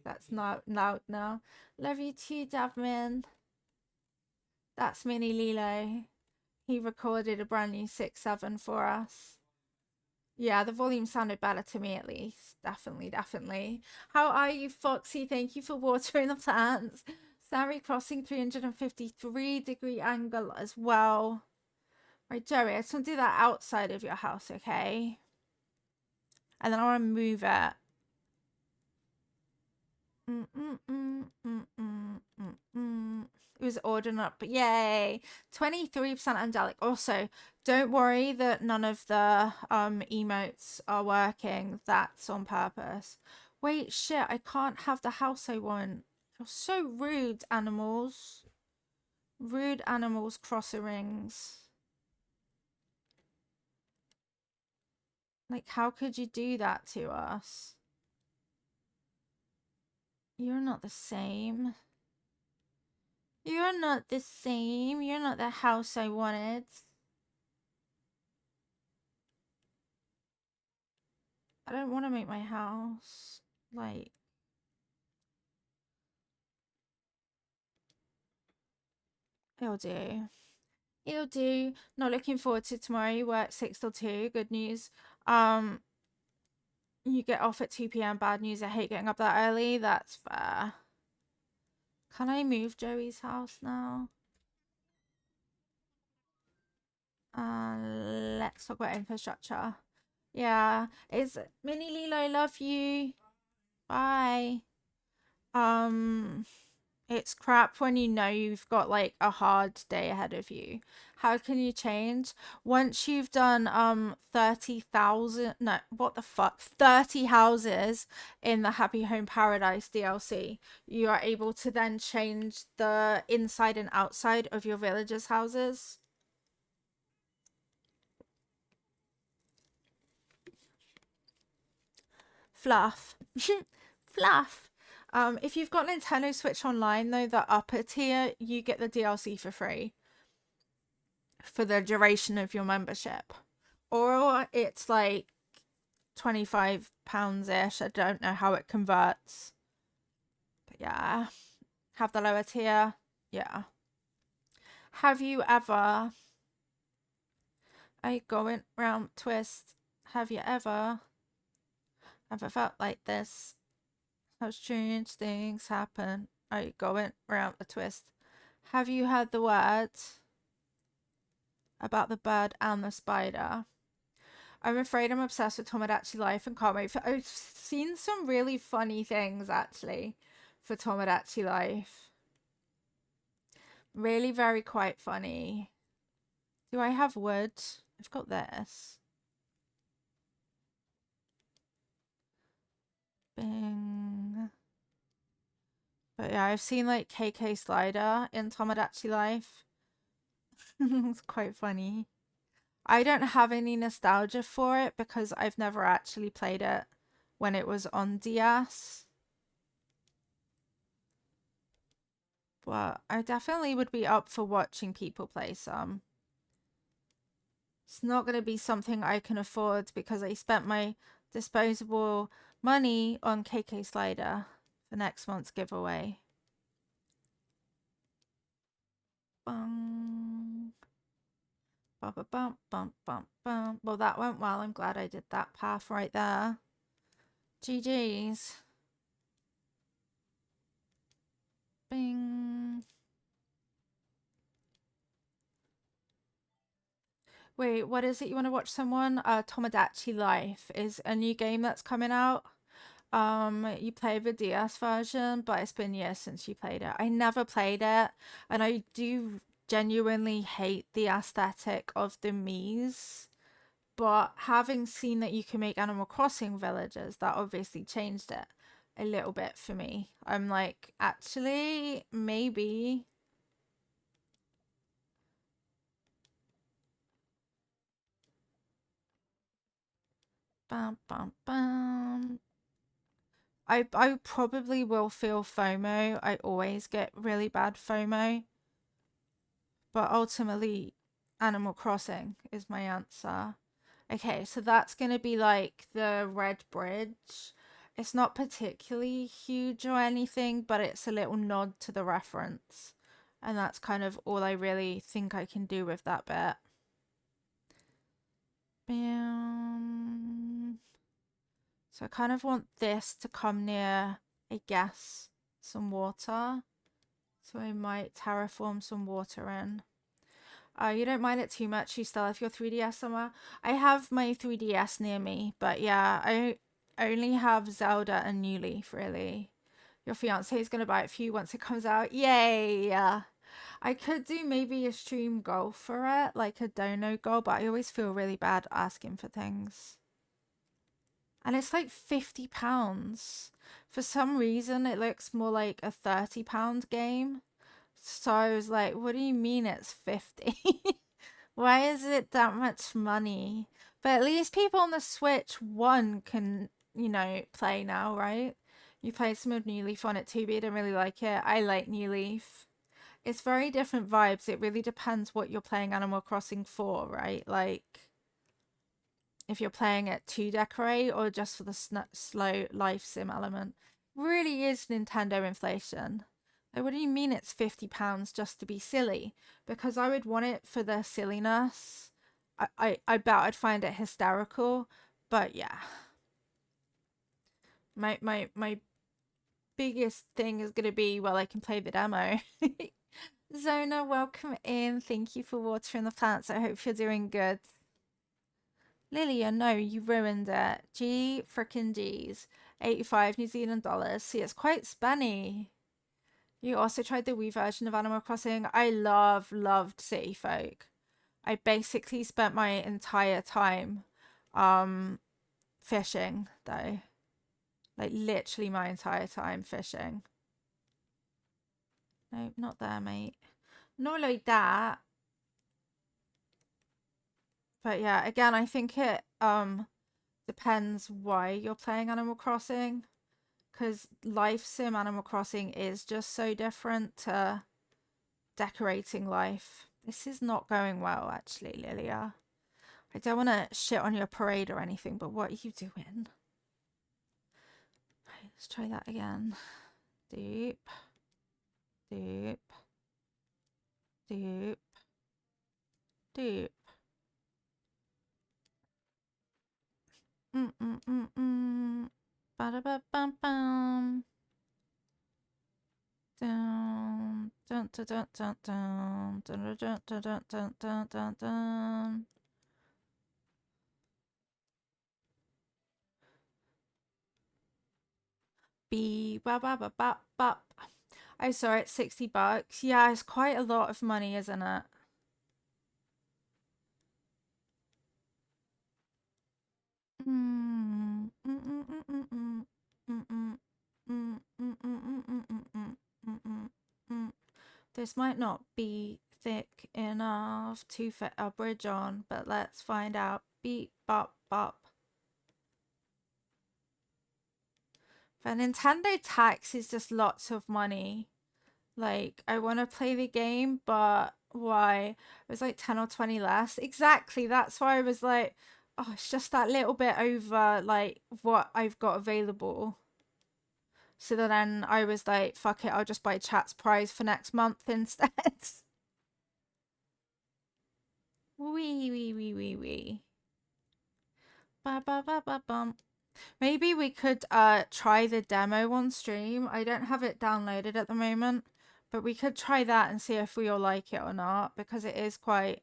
That's not loud now. Love you too, Davmin. That's Mini Lilo. He recorded a brand new 6-7 for us. Yeah, the volume sounded better to me at least. Definitely. How are you, Foxy? Thank you for watering the plants. Sammy Crossing 353-degree angle as well. Right, Joey, I just want to do that outside of your house, okay? And then I want to move it. It was ordered up, but yay! 23% angelic. Also, don't worry that none of the emotes are working. That's on purpose. Wait, shit! I can't have the house I want. You're so rude, animals. Rude animals, crosserings. Like, how could you do that to us? You're not the same. You're not the same. You're not the house I wanted. I don't want to make my house, like... It'll do. It'll do. Not looking forward to tomorrow. You work 6 till 2. Good news. You get off at 2 p.m. Bad news. I hate getting up that early. That's fair. Can I move Joey's house now? Let's talk about infrastructure. Yeah. It's Mini Lilo, love you. Bye. It's crap when you know you've got like a hard day ahead of you. How can you change? Once you've done 30,000, no, what the fuck? 30 houses in the Happy Home Paradise DLC, you are able to then change the inside and outside of your villagers' houses. Fluff. Fluff. If you've got Nintendo Switch Online, though, the upper tier, you get the DLC for free for the duration of your membership. Or it's like £25-ish. I don't know how it converts. But yeah. Have the lower tier. Yeah. Have you ever... I going round twist. Have you ever... Have I felt like this? How strange things happen. Are you going around the twist? Have you heard the words about the bird and the spider? I'm afraid I'm obsessed with Tomodachi Life and can't wait for. I've seen some really funny things actually for Tomodachi Life. Really, very quite funny. Do I have wood? I've got this. Bing. But yeah, I've seen like KK Slider in Tomodachi Life. It's quite funny. I don't have any nostalgia for it because I've never actually played it when it was on DS. But I definitely would be up for watching people play some. It's not going to be something I can afford because I spent my disposable money on KK Slider for next month's giveaway. Bum. Bum, bum, bum, bum, bum, bum. Well, that went well. I'm glad I did that path right there. GG's. Bing. Wait, what is it you want to watch someone? Tomodachi Life is a new game that's coming out. You play the DS version, but it's been years since you played it. I never played it, and I do genuinely hate the aesthetic of the Miis. But having seen that you can make Animal Crossing villages, that obviously changed it a little bit for me. I'm like, actually, maybe. Bum, bum, bum. I probably will feel FOMO. I always get really bad FOMO. But ultimately, Animal Crossing is my answer. Okay, so that's going to be like the Red Bridge. It's not particularly huge or anything, but it's a little nod to the reference. And that's kind of all I really think I can do with that bit. Bam. So I kind of want this to come near, I guess, some water. So I might terraform some water in. You don't mind it too much. You still have your 3DS somewhere. I have my 3DS near me, but yeah, I only have Zelda and New Leaf really. Your fiance is gonna buy it for you once it comes out. Yay! I could do maybe a stream goal for it, like a dono goal, but I always feel really bad asking for things. And it's like £50. For some reason, it looks more like a £30 game. So I was like, what do you mean it's 50? Why is it that much money? But at least people on the Switch 1 can, play now, right? You played some of New Leaf on it too, but you didn't really like it. I like New Leaf. It's very different vibes. It really depends what you're playing Animal Crossing for, right? Like, if you're playing it to decorate or just for the slow life sim element. Really is Nintendo inflation. Like, what do you mean it's £50 just to be silly? Because I would want it for the silliness. I bet I'd find it hysterical. But yeah. My biggest thing is gonna be, well, I can play the demo. Zona, welcome in. Thank you for watering the plants. I hope you're doing good. Lilia, no, you ruined it. G frickin' G's. 85 New Zealand dollars. See, it's quite spenny. You also tried the Wii version of Animal Crossing. I loved City Folk. I basically spent my entire time fishing, though. Like, literally my entire time fishing. No, not there, mate. Not like that. But yeah, again, I think it depends why you're playing Animal Crossing. Because life sim Animal Crossing is just so different to decorating life. This is not going well, actually, Lilia. I don't want to shit on your parade or anything, but what are you doing? Right, let's try that again. Doop. Doop. Doop. Doop. Mm-mm-mm-mm. Dun, dun, dun, dun, dun, dun, dun, dun, dun, dun, dun, dun, dun, dun. Beep, ba, ba, ba, ba, ba. I saw it, $60. Yeah, it's quite a lot of money, isn't it? This might not be thick enough to fit a bridge on, but let's find out. Beep, bop, bop. The Nintendo tax is just lots of money. Like, I want to play the game, but why? It was like 10 or 20 less. Exactly. That's why I was like, oh, it's just that little bit over, like, what I've got available. So then I was like, fuck it, I'll just buy Chat's prize for next month instead. Wee, wee, wee, wee, wee. Ba, ba, ba, ba, bum. Maybe we could try the demo on stream. I don't have it downloaded at the moment, but we could try that and see if we all like it or not, because it is quite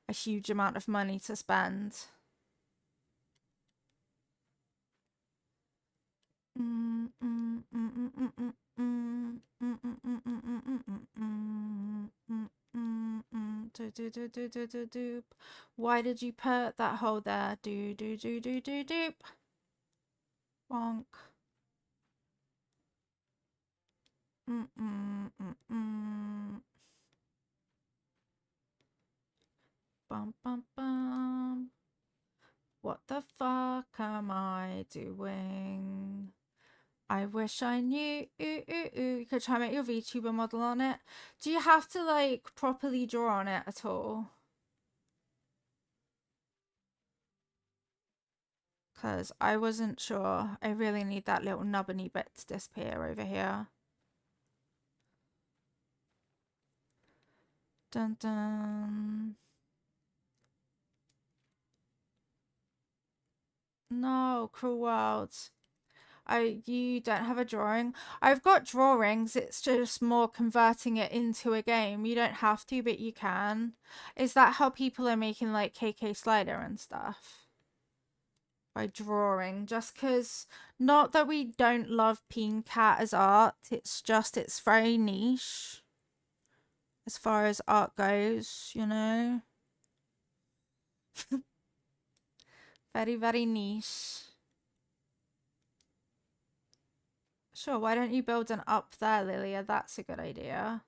a huge amount of money to spend. Why did you put that hole there? Do do do do do doop. Bonk. Bum bum bum. What the fuck am I doing? I wish I knew. You could try and make your VTuber model on it. Do you have to like properly draw on it at all? Because I wasn't sure. I really need that little nubbiny bit to disappear over here. Dun dun. No, Cruel World. You don't have a drawing. I've got drawings. It's just more converting it into a game. You don't have to, but you can. Is that how people are making like KK Slider and stuff? By drawing, just because not that we don't love Peen Cat as art, it's just it's very niche as far as art goes, you know. Very, very niche. Sure, why don't you build an up there, Lilia? That's a good idea.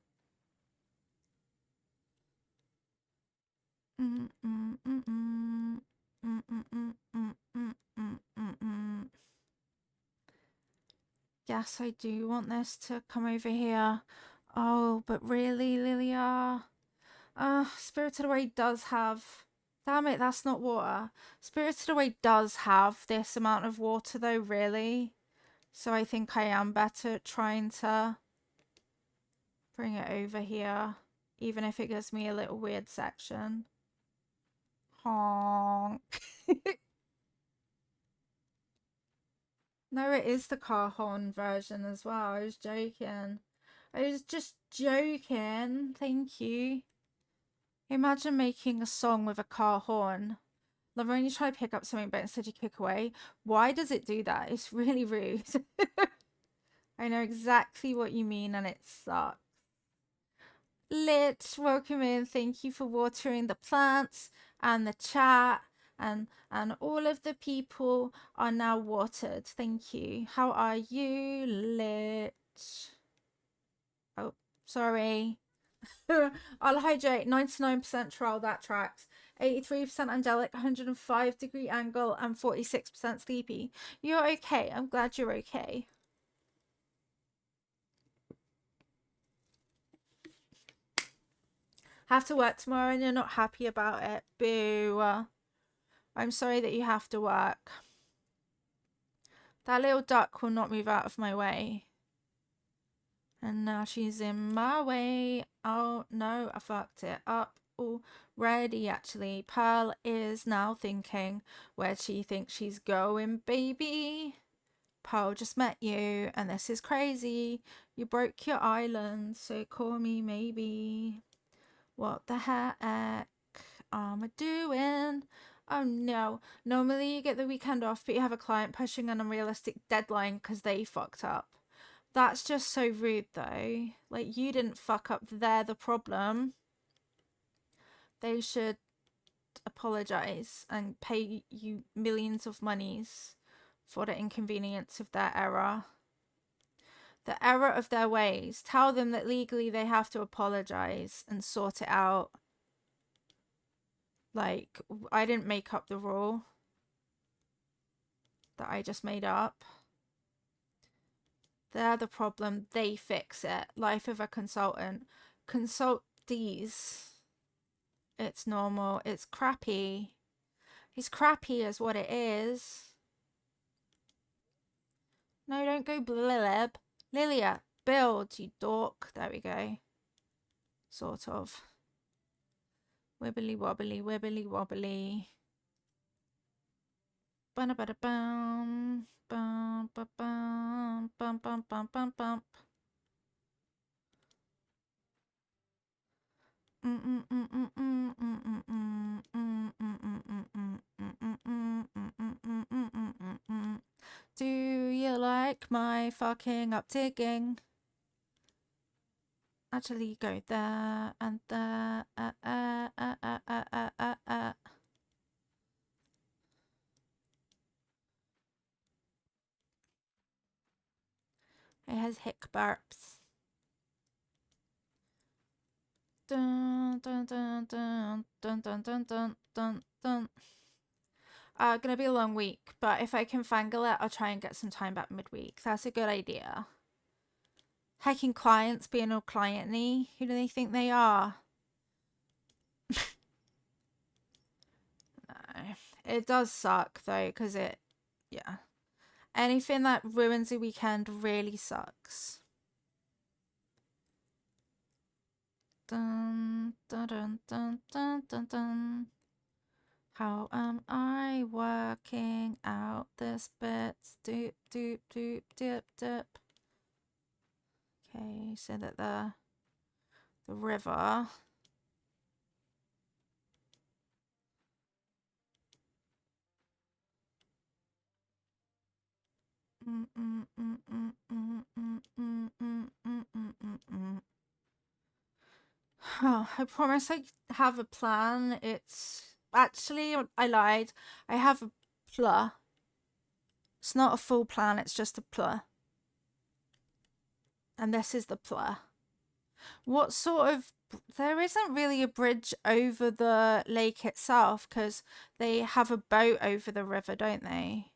Yes, I do want this to come over here. Oh, but really, Lilia? Spirited Away does have... Damn it, that's not water. Spirited Away does have this amount of water though, really. So I think I am better at trying to bring it over here, even if it gives me a little weird section. Honk. No, it is the car horn version as well. I was joking. I was just joking. Thank you. Imagine making a song with a car horn. Love when you try to pick up something but instead you kick away. Why does it do that? It's really rude. I know exactly what you mean and it sucks. Lit, welcome in. Thank you for watering the plants and the chat and all of the people are now watered. Thank you. How are you, Lit? Oh, sorry. I'll hydrate. 99% trial, that tracks. 83% angelic, 105-degree angle, and 46% sleepy. You're okay. I'm glad you're okay. Have to work tomorrow and you're not happy about it. Boo. I'm sorry that you have to work. That little duck will not move out of my way. And now she's in my way. Oh no, I fucked it up already actually. Pearl is now thinking where she thinks she's going, baby. Pearl just met you and this is crazy. You broke your island, so call me maybe. What the heck am I doing? Oh no. Normally you get the weekend off, but you have a client pushing an unrealistic deadline because they fucked up. That's just so rude though. Like, you didn't fuck up, they're the problem. They should apologize and pay you millions of monies for the inconvenience of their error. The error of their ways. Tell them that legally they have to apologize and sort it out. Like, I didn't make up the rule that I just made up. They're the problem. They fix it. Life of a consultant. Consult these. It's normal. It's crappy. It's crappy is what it is. No, don't go blib. Lilia, build, you dork. There we go. Sort of. Wibbly wobbly, wibbly wobbly. Bum bum bum bum bum bum bum bum bum bum. Do you like my fucking up digging? Actually, go there and there. It has hick burps. Dun dun dun dun dun dun dun dun dun dun. Gonna be a long week, but if I can fangle it, I'll try and get some time back midweek. That's a good idea. Hacking clients being all client-y. Who do they think they are? No. It does suck though, because yeah. Anything that ruins a weekend really sucks. Dun dun dun dun dun dun dun. How am I working out this bit? Doop doop doop dip dip. Okay, so that the river. Oh, I promise I have a plan. It's actually, I lied. I have a pla. It's not a full plan, it's just a pla. And this is the pla. What sort of... There isn't really a bridge over the lake itself because they have a boat over the river, don't they?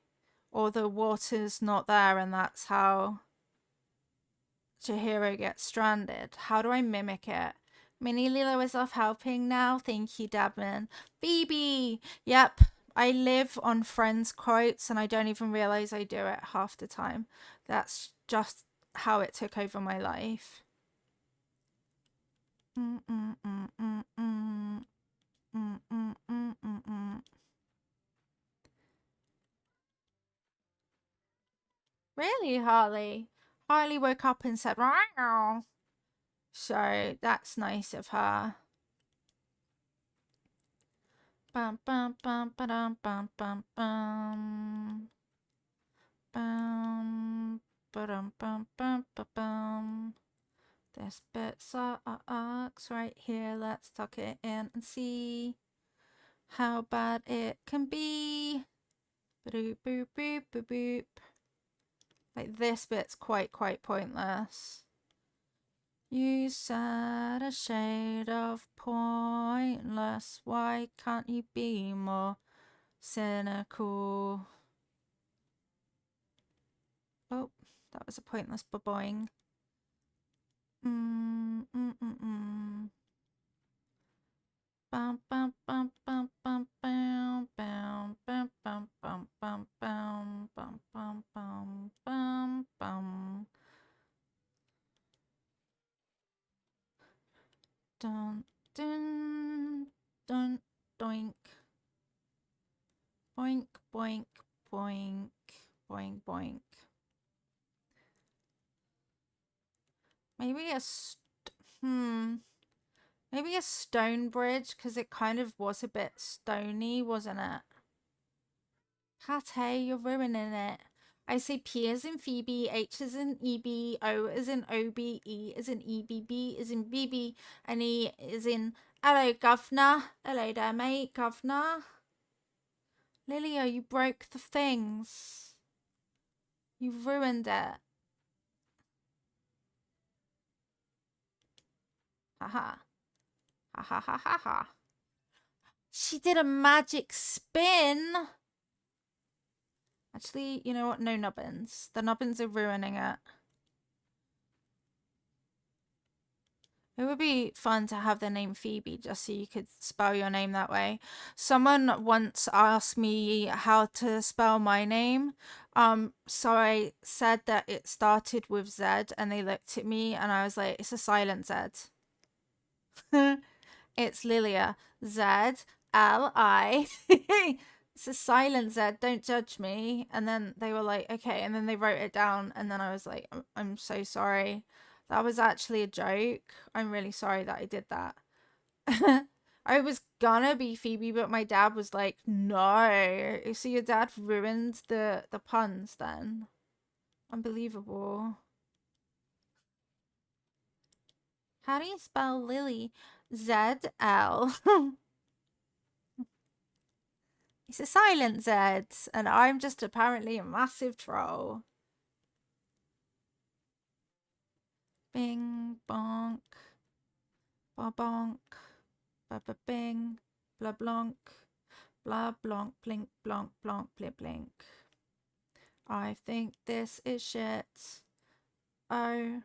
Or the water's not there and that's how Chihiro gets stranded. How do I mimic it? Minnie Lilo is off helping now. Thank you, Dabman. Phoebe! Yep, I live on Friends quotes and I don't even realize I do it half the time. That's just how it took over my life. Really, Harley? Harley woke up and said, "Wow." So that's nice of her. Bum bum bum ba-dum bum bum bum. Bum ba-dum bum bum ba bum. This bit sucks right here. Let's tuck it in and see how bad it can be. Boop boop boop boop boop. Like, this bit's quite pointless. You said a shade of pointless. Why can't you be more cynical? Oh, that was a pointless boing. Bum bum bum bum bum bum bum bum bum bum bum bum bum bum bum bum bum. Dun dun dun doink. Boink boink boink boink boink. Maybe maybe a stone bridge, because it kind of was a bit stony, wasn't it? Pate, you're ruining it. I say P as in Phoebe, H as in EB, O as in OB, E as in EBB as in BB, and E as in hello, governor. Hello there, mate, governor. Lilia, you broke the things. You ruined it. Haha. Ha ha ha ha ha. She did a magic spin. Actually, you know what? No nubbins. The nubbins are ruining it. It would be fun to have the name Phoebe just so you could spell your name that way. Someone once asked me how to spell my name. So I said that it started with Z and they looked at me and I was like, it's a silent Z. It's Lilia. Z-L-I. It's a silent Z. Don't judge me. And then they were like, okay. And then they wrote it down. And then I was like, I'm so sorry. That was actually a joke. I'm really sorry that I did that. I was gonna be Phoebe, but my dad was like, no. So your dad ruined the puns then. Unbelievable. How do you spell Lily? Z-L. It's a silent Z, and I'm just apparently a massive troll. Bing, bonk, ba bonk, ba ba bing, blah blonk, blah blonk, blink, blonk, blonk, blip, blink. I think this is shit. Oh,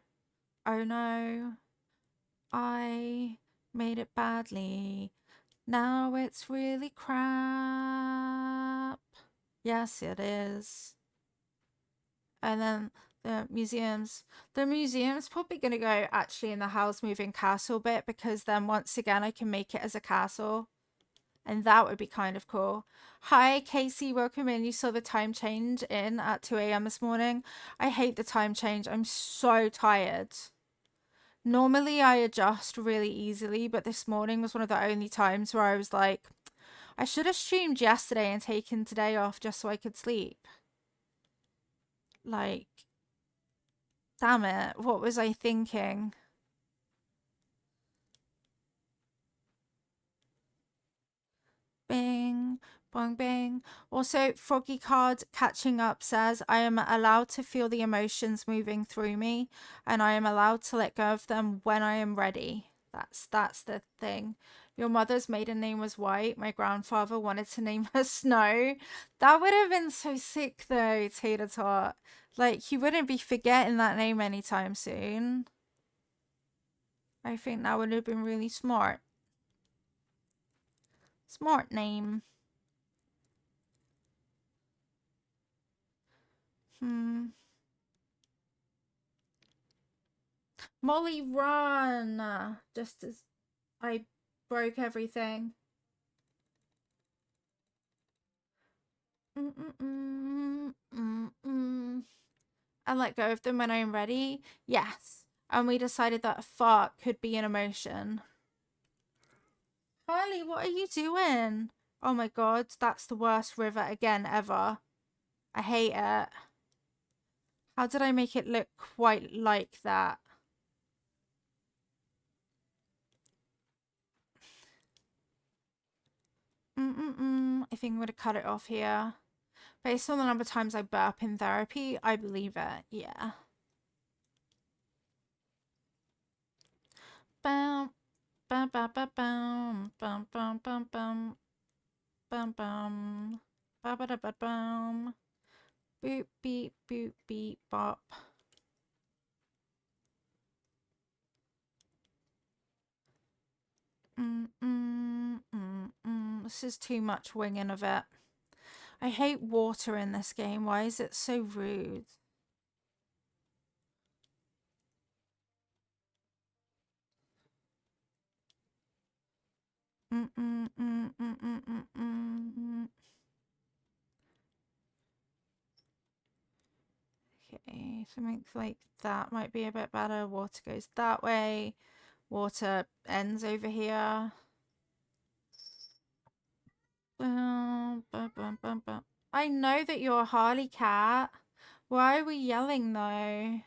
oh no. I made it badly. Now it's really crap. Yes, it is. And then the museums probably going to go actually in the house moving castle bit, because then once again I can make it as a castle, and that would be kind of cool. Hi Casey, welcome in. You saw the time change in at 2 a.m. this morning. I hate the time change. I'm so tired. Normally I adjust really easily, but this morning was one of the only times where I was like, I should have streamed yesterday and taken today off just so I could sleep. Like, damn it, what was I thinking? Bing, bong, bing. Also, Froggy Card catching up says, I am allowed to feel the emotions moving through me, and I am allowed to let go of them when I am ready. That's the thing. Your mother's maiden name was White. My grandfather wanted to name her Snow. That would have been so sick though, Tater Tot. Like, he wouldn't be forgetting that name anytime soon. I think that would have been really smart. Smart name. Molly, run! Just as I broke everything. And let go of them when I'm ready. Yes. And we decided that a fart could be an emotion. Carly, what are you doing? Oh my god, that's the worst river again ever. I hate it. How did I make it look quite like that? I think I'm going to cut it off here. Based on the number of times I burp in therapy, I believe it. Yeah. Bam, bam, bam, bam, bam, bam, bam, bam, bam, bam, bam, ba ba da ba bam, boop beep boop beep bop. This is too much winging of it. I hate water in this game. Why is it so rude? Okay, Something like that might be a bit better. Water goes that way. Water ends over here. Bum, bum, bum, bum, bum. I know that you're a Harley cat. Why are we yelling though?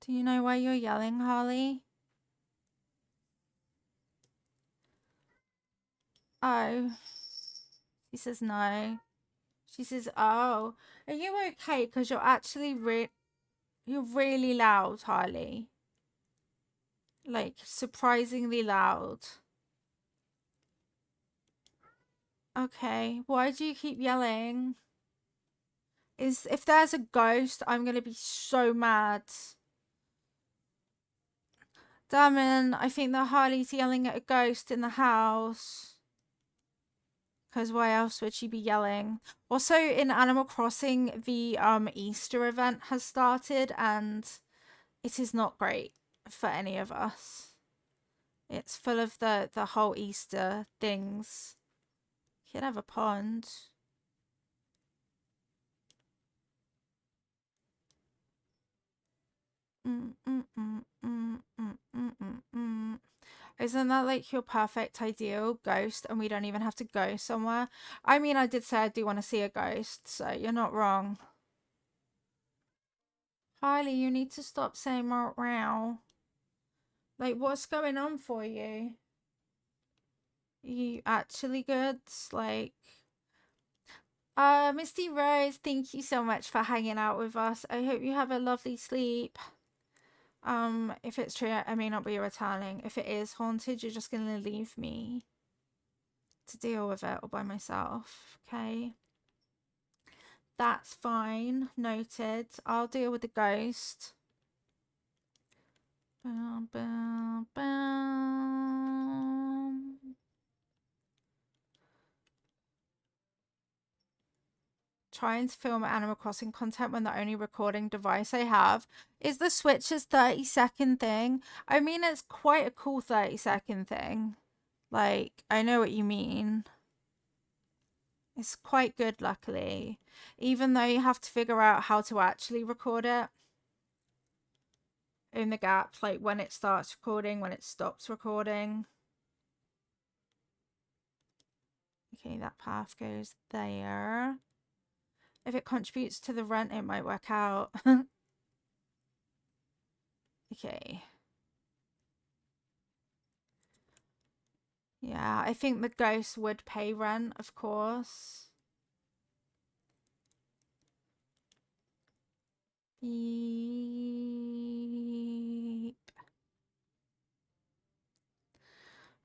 Do you know why you're yelling, Harley? Oh. She says no. She says, oh. Are you okay? Because you're actually you're really loud, Harley. Like, surprisingly loud. Okay. Why do you keep yelling? If there's a ghost, I'm gonna be so mad. Damn, I think that Harley's yelling at a ghost in the house. Because why else would she be yelling? Also, in Animal Crossing, the Easter event has started, and it is not great for any of us. It's full of the whole Easter things. You could have a pond. Isn't that like your perfect ideal ghost, and we don't even have to go somewhere? I mean, I did say I do want to see a ghost, so you're not wrong. Harley, you need to stop saying meow. Like, what's going on for you? You actually good? Like, Misty Rose, thank you so much for hanging out with us. I hope you have a lovely sleep. If it's true, I may not be returning. If it is haunted, you're just gonna leave me to deal with it all by myself, okay? That's fine. Noted. I'll deal with the ghost. Bum, bum, bum. Trying to film Animal Crossing content when the only recording device I have is the Switch's 30-second thing. I mean, it's quite a cool 30-second thing. Like, I know what you mean. It's quite good, luckily. Even though you have to figure out how to actually record it in the gap, like when it starts recording, when it stops recording. Okay, that path goes there. If it contributes to the rent, it might work out. Okay. Yeah, I think the ghost would pay rent, of course. Beep.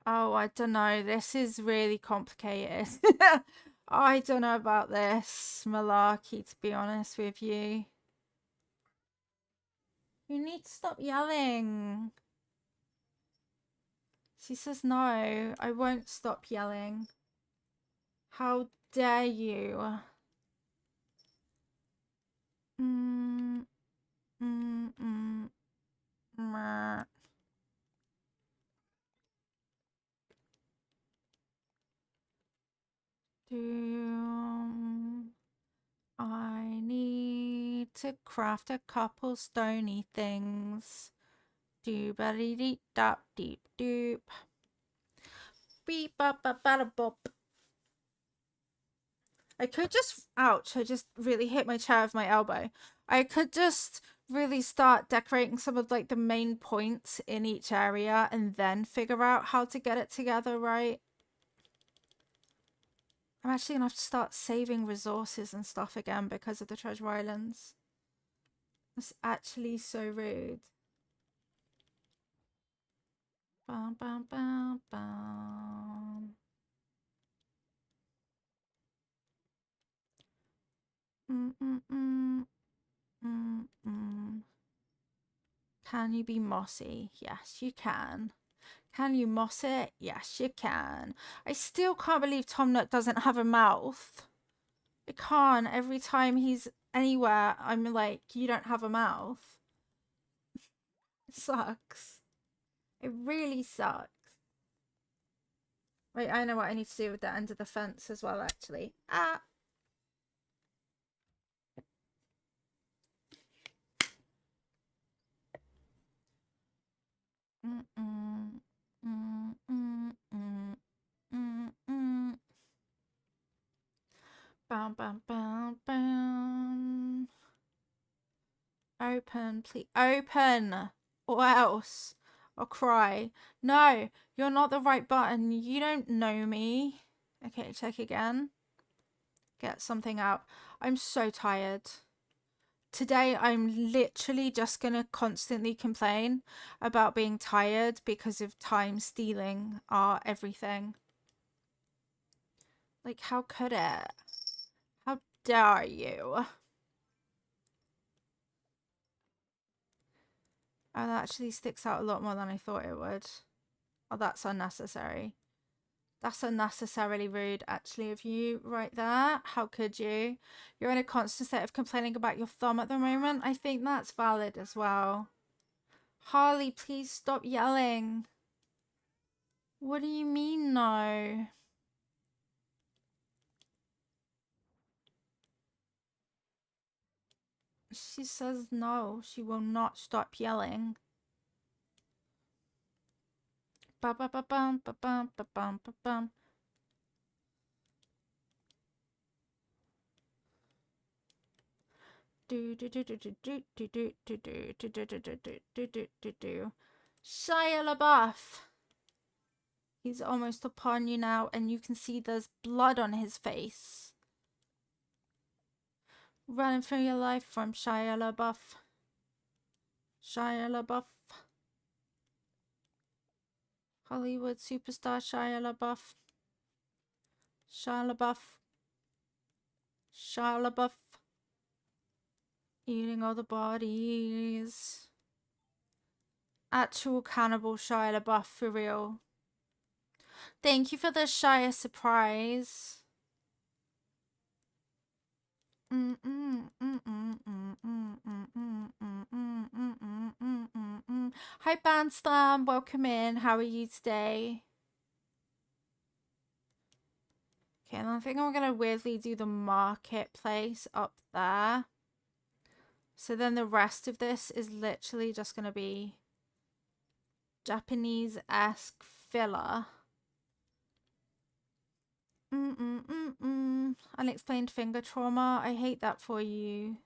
Oh, I don't know. This is really complicated. I don't know about this malarkey, to be honest with you. You need to stop yelling. She says no, I won't stop yelling. How dare you? Mm, mm, mm, mm. I need to craft a couple stony things. Doobity deep dop deep doop. Beep bop bop bada bop. I could just ouch, I just really hit my chair with my elbow. I could just really start decorating some of like the main points in each area and then figure out how to get it together, right? I'm actually gonna have to start saving resources and stuff again because of the treasure islands. It's actually so rude. Bum, bum, bum, bum. Can you be mossy? Yes, you can. Can you moss it? Yes, you can. I still can't believe Tom Nook doesn't have a mouth. I can't. Every time he's anywhere, I'm like, you don't have a mouth. It sucks. It really sucks. Wait, I know what I need to do with the end of the fence as well, actually. Ah! Bam, bam, bam, bam. Open, please. Open! Or else I'll cry. No, you're not the right button. You don't know me. Okay, check again. Get something out. I'm so tired. Today, I'm literally just going to constantly complain about being tired because of time stealing our everything. Like, how could it? How dare you? Oh, that actually sticks out a lot more than I thought it would. Oh, that's unnecessary. That's unnecessarily rude, actually, of you right there. How could you? You're in a constant state of complaining about your thumb at the moment. I think that's valid as well. Harley, please stop yelling. What do you mean, no? She says no. She will not stop yelling. Ba ba ba bum ba bum ba bum ba bum. Do do do do do do do do do do do do do do do do do do. Shia LaBeouf. He's almost upon you now, and you can see there's blood on his face. Running for your life from Shia LaBeouf. Shia LaBeouf. Hollywood superstar Shia LaBeouf. Shia LaBeouf. Shia LaBeouf. Eating all the bodies. Actual cannibal Shia LaBeouf for real. Thank you for the Shia surprise. Hi Bandslam, welcome in. How are you today? Okay, and I think I'm gonna weirdly do the marketplace up there. So then the rest of this is literally just gonna be Japanese-esque filler. Unexplained finger trauma. I hate that for you.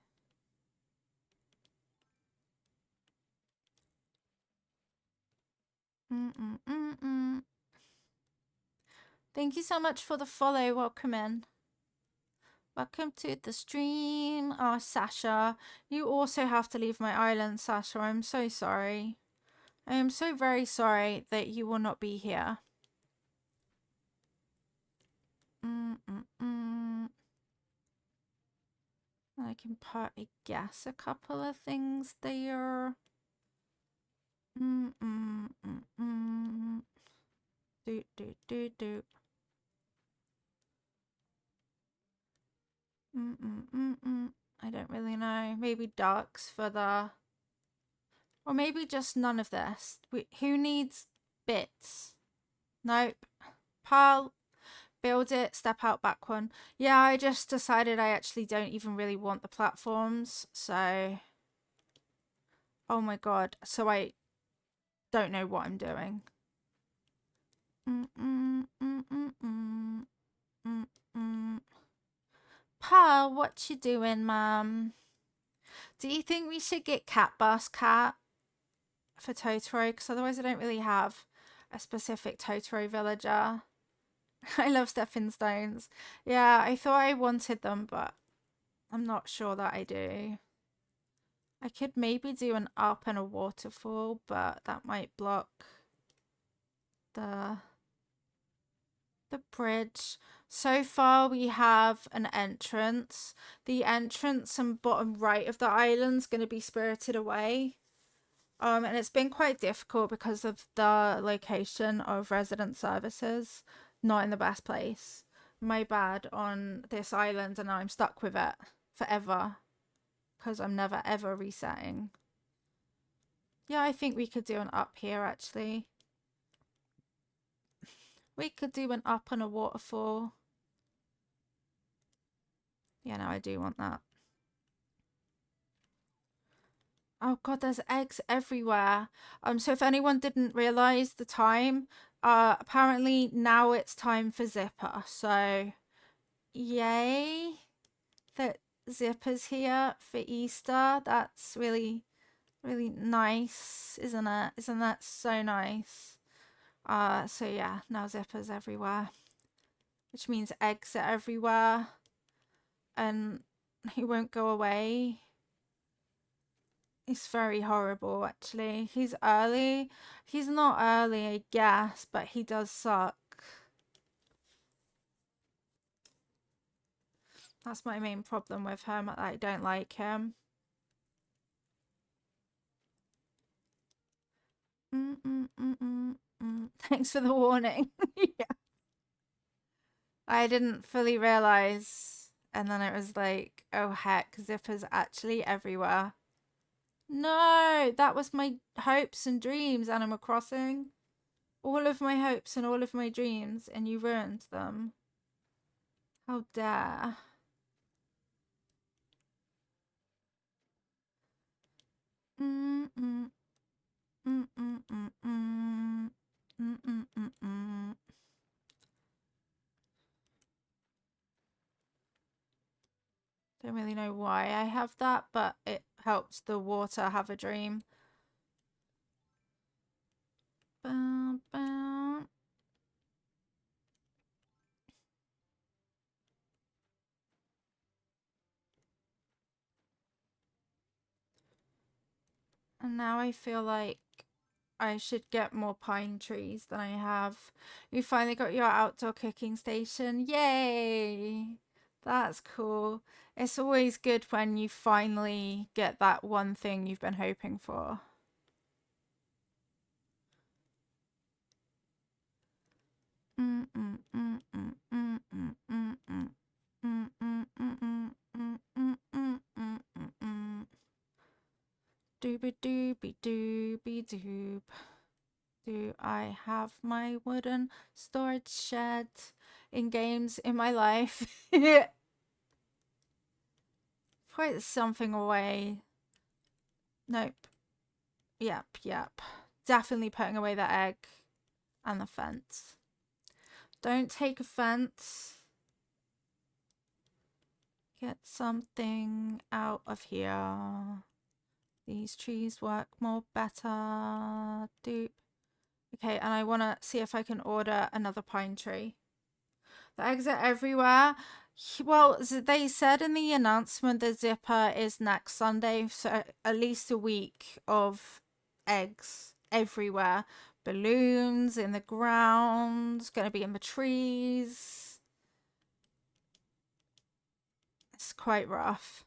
Thank you so much for the follow. Welcome in. Welcome to the stream. Oh, Sasha. You also have to leave my island, Sasha. I'm so sorry. I am so very sorry that you will not be here. I can put, I guess, a couple of things there. Do. I don't really know. Maybe ducks for the... Or maybe just none of this. Who needs bits? Nope. Pile. Build it. Step out back one. Yeah, I just decided I actually don't even really want the platforms. So... Oh my god. So I don't know what I'm doing. Pearl, what you doing, mum? Do you think we should get Cat Bus Cat for Totoro? Because otherwise I don't really have a specific Totoro villager. I love stepping stones. Yeah, I thought I wanted them, but I'm not sure that I do. I could maybe do an up and a waterfall, but that might block the bridge. So far we have an entrance. The entrance and bottom right of the island's going to be spirited away. And it's been quite difficult because of the location of resident services. Not in the best place. My bad on this island, and I'm stuck with it forever. Because I'm never ever resetting. Yeah, I think we could do an up here actually. We could do an up and a waterfall. Yeah, no, I do want that. Oh God, there's eggs everywhere. So if anyone didn't realize the time, apparently now it's time for Zipper. So yay that Zipper's here for Easter. That's really, really nice, isn't it? Isn't that so nice? So yeah, now Zipper's everywhere, which means eggs are everywhere, and he won't go away. It's very horrible, actually. He's early. He's not early, I guess, but he does suck. That's my main problem with him. I don't like him. Thanks for the warning. Yeah. I didn't fully realize. And then it was like, oh heck, Zipper's actually everywhere. No, that was my hopes and dreams, Animal Crossing. All of my hopes and all of my dreams, and you ruined them. How dare. Mm mm mm mm mm mm mm mm mm mm. Don't really know why I have that, but it helps the water have a dream. Bow, bow. And now I feel like I should get more pine trees than I have. You finally got your outdoor cooking station. Yay! That's cool. It's always good when you finally get that one thing you've been hoping for. Dooby dooby dooby doob. Do I have my wooden storage shed in games in my life? Put something away. Nope. Yep. Definitely putting away the egg and the fence. Don't take offense. Get something out of here. These trees work more better. Doop. Okay, and I want to see if I can order another pine tree. The eggs are everywhere. Well, they said in the announcement the Zipper is next Sunday, so at least a week of eggs everywhere. Balloons in the ground, going to be in the trees. It's quite rough.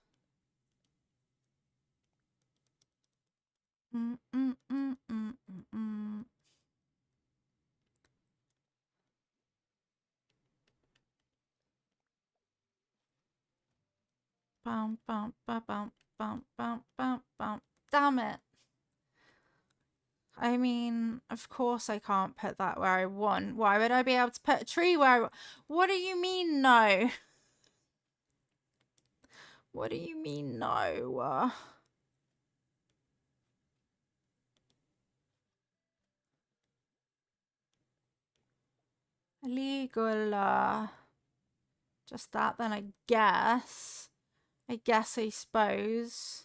Mm, mm, mm, mm, mm, mm. Bum, bum, bum, bum, bum, bum, bum, bum. Damn it. I mean, of course I can't put that where I want. Why would I be able to put a tree where What do you mean no? What do you mean no? Illegal. Just that then, I guess. I suppose.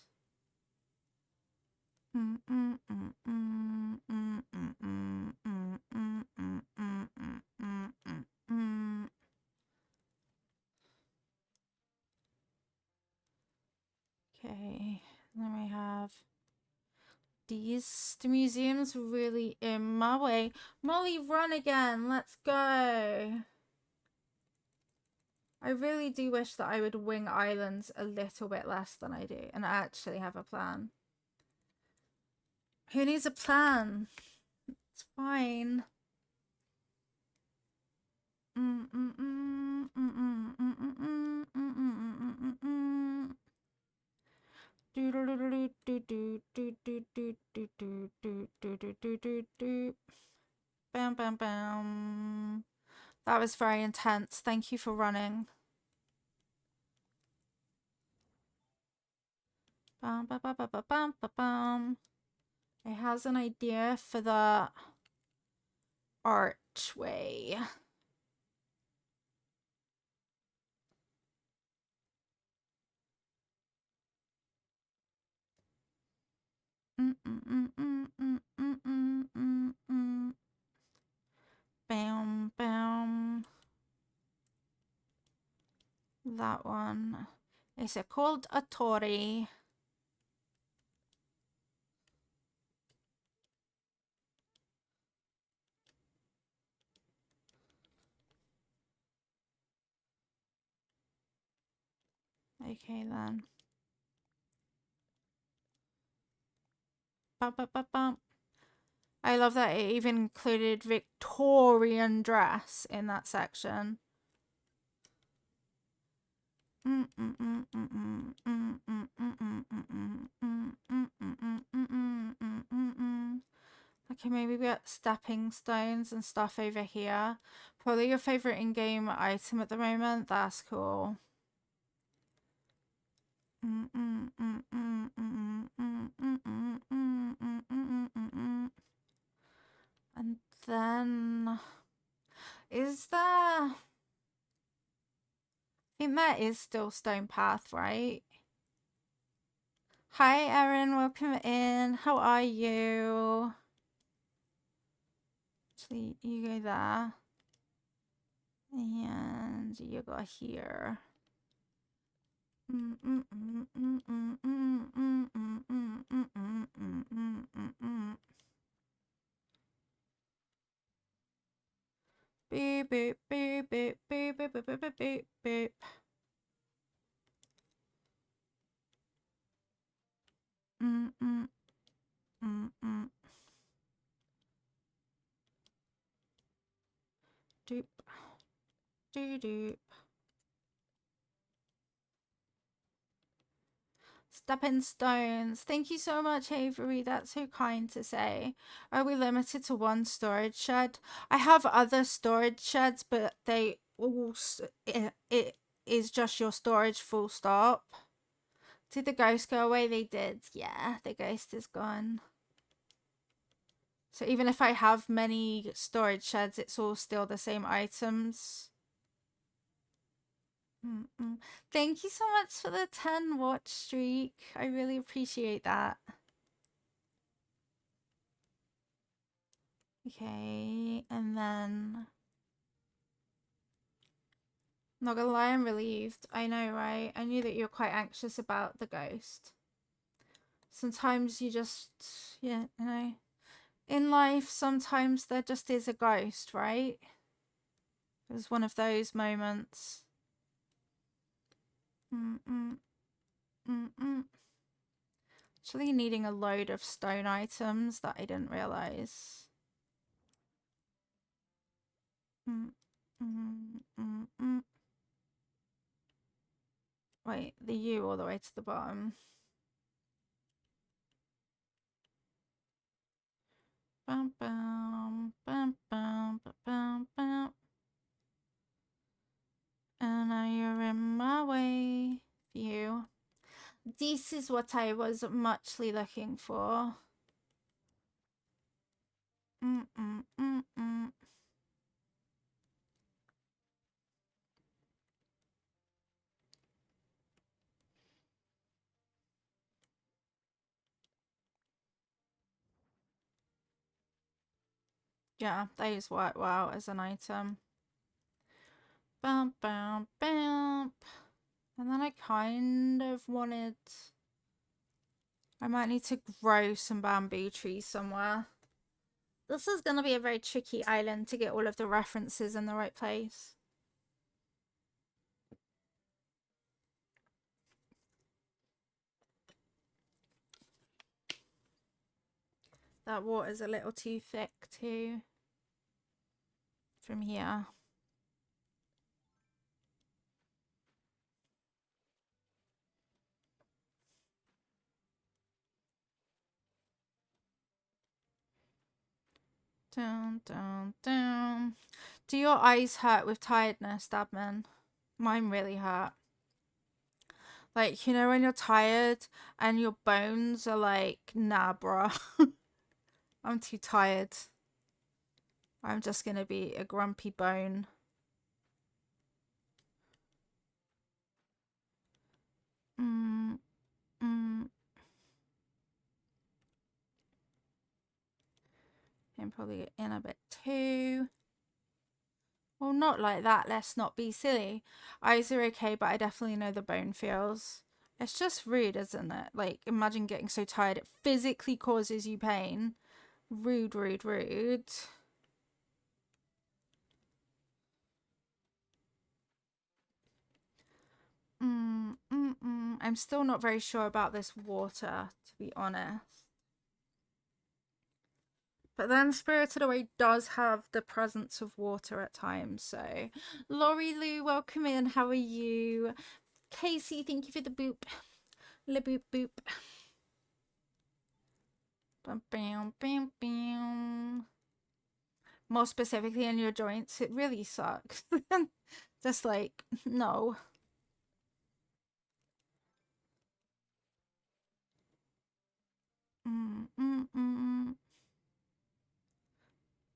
Okay, then we have these. The museum's really in my way. Molly, run again. Let's go. I really do wish that I would wing islands a little bit less than I do and actually have a plan. Who needs a plan? It's fine. Bam, bam, bam. That was very intense. Thank you for running. Bum, ba, ba, ba, ba, bum, ba, bum. It has an idea for the archway. Bam, bam. That one. Is it called a Tori? Okay then. Bum, bum, bum, bum. I love that it even included Victorian dress in that section. Okay, maybe we got stepping stones and stuff over here. Probably your favorite in-game item at the moment. That's cool. And then is there... I think that is still Stone Path, right? Hi, Erin. Welcome in. How are you? Actually, you go there. And you go here. Beep, beep, beep, beep, beep, beep, beep, beep, beep, beep. Doop. Doo doop. Stepping stones. Thank you so much, Avery. That's so kind to say. Are we limited to one storage shed? I have other storage sheds, but they all... It is just your storage full stop. Did the ghost go away? They did. Yeah, the ghost is gone. So even if I have many storage sheds, it's all still the same items. Thank you so much for the 10 watch streak. I really appreciate that. Okay, and then... Not gonna lie, I'm relieved. I know, right? I knew that you were quite anxious about the ghost. Sometimes you just... Yeah, you know... In life, sometimes there just is a ghost, right? It was one of those moments. Actually needing a load of stone items that I didn't realize. Wait, the U all the way to the bottom. Bum, bum, bum, bum, bum, bum. And now you're in my way, view. This is what I was muchly looking for. Yeah, that is what wow as an item. Bum, bum, bum. And then I kind of wanted... I might need to grow some bamboo trees somewhere. This is going to be a very tricky island to get all of the references in the right place. That water's a little too thick too. From here. Down, down, down. Do your eyes hurt with tiredness, Dabman? Mine really hurt. Like, you know, when you're tired and your bones are like, nah, bruh, I'm too tired. I'm just gonna be a grumpy bone. Mm, mm. And probably in a bit too. Well, not like that. Let's not be silly. Eyes are okay, but I definitely know the bone feels. It's just rude, isn't it? Like, imagine getting so tired it physically causes you pain. Rude, rude, rude. I'm still not very sure about this water, to be honest. But then Spirited Away does have the presence of water at times. So, Lori Lou, welcome in. How are you? Casey, thank you for the boop. La boop boop. Bam, bam, bam, bam. More specifically in your joints, it really sucks. Just like, no.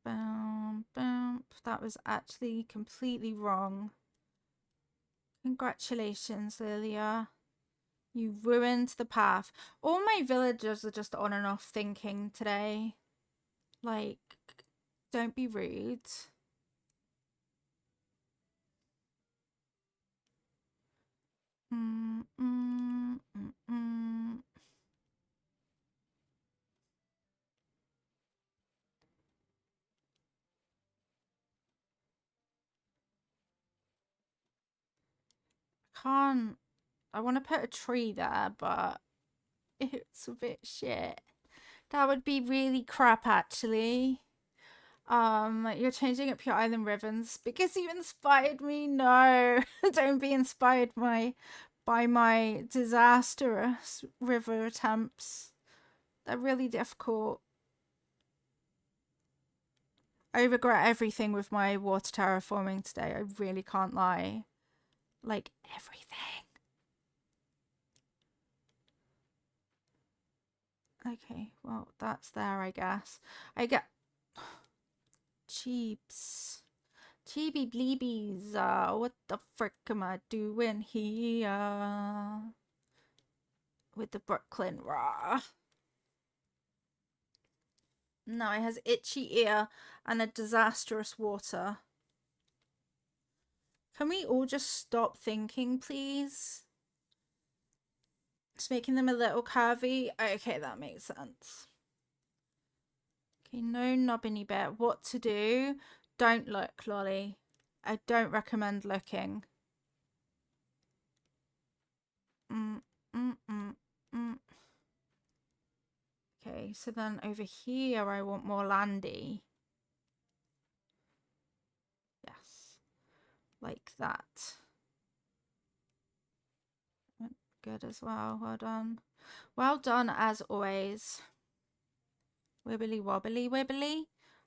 Bam, bam. That was actually completely wrong. Congratulations, Lilia. You ruined the path. All my villagers are just on and off thinking today. Like, don't be rude. Mm, mm, mm, mm. Can't. I want to put a tree there, but it's a bit shit. That would be really crap, actually. You're changing up your island ribbons because you inspired me. No, don't be inspired by my disastrous river attempts. They're really difficult. I regret everything with my water terraforming today. I really can't lie. Like, everything. Okay, well, that's there, I guess. I get... Cheeps. Cheeby bleebies. What the frick am I doing here? With the Brooklyn Raw. Now it has itchy ear and a disastrous water. Can we all just stop thinking, please? It's making them a little curvy. Okay, that makes sense. Okay, no knobbiny bit. What to do? Don't look, Lolly. I don't recommend looking. Mm, mm, mm, mm. Okay, so then over here I want more landy. Yes, like that. Good as well, well done. Well done as always. Wibbly wobbly wibbly.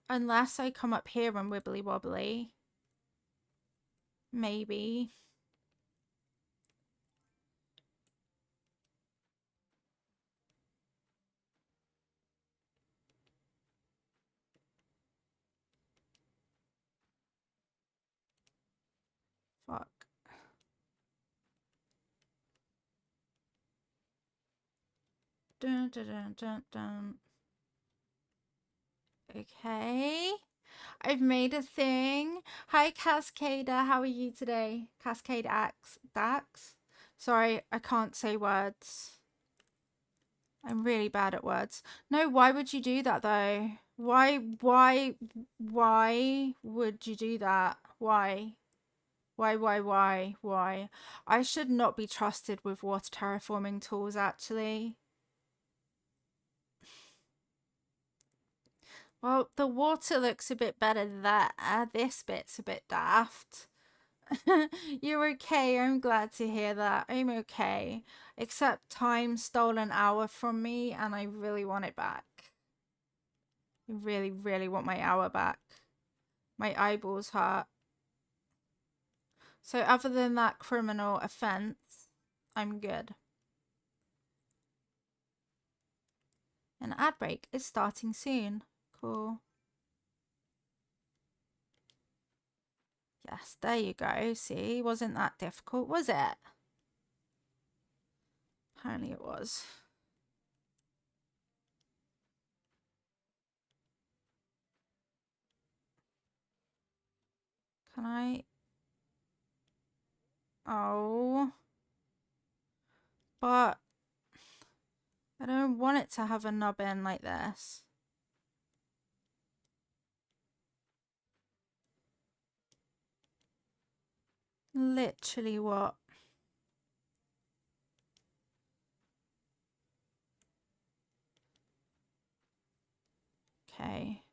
Unless I come up here and wibbly wobbly. Maybe. Fuck. Dun, dun, dun, dun, dun. Okay. I've made a thing. Hi, Cascader. How are you today? Cascade Axe. Dax? Sorry, I can't say words. I'm really bad at words. No, why would you do that though? Why would you do that? Why? Why? I should not be trusted with water terraforming tools, actually. Well, the water looks a bit better there. This bit's a bit daft. You're okay. I'm glad to hear that. I'm okay. Except time stole an hour from me and I really want it back. I really, really want my hour back. My eyeballs hurt. So other than that criminal offense, I'm good. An ad break is starting soon. Cool. Yes, there you go. See, wasn't that difficult, was it? Apparently it was. Can I? Oh. But I don't want it to have a knob in like this. Literally what? Okay.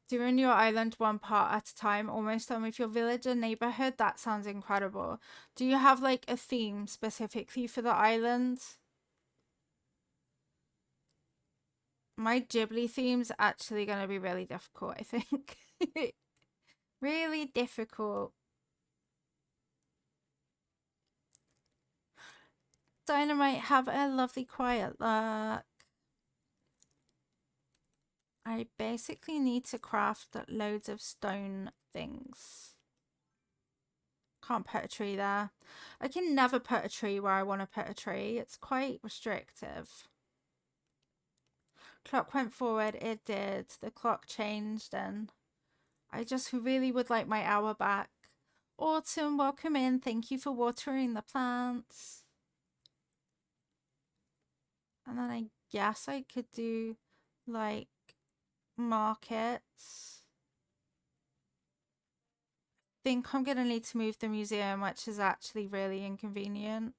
Doing your island one part at a time, almost done with your village and neighborhood. That sounds incredible. Do you have like a theme specifically for the island? My Ghibli theme's actually going to be really difficult, I think. Really difficult. Dynamite, have a lovely quiet look. I basically need to craft loads of stone things. Can't put a tree there. I can never put a tree where I want to put a tree. It's quite restrictive. Clock went forward. It did. The clock changed and I just really would like my hour back. Autumn, welcome in. Thank you for watering the plants. And then I guess I could do like markets. Think I'm gonna need to move the museum, which is actually really inconvenient.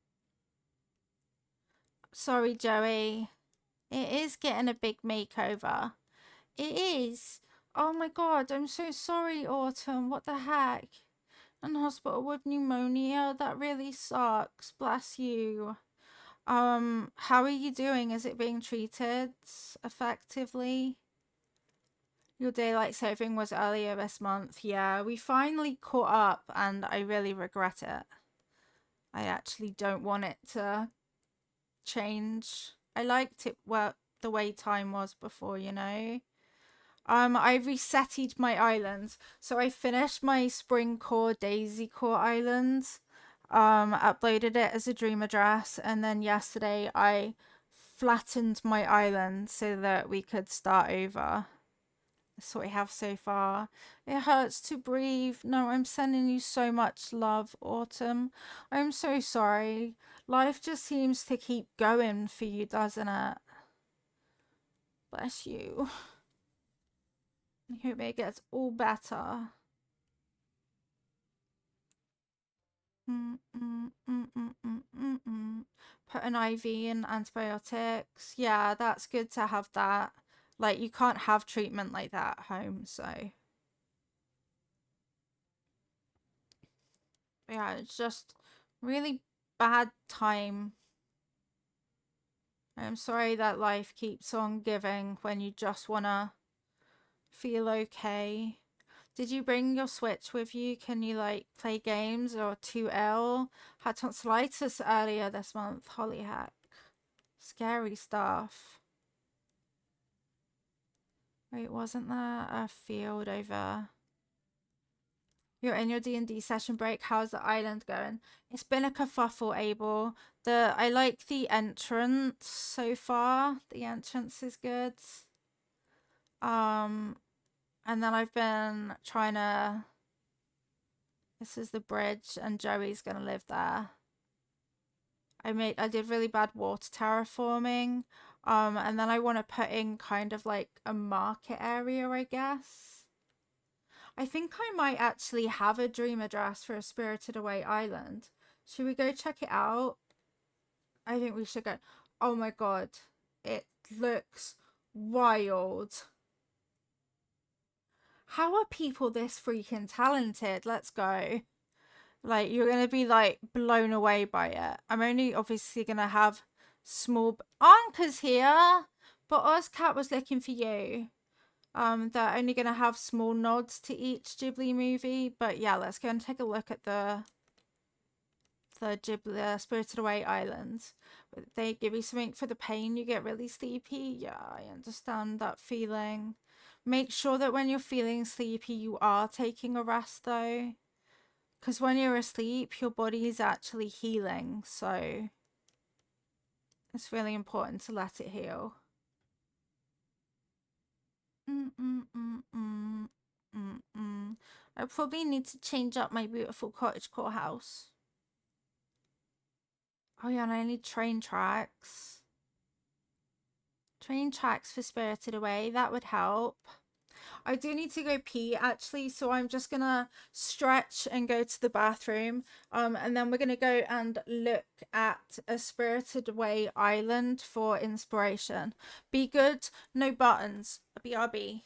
Sorry, Joey. It is getting a big makeover. It is. Oh my god, I'm so sorry, Autumn. What the heck? In hospital with pneumonia? That really sucks. Bless you. How are you doing? Is it being treated effectively? Your daylight saving was earlier this month. Yeah, we finally caught up and I really regret it. I actually don't want it to change. I liked it the way time was before, you know. I resetted my islands. So I finished my Spring Core Daisy Core island. Uploaded it as a dream address, and then yesterday I flattened my island so that we could start over. That's what we have so far. It hurts to breathe. No, I'm sending you so much love, Autumn. I'm so sorry. Life just seems to keep going for you, doesn't it? Bless you. I hope it gets all better. Put an IV in antibiotics. Yeah, that's good to have that. Like, you can't have treatment like that at home, so. Yeah, it's just really bad time. I'm sorry that life keeps on giving when you just wanna feel okay. Did you bring your Switch with you? Can you like play games or 2L? Had tonsillitis earlier this month. Holy heck. Scary stuff. Wait, wasn't there a field over? You're in your D&D session break. How's the island going? It's been a kerfuffle, Abel. I like the entrance so far. The entrance is good. And then I've been trying to. This is the bridge, and Joey's gonna live there. I did really bad water terraforming. And then I want to put in kind of like a market area, I guess. I think I might actually have a dream address for a Spirited Away island. Should we go check it out? I think we should go. Oh my god. It looks wild. How are people this freaking talented? Let's go. Like, you're going to be like blown away by it. I'm only obviously going to have small. Anka's here, but Ozcat was looking for you. They're only going to have small nods to each Ghibli movie, but yeah, let's go and take a look at the the ghibli Spirited Away island. They give you something for the pain, you get really sleepy. Yeah, I understand that feeling. Make sure that when you're feeling sleepy, you are taking a rest though. Because when you're asleep, your body is actually healing. So it's really important to let it heal. I probably need to change up my beautiful cottagecore house. Oh yeah, and I need train tracks. Train tracks for Spirited Away, that would help. I do need to go pee actually, so I'm just gonna stretch and go to the bathroom. And then we're gonna go and look at a Spirited Away island for inspiration. Be good, no buttons. BRB.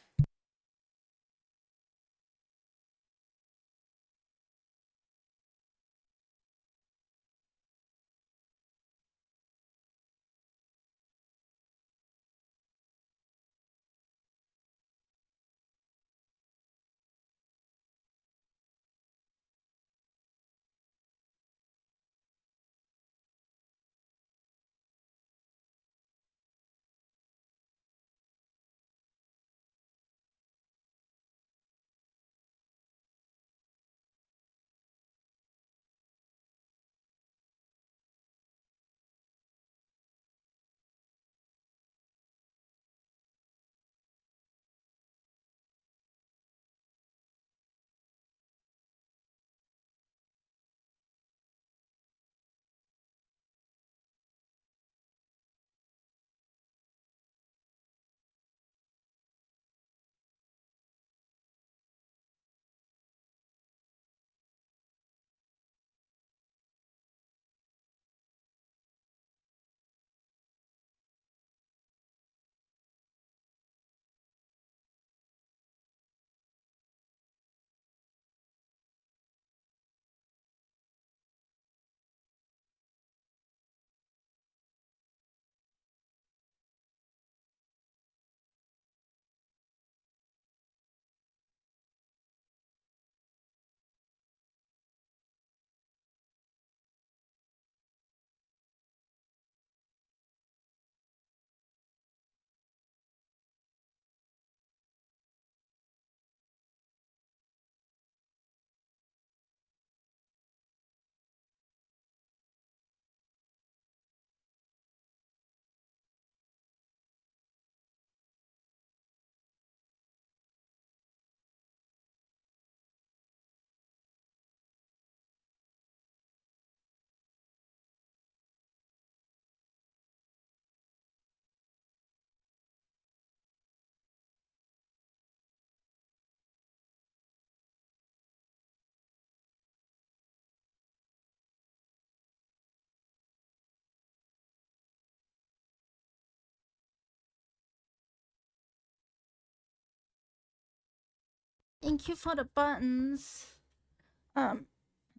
Thank you for the buttons.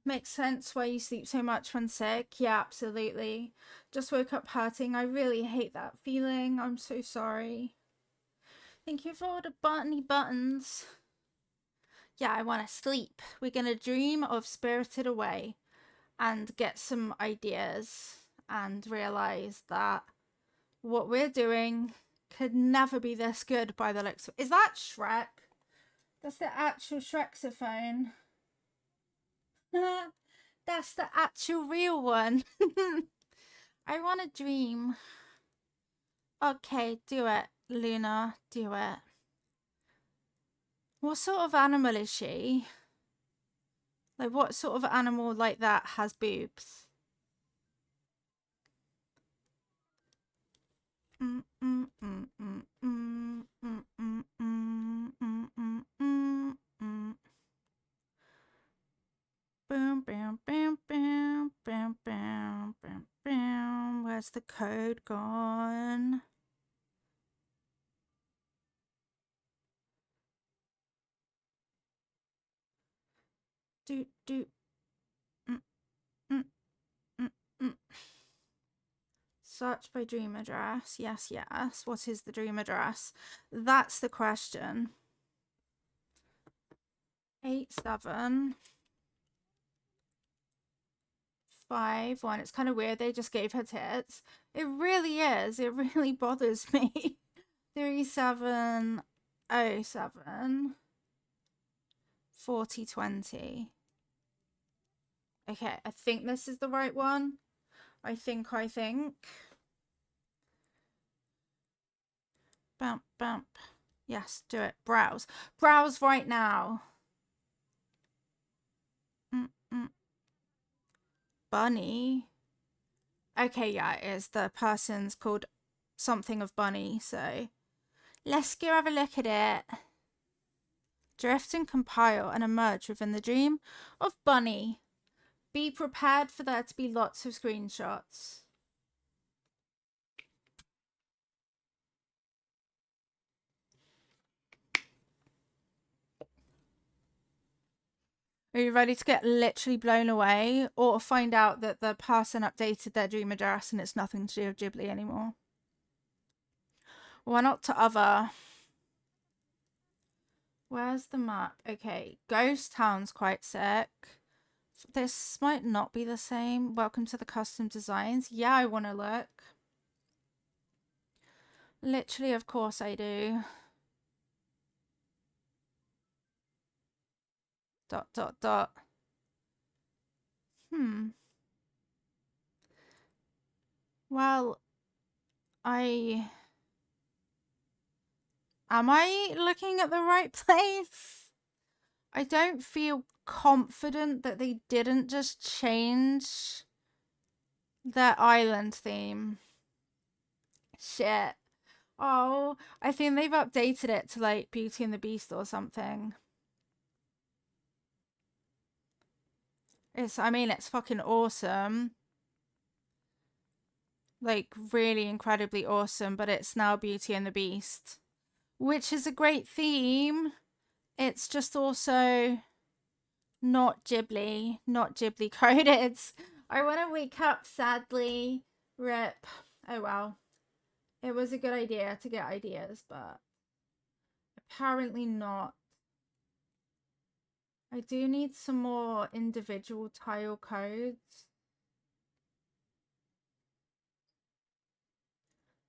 Makes sense why you sleep so much when sick. Yeah, absolutely. Just woke up hurting. I really hate that feeling. I'm so sorry. Thank you for all the buttons. Yeah, I want to sleep. We're going to dream of Spirited Away and get some ideas and realize that what we're doing could never be this good by the looks of. Is that Shrek? That's the actual Shrexophone. That's the actual real one. I want to dream. Okay, do it, Luna. Do it. What sort of animal is she? Like, what sort of animal like that has boobs? Boom, bam, bam, bam, bam, bam, bam, bam. Where's the code gone? Do, do. Mm, mm, mm, mm. Search by dream address. Yes, yes. What is the dream address? That's the question. 87 5 one. It's kind of weird. They just gave her tits. It really is. It really bothers me. 3707 4020. Okay, I think this is the right one. I think. Bump, bump. Yes, do it. Browse. Browse right now. Bunny. Okay, yeah, it is. The person's called something of Bunny, so let's go have a look at it. Drift and compile and emerge within the dream of Bunny. Be prepared for there to be lots of screenshots. Are you ready to get literally blown away or find out that the person updated their dream address and it's nothing to do with Ghibli anymore? One up to other. Where's the map? Okay, Ghost Town's quite sick. This might not be the same. Welcome to the custom designs. Yeah, I want to look. Literally, of course I do. Dot, dot, dot. Well, am I looking at the right place? I don't feel confident that they didn't just change their island theme. Shit. Oh, I think they've updated it to like Beauty and the Beast or something. It's fucking awesome. Like really incredibly awesome, but it's now Beauty and the Beast, which is a great theme. It's just also not Ghibli coded. I want to wake up sadly. Rip. Oh well. It was a good idea to get ideas, but apparently not. I do need some more individual tile codes.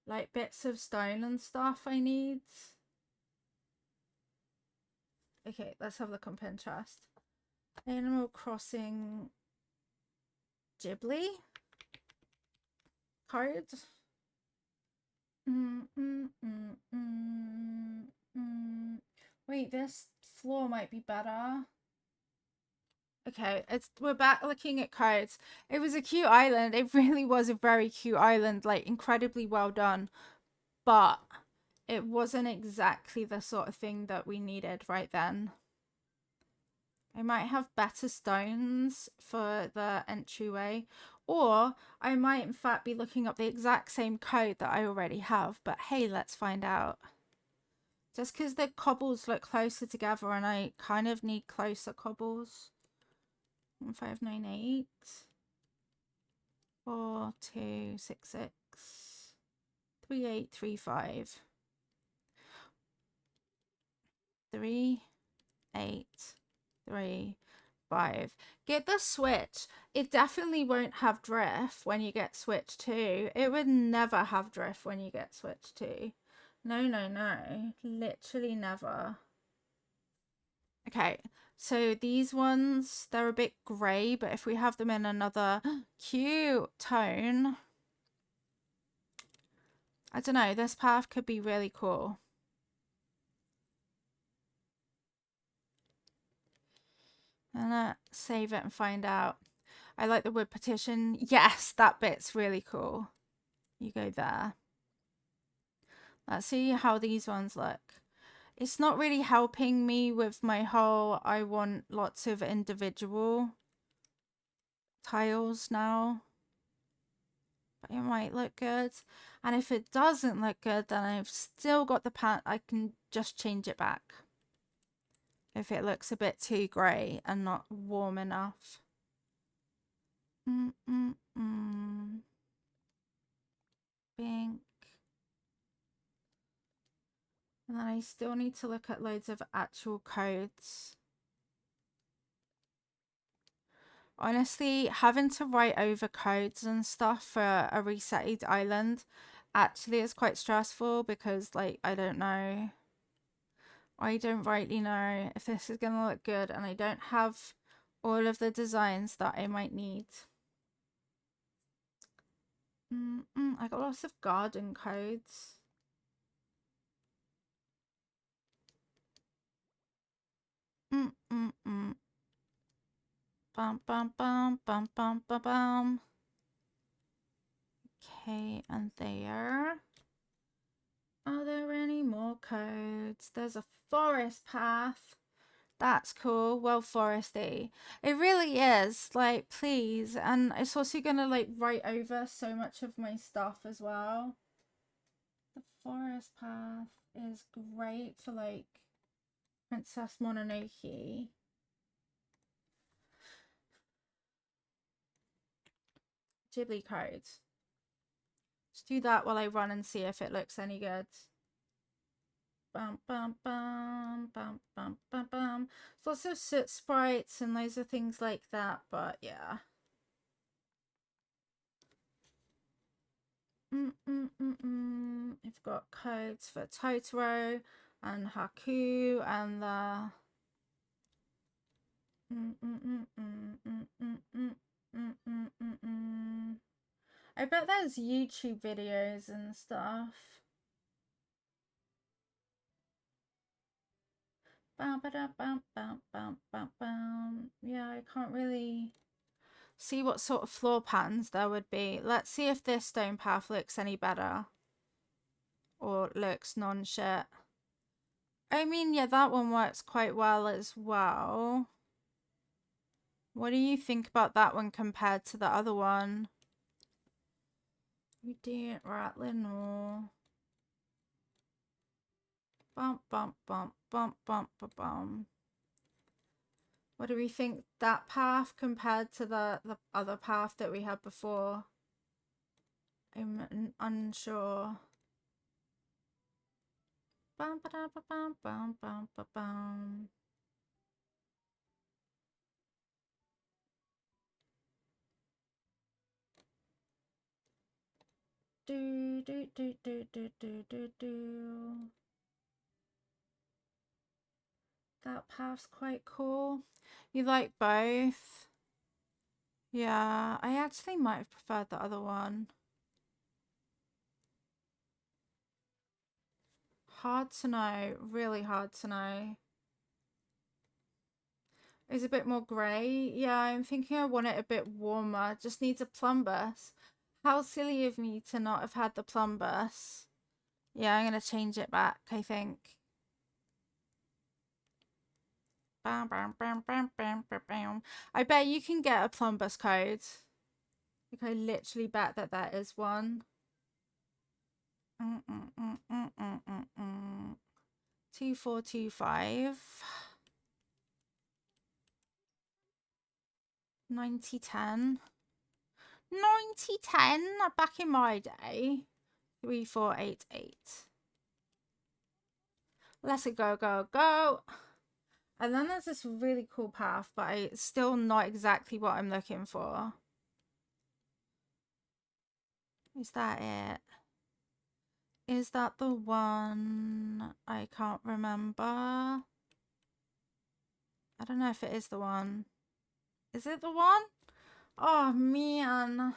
Like bits of stone and stuff I need. Okay, let's have a look on Pinterest. Animal Crossing Ghibli cards. Wait, this floor might be better. Okay, we're back looking at cards. It was a cute island. It really was a very cute island, like incredibly well done. But it wasn't exactly the sort of thing that we needed right then. I might have better stones for the entryway, or I might in fact be looking up the exact same code that I already have, but hey, let's find out. Just because the cobbles look closer together and I kind of need closer cobbles. 1598 4266 3835 3835. Get the Switch. It definitely won't have drift when you get Switch 2. It would never have drift when you get Switch 2. No. Literally never. Okay, so these ones, they're a bit grey, but if we have them in another cute tone, I don't know, this path could be really cool. I'm gonna save it and find out. I like the wood petition. Yes, that bit's really cool. You go there. Let's see how these ones look. It's not really helping me with my whole I want lots of individual tiles now. But it might look good. And if it doesn't look good, then I've still got the pan. I can just change it back if it looks a bit too grey and not warm enough. Pink. And then I still need to look at loads of actual codes. Honestly, having to write over codes and stuff for a resetted island actually is quite stressful because, like, I don't know. I don't rightly know if this is going to look good, and I don't have all of the designs that I might need. I got lots of garden codes. Bum, bum, bum, bum, bum, bum, bum. Okay, and there. Are there any more codes? There's a forest path. That's cool. Well foresty. It really is. Like, please. And it's also gonna like write over so much of my stuff as well. The forest path is great for like Princess Mononoke. Ghibli codes. Let's do that while I run and see if it looks any good. Bum, bum, bum, bum, bum, bum, bum. There's lots of soot sprites and loads of things like that, but yeah. We've got codes for Totoro and Haku and the I bet there's YouTube videos and stuff. Yeah, I can't really see what sort of floor patterns there would be. Let's see if this stone path looks any better. Or looks non-shit. I mean, yeah, that one works quite well as well. What do you think about that one compared to the other one? We didn't rattling or bump, bump, bump, bump, bump, bump, bump. What do we think that path compared to the other path that we had before? I'm unsure. Bum, ba, ba, bum, bum, bum, bum, bum. Do, do, do, do, do, do, do, do. That path's quite cool. You like both? Yeah, I actually might have preferred the other one. Hard to know, really hard to know. It's a bit more grey. Yeah, I'm thinking I want it a bit warmer. Just needs a plumbus. How silly of me to not have had the plumbus. Yeah, I'm going to change it back, I think. Bam, bam, bam, bam, bam, bam, bam. I bet you can get a plumbus code. Like, I literally bet that that is one. 2425. 9010. 9010 back in my day. 3488. Let's go, go, go. And then there's this really cool path, but it's still not exactly what I'm looking for. Is that it? Is that the one? I can't remember. I don't know if it is the one. Is it the one? Oh, man.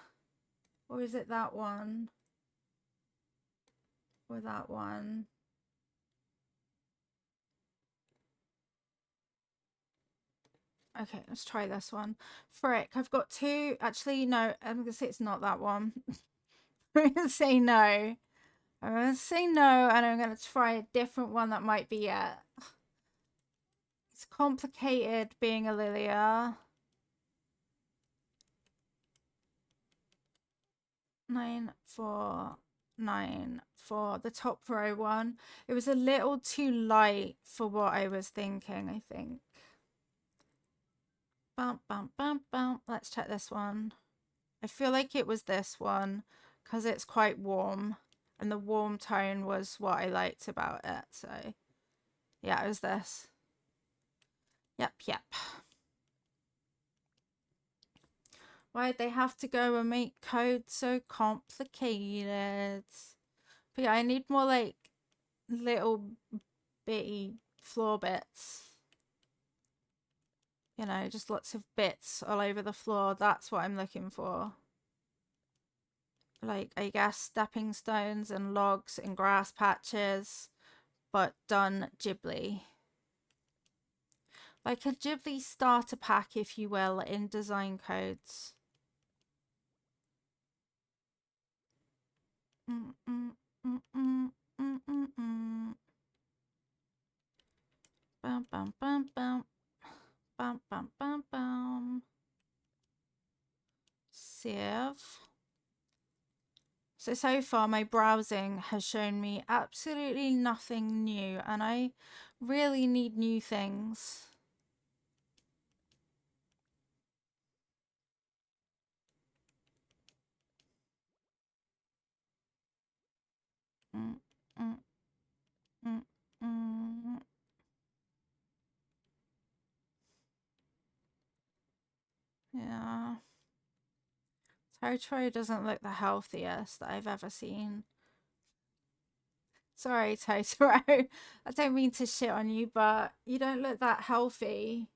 Or is it that one? Or that one? Okay, let's try this one. Frick, I've got two. Actually, no, I'm going to say it's not that one. I'm going to say no. I'm going to say no, and I'm going to try a different one that might be it. It's complicated being a Lilia. 9494, the top row one. It was a little too light for what I was thinking, I think. Bump, bump, bump, bump. Let's check this one. I feel like it was this one because it's quite warm, and the warm tone was what I liked about it. So yeah, it was this. Yep, yep. Why'd they have to go and make code so complicated? But yeah, I need more like little bitty floor bits. You know, just lots of bits all over the floor. That's what I'm looking for. Like, I guess stepping stones and logs and grass patches, but done Ghibli. Like a Ghibli starter pack, if you will, in design codes. Mm -mm, mm -mm, mm -mm -mm. Bum, bum, bum, bum. Bum, bum, bum, bum. Save. So far my browsing has shown me absolutely nothing new, and I really need new things. Mm, mm, mm, mm. Yeah. Totoro doesn't look the healthiest that I've ever seen. Sorry, Totoro. I don't mean to shit on you, but you don't look that healthy.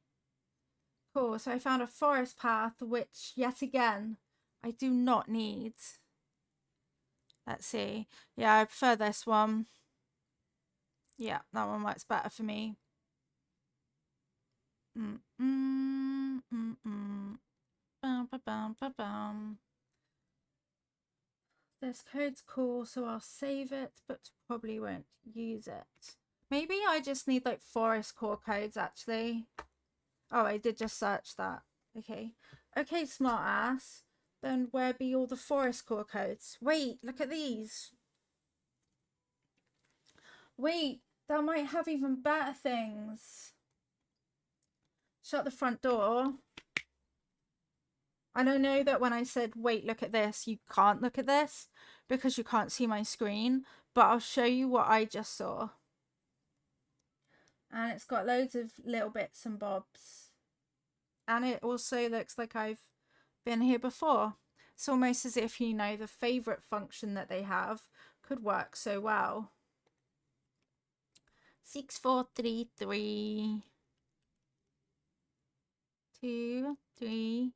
Cool, so I found a forest path, which, yet again, I do not need. Let's see. Yeah, I prefer this one. Yeah, that one works better for me. Bum, ba, bum, ba, bum. This code's cool, so I'll save it, but probably won't use it. Maybe I just need like forest core codes actually. Oh, I did just search that. Okay. Okay, smart ass. Then where be all the forest core codes? Wait, look at these. Wait, that might have even better things. Shut the front door. And I know that when I said, wait, look at this, you can't look at this because you can't see my screen, but I'll show you what I just saw. And it's got loads of little bits and bobs. And it also looks like I've been here before. It's almost as if, you know, the favorite function that they have could work so well. 6433 2 3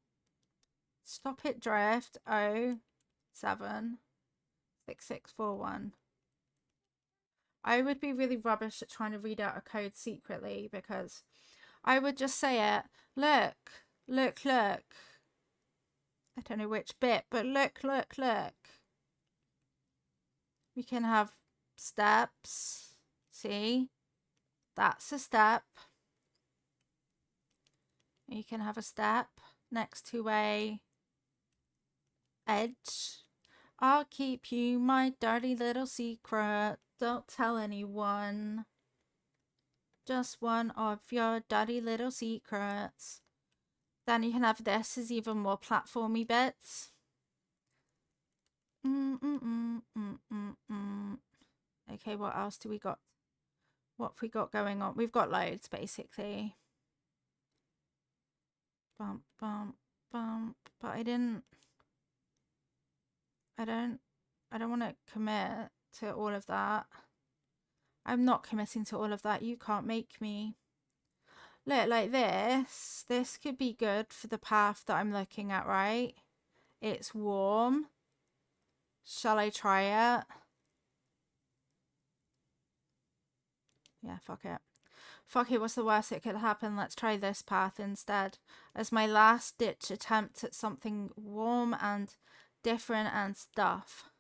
stop it drift 07 6641. I would be really rubbish at trying to read out a code secretly because I would just say it. Look, look, look. I don't know which bit, but look, look, look. We can have steps. See? That's a step. You can have a step next to a edge. I'll keep you my dirty little secret. Don't tell anyone. Just one of your dirty little secrets. Then you can have this as even more platformy bits. Okay, what else do we got? What have we got going on? We've got loads, basically. Bump, bump, bump. But I don't want to commit to all of that. I'm not committing to all of that. You can't make me. Look, like this. This could be good for the path that I'm looking at, right? It's warm. Shall I try it? Yeah, fuck it. Fuck it, what's the worst that could happen? Let's try this path instead. As my last ditch attempt at something warm and different and stuff.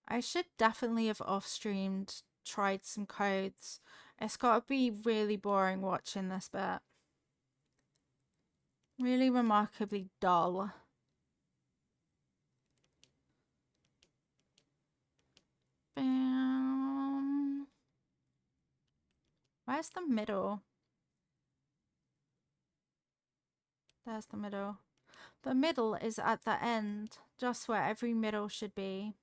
I should definitely have off-streamed, tried some codes. It's got to be really boring watching this bit. Really remarkably dull. Bam. Where's the middle? There's the middle. The middle is at the end, just where every middle should be.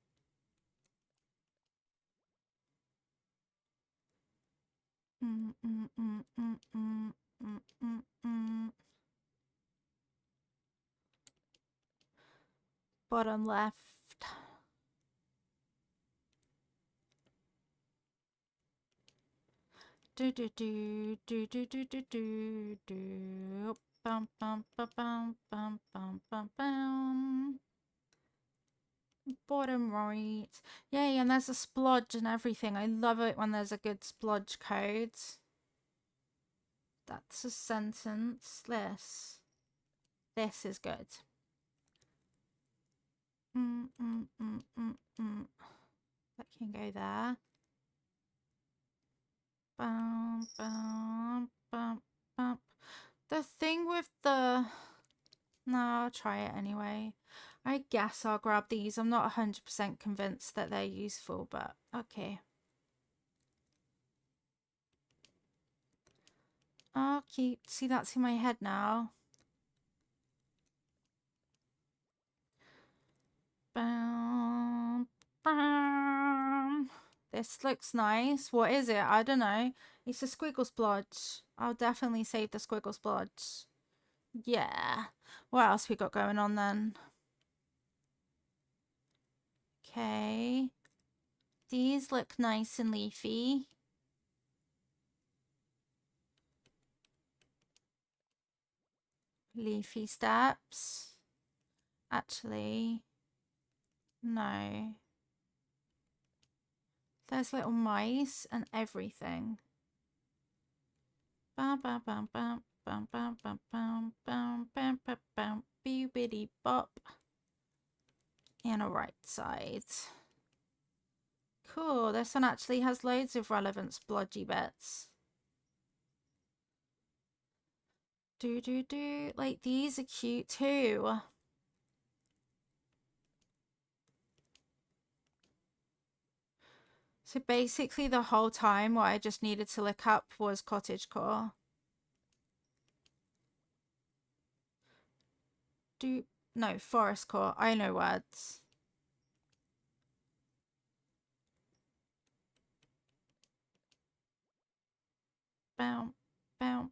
Mm, mm, mm, mm, mm, mm, mm, mm. Bottom left. Do do do do do do do do do. Bum bum bum bum bum bum bum bum. Bottom right. Yay, and there's a splodge and everything. I love it when there's a good splodge code. That's a sentence. This is good. That can go there. Bum, bum, bum, bum. The thing with the... No, I'll try it anyway. I guess I'll grab these. I'm not 100% convinced that they're useful, but okay. Okay, see, that's in my head now. Bum, bum. This looks nice. What is it? I don't know. It's a squiggle splodge. I'll definitely save the squiggle splodge. Yeah. What else we got going on then? Okay. These look nice and leafy. Leafy steps. Actually, no. There's little mice and everything. Bam bam bam bam bam bam bam bam bam bam bam bam beebity bop. And a right side. Cool. This one actually has loads of relevant splodgy bits. Do do do. Like these are cute too. So basically the whole time what I just needed to look up was cottagecore. No, forest core. I know words. Bounce, bounce.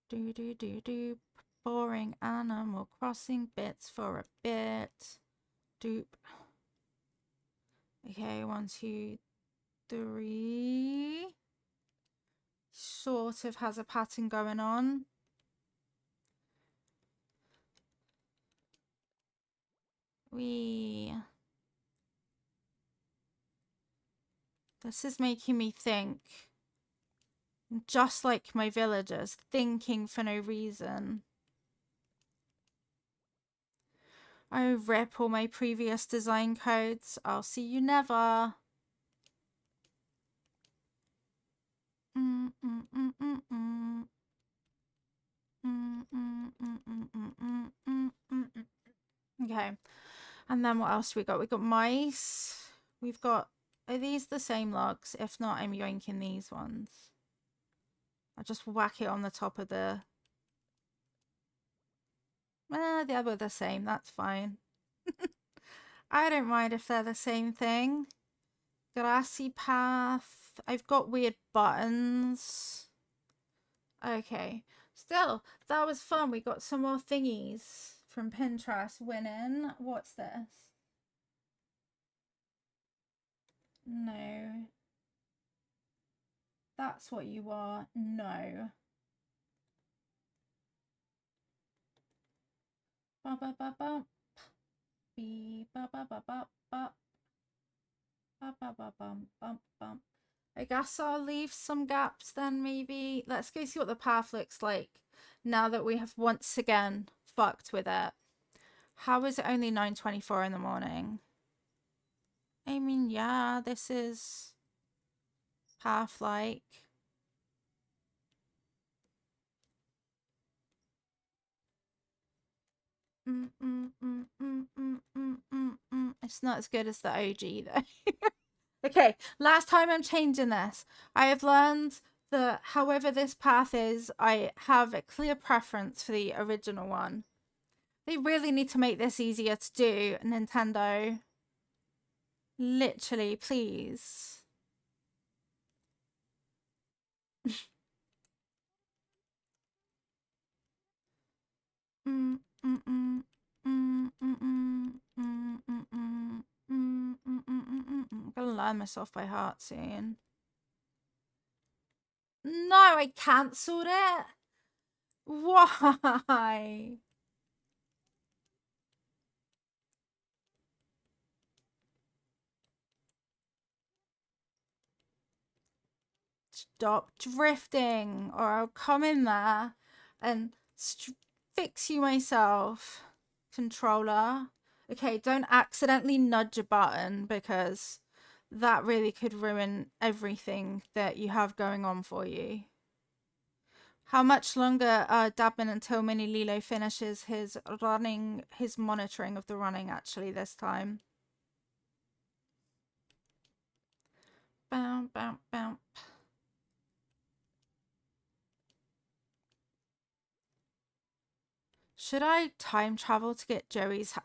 Do do do do. Boring Animal Crossing bits for a bit. Doop. Okay, 1, 2, 3. Sort of has a pattern going on. This is making me think. Just like my villagers, thinking for no reason. I rip all my previous design codes. I'll see you never. Okay. And then what else we got? We got mice. We've got... Are these the same logs? If not, I'm yoinking these ones. I'll just whack it on the top of the... They were the same. That's fine. I don't mind if they're the same thing. Grassy path. I've got weird buttons. Okay. Still, that was fun. We got some more thingies from Pinterest winning. What's this? No. That's what you are. No. Ba ba ba ba. Be ba ba ba ba ba. Ba ba ba bum bum bum. I guess I'll leave some gaps then maybe. Let's go see what the path looks like now that we have once again fucked with it. How is it only 9:24 in the morning? I mean, yeah, this is path-like. It's not as good as the OG though. Okay, last time I'm changing this. I have learned that however this path is, I have a clear preference for the original one. They really need to make this easier to do, Nintendo. Literally, please. Mm, mm, mm, mm, mm, mm, mm, mm, mm, mm, mm, mm, mm. I'm gonna learn myself by heart soon. No, I cancelled it. Why? Stop drifting, or I'll come in there and fix you myself, controller. Okay, don't accidentally nudge a button because that really could ruin everything that you have going on for you. How much longer, Dabman, until Mini Lilo finishes his monitoring of the running actually this time? Bow, bow, bow. Should I time travel to get Joey's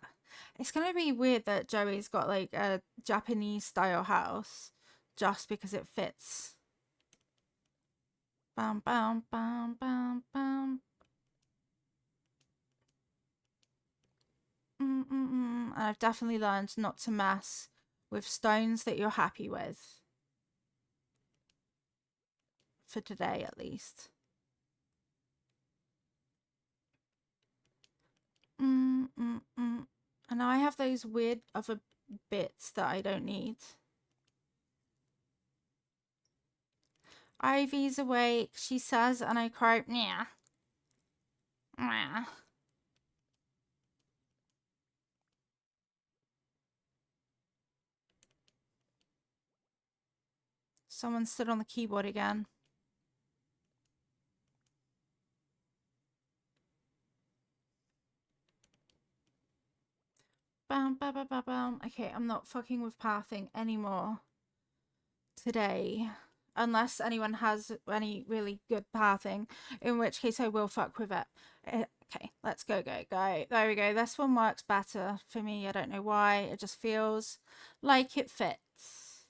It's gonna be weird that Joey's got like a Japanese style house just because it fits. Bam, bam, bam, bam, bam. And I've definitely learned not to mess with stones that you're happy with. For today, at least. And now I have those weird other bits that I don't need. Ivy's awake, she says, and I cry, yeah. Someone stood on the keyboard again. Bam, bam, bam, bam, bam. Okay, I'm not fucking with pathing anymore today. Unless anyone has any really good pathing, in which case I will fuck with it. Okay, let's go, go, go. There we go. This one works better for me. I don't know why. It just feels like it fits.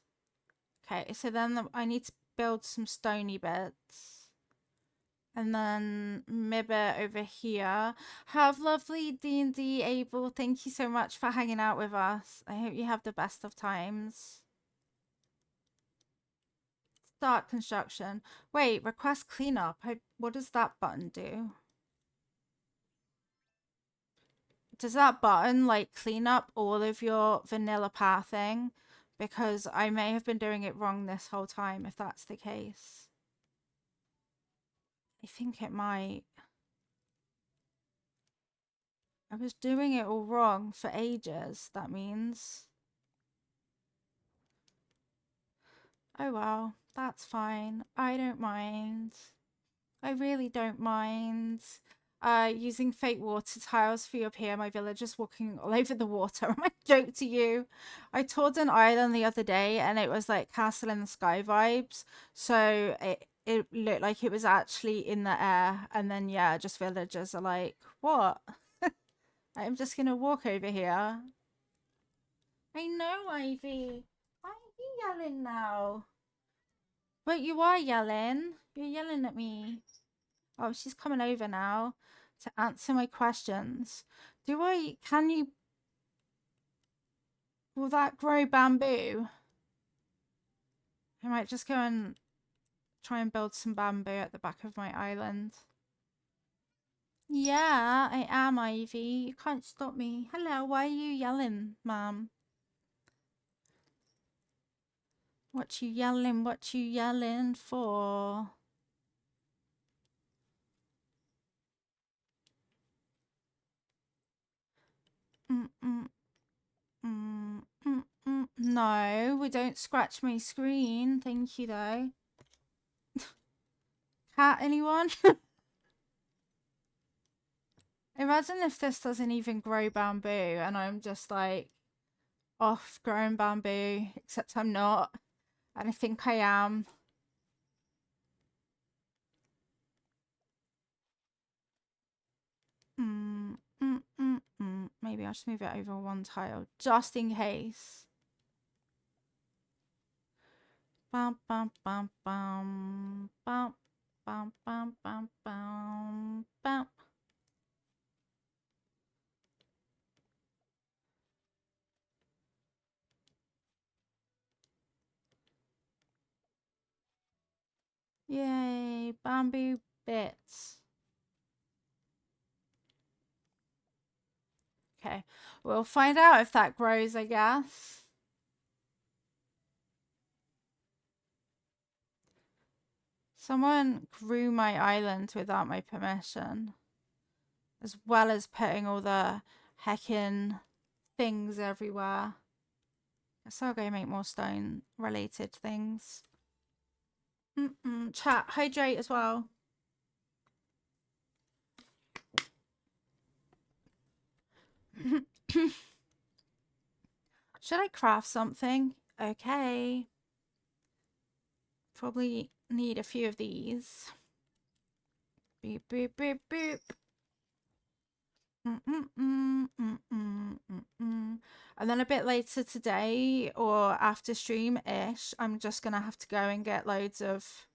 Okay, so then I need to build some stony bits. And then Mibba over here. Have lovely D&D, Abel. Thank you so much for hanging out with us. I hope you have the best of times. Start construction. Wait, request cleanup. What does that button do? Does that button like clean up all of your vanilla pathing? Because I may have been doing it wrong this whole time if that's the case. I think it might. I was doing it all wrong for ages, that means. Oh well, that's fine. I don't mind. I really don't mind. Using fake water tiles for your pier. My villagers walking all over the water. My joke to you. I toured an island the other day and it was like Castle in the Sky vibes. So it looked like it was actually in the air. And then, yeah, just villagers are like, what? I'm just gonna walk over here. I know, Ivy. Why are you yelling now? But you are yelling. You're yelling at me. Oh, she's coming over now to answer my questions. Can you, will that grow bamboo? I might just go and try and build some bamboo at the back of my island. Yeah, I am, Ivy. You can't stop me. Hello, why are you yelling, ma'am? What you yelling? What you yelling for? No, we don't scratch my screen. Thank you, though. Cat, anyone? Imagine if this doesn't even grow bamboo and I'm just like off growing bamboo, except I'm not. And I think I am. Maybe I'll just move it over one tile just in case. Bum bum bum bum bum bum bum bum bum bum. Yay, bamboo bits. Okay, we'll find out if that grows, I guess. Someone grew my island without my permission, as well as putting all the heckin' things everywhere. Guess I'll go make more stone related things. Chat, hydrate as well. Should I craft something? Okay. Probably need a few of these. Boop, boop, boop, boop. And then a bit later today or after stream-ish, I'm just going to have to go and get loads of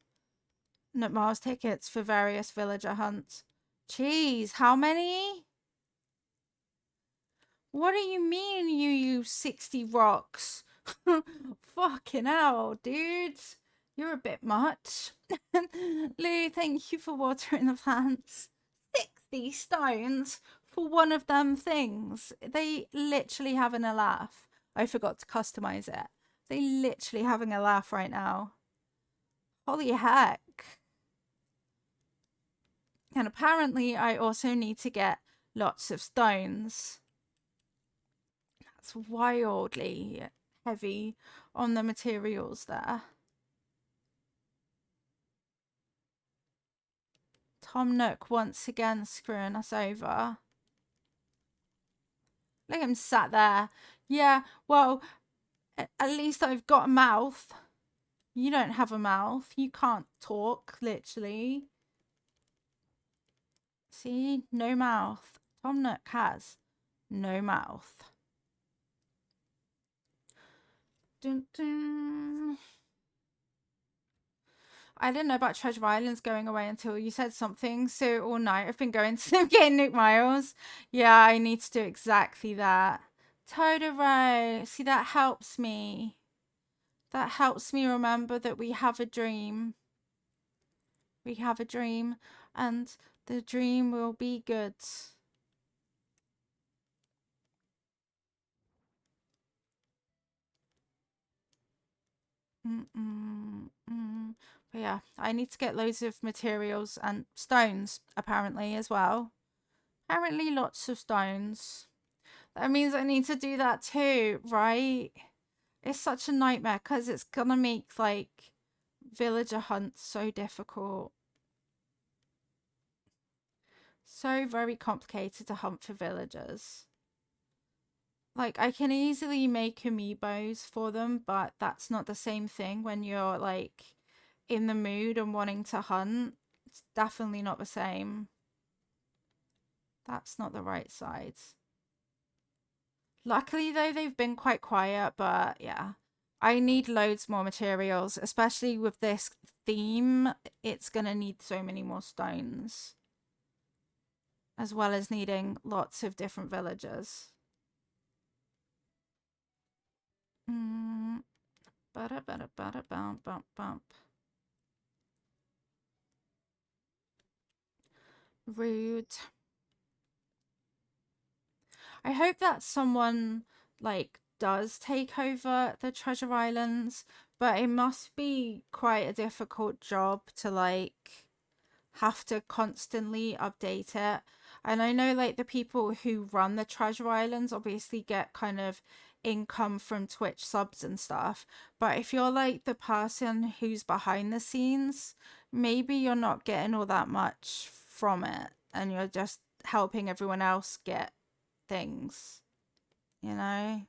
Mars tickets for various villager hunts. Jeez, how many? What do you mean you use 60 rocks? Fucking hell, dude. You're a bit much. Lou, thank you for watering the plants. 60 stones for one of them things. They literally having a laugh. I forgot to customize it. They literally having a laugh right now. Holy heck. And apparently I also need to get lots of stones. That's wildly heavy on the materials there. Tom Nook once again screwing us over. Look at him sat there. Yeah, well, at least I've got a mouth. You don't have a mouth. You can't talk, literally. See? No mouth. Tom Nook has no mouth. Dun, dun. I didn't know about Treasure Islands going away until you said something. So all night I've been going to getting Nuke Miles. Yeah, I need to do exactly that. Totoro. See, that helps me. That helps me remember that we have a dream. We have a dream, and the dream will be good. But yeah, I need to get loads of materials and stones, apparently, as well. Apparently lots of stones. That means I need to do that too, right? It's such a nightmare because it's gonna make, like, villager hunts so difficult. So very complicated to hunt for villagers. Like, I can easily make amiibos for them, but that's not the same thing when you're, like, in the mood and wanting to hunt. It's definitely not the same. That's not the right side. Luckily, though, they've been quite quiet, but yeah. I need loads more materials, especially with this theme. It's gonna need so many more stones. As well as needing lots of different villagers. Bump, bump, bump. Rude. I hope that someone, like, does take over the Treasure Islands, but it must be quite a difficult job to, like, have to constantly update it. And I know, like, the people who run the Treasure Islands obviously get kind of income from Twitch subs and stuff, but if you're, like, the person who's behind the scenes, maybe you're not getting all that much from it, and you're just helping everyone else get things, you know?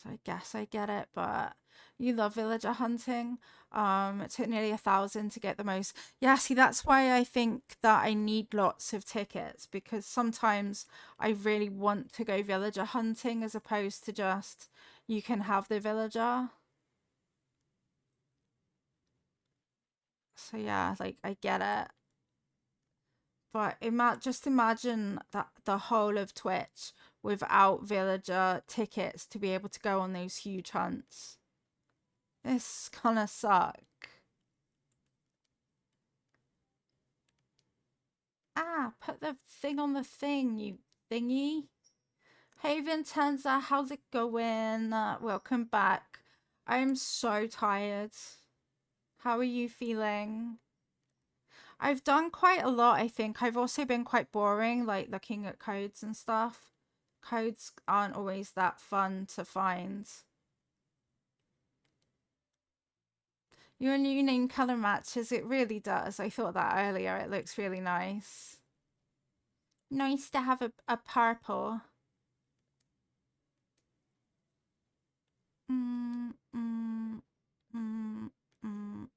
So I guess I get it, but You love villager hunting. It took nearly 1,000 to get the most. Yeah, see, that's why I think that I need lots of tickets because sometimes I really want to go villager hunting as opposed to just you can have the villager. So yeah, like I get it. But just imagine that the whole of Twitch without villager tickets to be able to go on those huge hunts. It's gonna suck. Ah, put the thing on the thing, you thingy. Hey Vincenza, how's it going? Welcome back. I'm so tired. How are you feeling? I've done quite a lot, I think. I've also been quite boring, like looking at codes and stuff. Codes aren't always that fun to find. Your new name color matches, it really does. I thought that earlier. It looks really nice. Nice to have a purple. Mm, mm, mm, mm.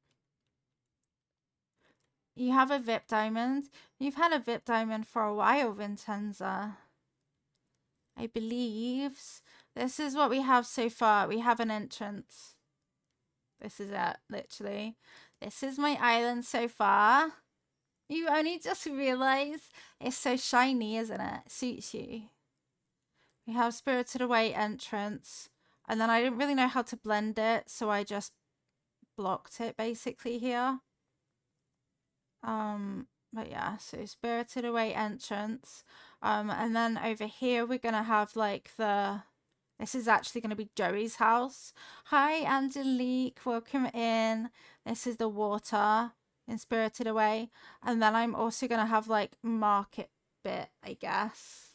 You have a VIP diamond? You've had a VIP diamond for a while, Vincenza. I believe. This is what we have so far. We have an entrance. This is it, literally. This is my island so far. You only just realize it's so shiny, isn't it? It suits you. We have Spirited Away entrance. And then I didn't really know how to blend it, so I just blocked it basically here. But yeah, so Spirited Away entrance. And then over here we're gonna have like this is actually gonna be Joey's house. Hi Angelique, welcome in. This is the water in Spirited Away. And then I'm also gonna have like market bit, I guess.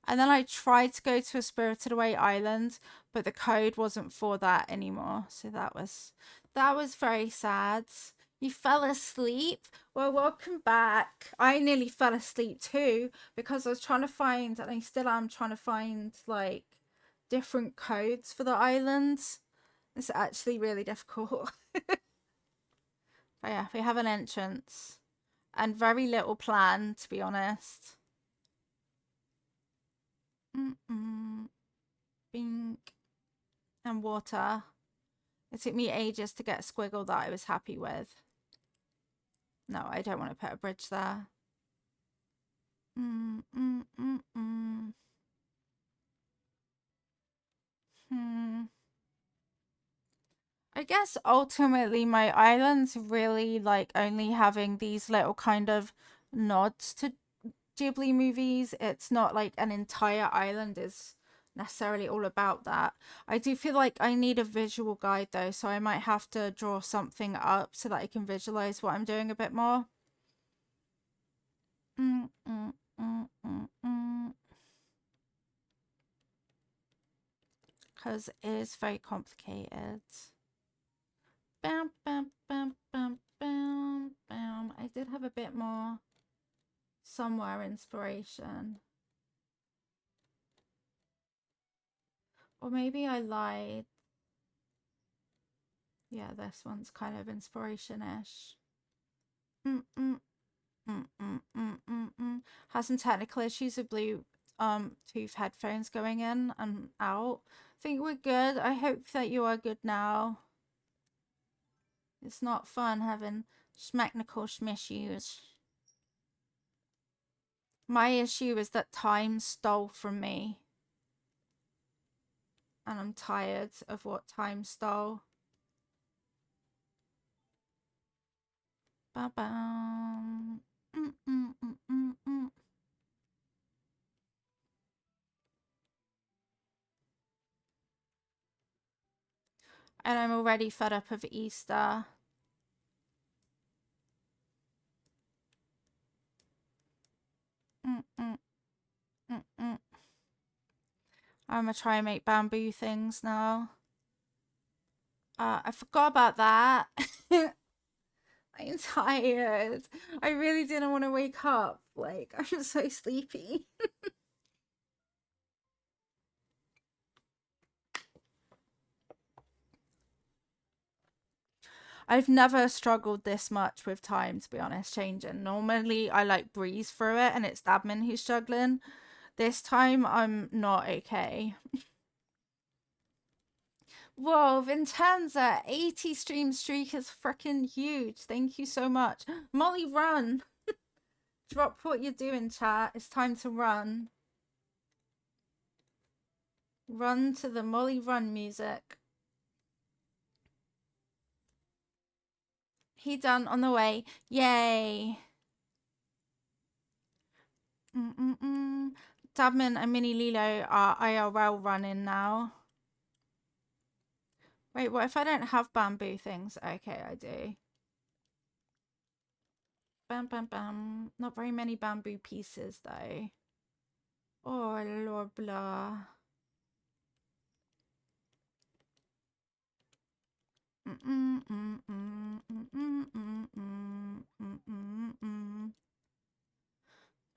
And then I tried to go to a Spirited Away island, but the code wasn't for that anymore. So that was very sad. You fell asleep? Well, welcome back. I nearly fell asleep too because I was trying to find, and I still am trying to find like different codes for the islands. It's actually really difficult. But yeah, we have an entrance and very little plan, to be honest. Bink. And water. It took me ages to get a squiggle that I was happy with. No, I don't want to put a bridge there. Mm, mm, mm, mm. I guess ultimately my island's really like only having these little kind of nods to Ghibli movies. It's not like an entire island is necessarily all about that. I do feel like I need a visual guide though, so I might have to draw something up so that I can visualize what I'm doing a bit more. Mm, mm, mm, mm, mm. Because it is very complicated. Bam, bam, bam, bam, bam, bam. I did have a bit more somewhere inspiration. Or maybe I lied. Yeah, this one's kind of inspiration-ish. Mm, mm, mm, mm, mm, mm, mm. Has some technical issues with Bluetooth headphones going in and out. I think we're good. I hope that you are good now. It's not fun having schmechnical schmissues. My issue is that time stole from me. And I'm tired of what time stole. Ba-bam. Mm-mm-mm-mm-mm. And I'm already fed up of Easter. Mm-mm. Mm-mm. I'm gonna try and make bamboo things now. I forgot about that. I'm tired. I really didn't want to wake up. Like, I'm so sleepy. I've never struggled this much with time, to be honest, changing. Normally I like breeze through it and it's the admin who's struggling. This time I'm not okay. Whoa, Vincenza, 80 stream streak is freaking huge. Thank you so much. Molly, run. Drop what you're doing, chat. It's time to run. Run to the Molly Run music. He done on the way. Yay. Dabman and Mini Lilo are IRL running now. Wait, what if I don't have bamboo things? Okay, I do. Bam, bam, bam. Not very many bamboo pieces, though. Oh, Lord, blah.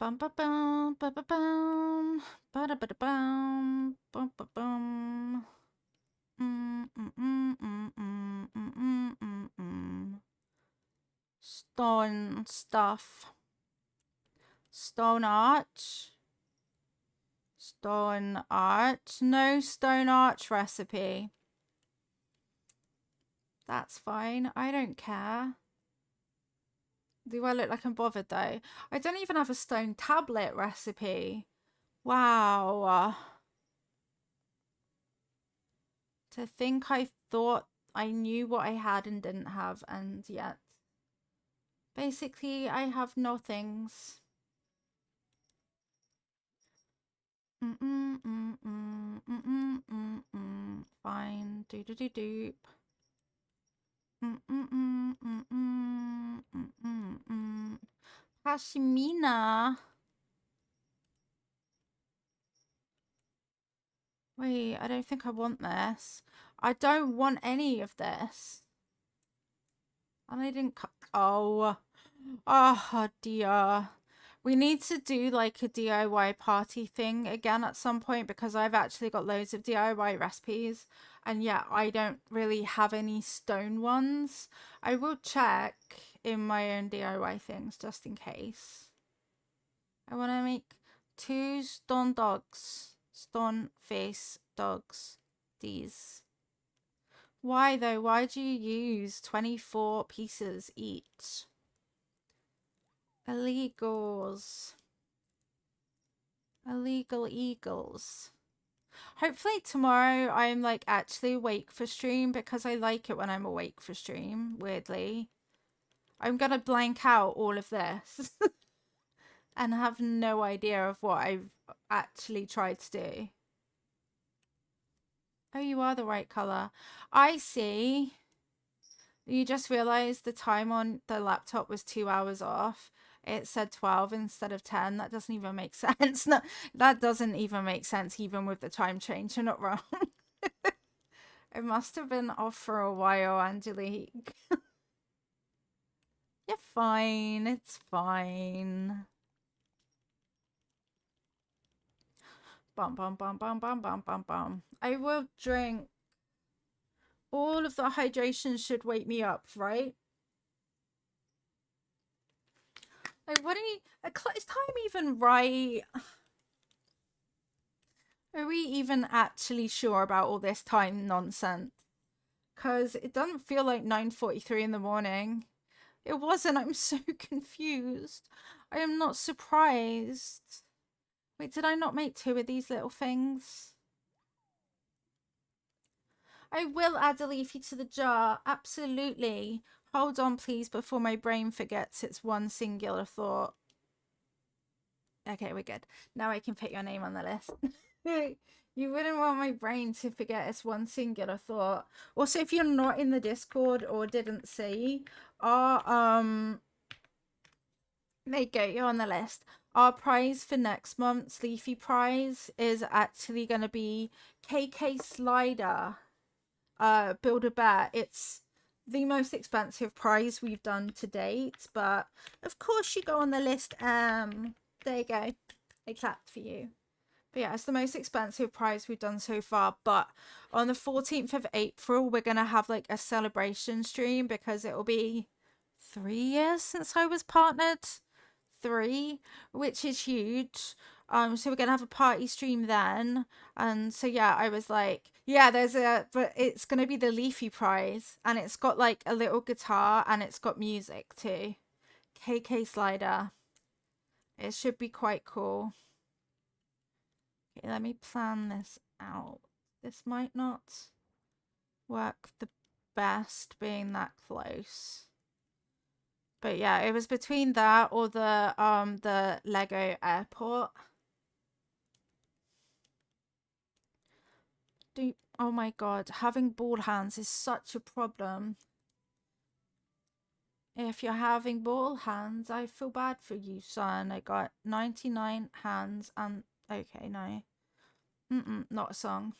Bum ba bum ba ba bum ba da ba da bum bum ba bum. Stone stuff. Stone arch. Stone arch. No stone arch recipe. That's fine. I don't care. Do I look like I'm bothered though? I don't even have a stone tablet recipe. Wow. To think I thought I knew what I had and didn't have, and yet basically I have no things. Fine. Do do do doop. Pashmina. Wait, I don't think I want this. I don't want any of this. And I didn't cut. Oh. Oh dear. We need to do like a DIY party thing again at some point because I've actually got loads of DIY recipes and yeah, I don't really have any stone ones. I will check in my own DIY things just in case. I want to make 2 stone dogs. Stone face dogs. These. Why though? Why do you use 24 pieces each? Illegals. Illegal eagles. Hopefully tomorrow I'm like actually awake for stream because I like it when I'm awake for stream, weirdly. I'm gonna blank out all of this and have no idea of what I've actually tried to do. Oh, you are the right color. I see. You just realized the time on the laptop was 2 hours off. It said 12 instead of 10. That doesn't even make sense. No, that doesn't even make sense even with the time change. You're not wrong. It must have been off for a while, Angelique. You're fine. It's fine. Bum, bum, bum, bum, bum, bum, bum, bum. I will drink. All of the hydration should wake me up, right? Like, what do you... Is time even right? Are we even actually sure about all this time nonsense? Because it doesn't feel like 9:43 in the morning. It wasn't. I'm so confused. I am not surprised. Wait, did I not make 2 of these little things? I will add a leafy to the jar. Absolutely. Hold on, please, before my brain forgets it's one singular thought. Okay, we're good. Now I can put your name on the list. You wouldn't want my brain to forget it's one singular thought. Also, if you're not in the Discord or didn't see, our there you go, you're on the list. Our prize for next month's Leafy prize is actually going to be KK Slider. Build a Bear. It's the most expensive prize we've done to date, but of course you go on the list. There you go. I clapped for you. But yeah, it's the most expensive prize we've done so far. But on the 14th of April, we're going to have like a celebration stream because it will be 3 years since I was partnered. Three, which is huge. So we're gonna have a party stream then. And so yeah, I was like, yeah, but it's gonna be the Leafy prize, and it's got like a little guitar and it's got music too. KK Slider. It should be quite cool. Okay, let me plan this out. This might not work the best being that close. But yeah, it was between that or the Lego airport. Oh my god, having ball hands is such a problem. If you're having ball hands, I feel bad for you, son. I got 99 hands and okay, no. Not a song.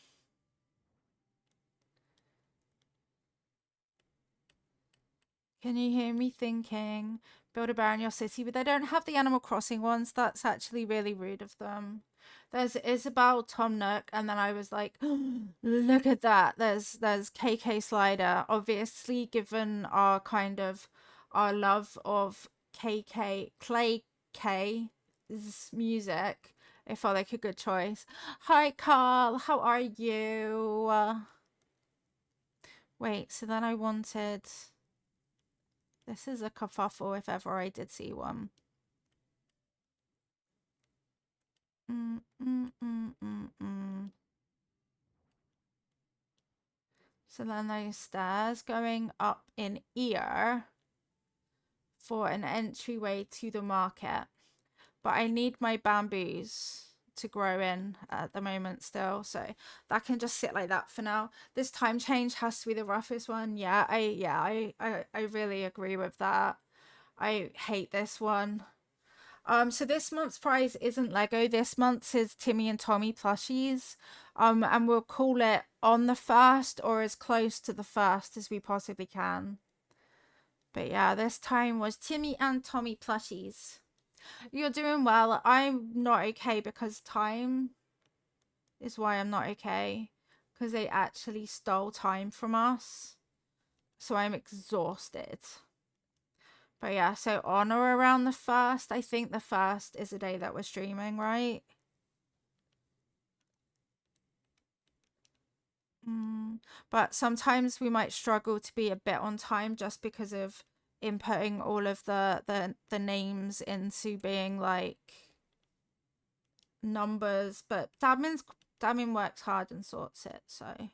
Can you hear me thinking? Build a bear in your city, but they don't have the Animal Crossing ones. That's actually really rude of them. There's Isabel, Tom Nook, and then I was like, look at that. There's KK Slider. Obviously, given our kind of our love of Clay K's music, I felt like a good choice. Hi, Carl. How are you? Wait, so then I wanted. This is a kerfuffle if ever I did see one. So then those stairs going up in here for an entryway to the market. But I need my bamboos to grow in at the moment still, so that can just sit like that for now. This time change has to be the roughest one. Yeah, I really agree with that. I hate this one. So this month's prize isn't Lego. This month's is Timmy and Tommy plushies. And we'll call it on the 1st or as close to the 1st as we possibly can. But yeah, this time was Timmy and Tommy plushies. You're doing well. I'm not okay because time is why I'm not okay. Because they actually stole time from us. So I'm exhausted. But yeah, so on or around the 1st. I think the 1st is the day that we're streaming, right? But sometimes we might struggle to be a bit on time just because of inputting all of the names into being like numbers. But Damien works hard and sorts it, so.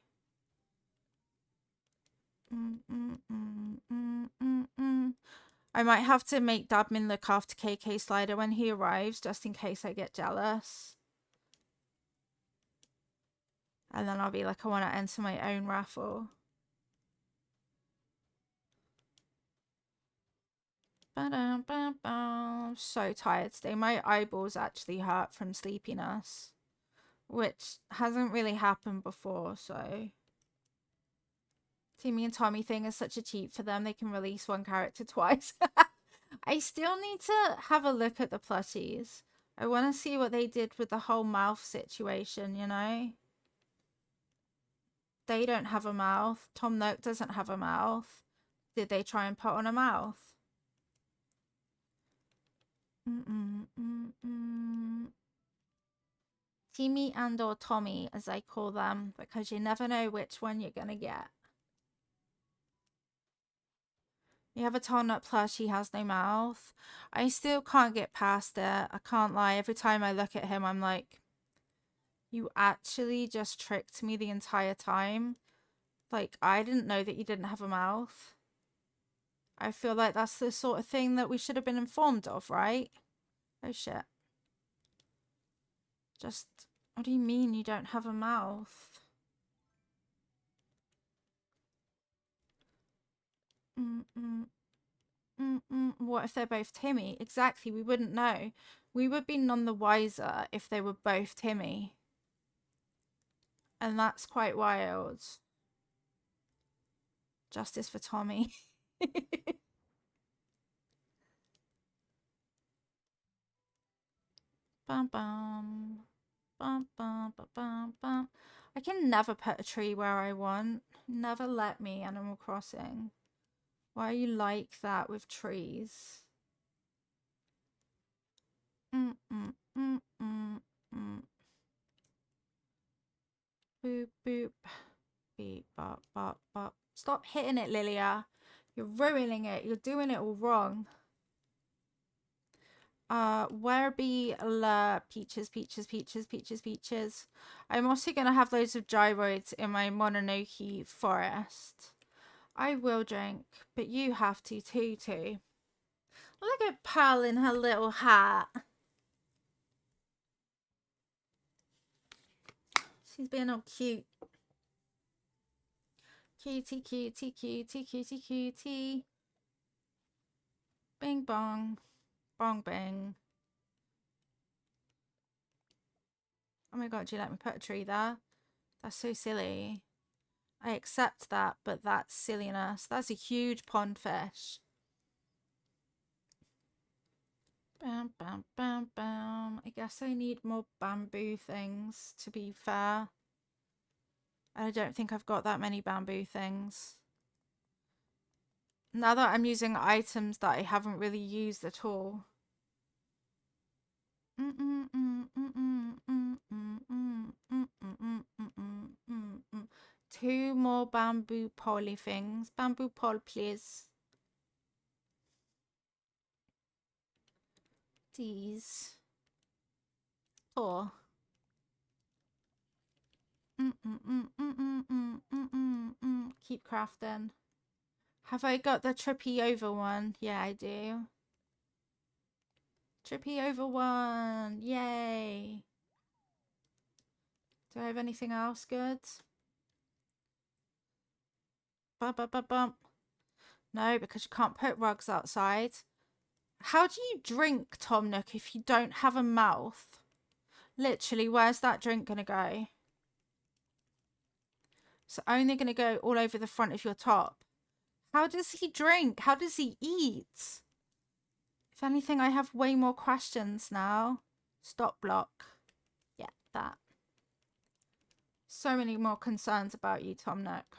I might have to make Dabmin look after KK Slider when he arrives, just in case I get jealous. And then I'll be like, I want to enter my own raffle. I'm so tired today. My eyeballs actually hurt from sleepiness, which hasn't really happened before, so. Timmy and Tommy thing is such a cheat for them. They can release one character twice. I still need to have a look at the plushies. I want to see what they did with the whole mouth situation, you know? They don't have a mouth. Tom Nook doesn't have a mouth. Did they try and put on a mouth? Timmy and or Tommy, as I call them, because you never know which one you're gonna get. You have a Tom Nook plush, he has no mouth. I still can't get past it. I can't lie. Every time I look at him, I'm like, you actually just tricked me the entire time. Like, I didn't know that you didn't have a mouth. I feel like that's the sort of thing that we should have been informed of, right? Oh shit. Just, what do you mean you don't have a mouth? What if they're both Timmy? Exactly, we wouldn't know. We would be none the wiser if they were both Timmy. And that's quite wild. Justice for Tommy. Bum bum. bum, bum, bum, bum, bum. I can never put a tree where I want. Never let me, Animal Crossing. Why are you like that with trees? Mm, mm, mm, mm, mm. Boop, boop. Beep, bop, bop, bop. Stop hitting it, Lilia. You're ruining it. You're doing it all wrong. Where be la peaches, peaches, peaches, peaches, peaches. I'm also gonna have loads of gyroids in my Mononoke forest. I will drink, but you have to too. Look at Pearl in her little hat. She's being all cute. Cutie, cutie, cutie, cutie, cutie. Bing bong. Bong bing. Oh my god, do you let me put a tree there? That's so silly. I accept that, but that's silliness. That's a huge pond fish. Bam, bam, bam, bam. I guess I need more bamboo things, to be fair. I don't think I've got that many bamboo things. Now that I'm using items that I haven't really used at all. Two more bamboo poly things. Bamboo pole, please. These. Four. Keep crafting. Have I got the trippy over one? Yeah, I do. Trippy over one. Yay. Do I have anything else good? Bump, bump, bump, bump. No, because you can't put rugs outside. How do you drink, Tom Nook, if you don't have a mouth? Literally, where's that drink going to go? It's only going to go all over the front of your top. How does he drink? How does he eat? If anything, I have way more questions now. Stop block. Yeah, that. So many more concerns about you, Tom Nook.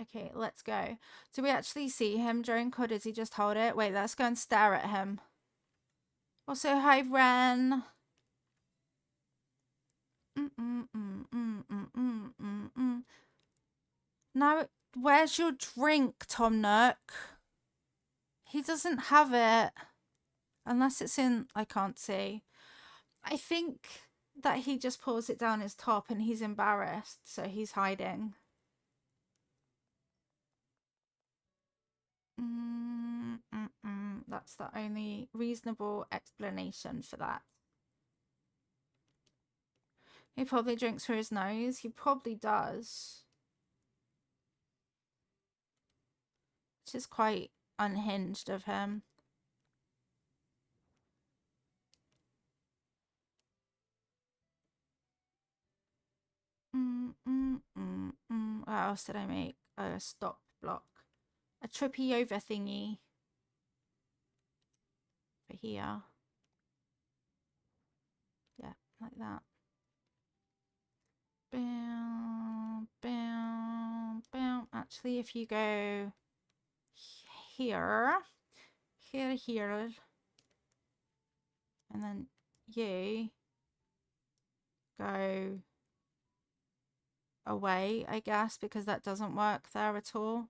Okay, let's go. Do we actually see him drink or does he just hold it? Wait, let's go and stare at him. Also, hi, Ren. Now, where's your drink, Tom Nook? He doesn't have it. Unless it's in... I can't see. I think that he just pulls it down his top and he's embarrassed, so he's hiding. That's the only reasonable explanation for that. He probably drinks through his nose. He probably does. Which is quite unhinged of him. What else did I make? Oh, a stop block. A trippy over thingy. For here. Yeah, like that. Bam, bam, bam. Actually, if you go here, here, and then you go away, I guess, because that doesn't work there at all.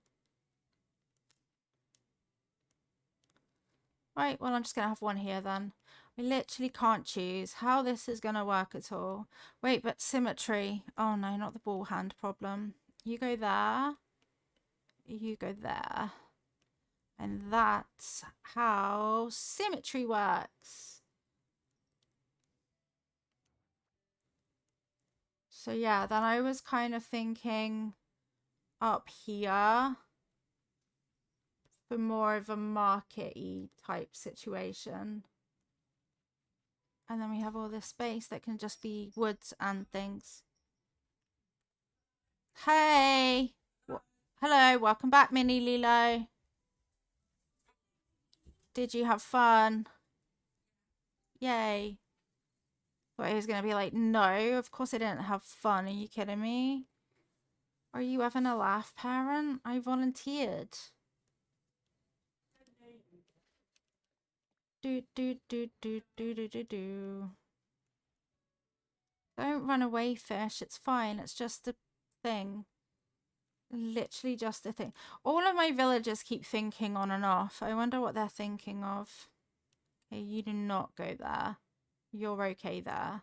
Right, well, I'm just going to have one here then. I literally can't choose how this is going to work at all. Wait, but symmetry. Oh no, not the ball hand problem. You go there. You go there. And that's how symmetry works. So yeah, then I was kind of thinking up here for more of a market-y type situation. And then we have all this space that can just be woods and things. Hey. Hello, welcome back, Mini Lilo. Did you have fun? Yay. Thought he was going to be like, no, of course I didn't have fun. Are you kidding me? Are you having a laugh, parent? I volunteered. Do, do, do, do, do, do, do, do. Don't run away, fish. It's fine. It's just a thing. Literally just a thing. All of my villagers keep thinking on and off. I wonder what they're thinking of. Okay, you do not go there. You're okay there.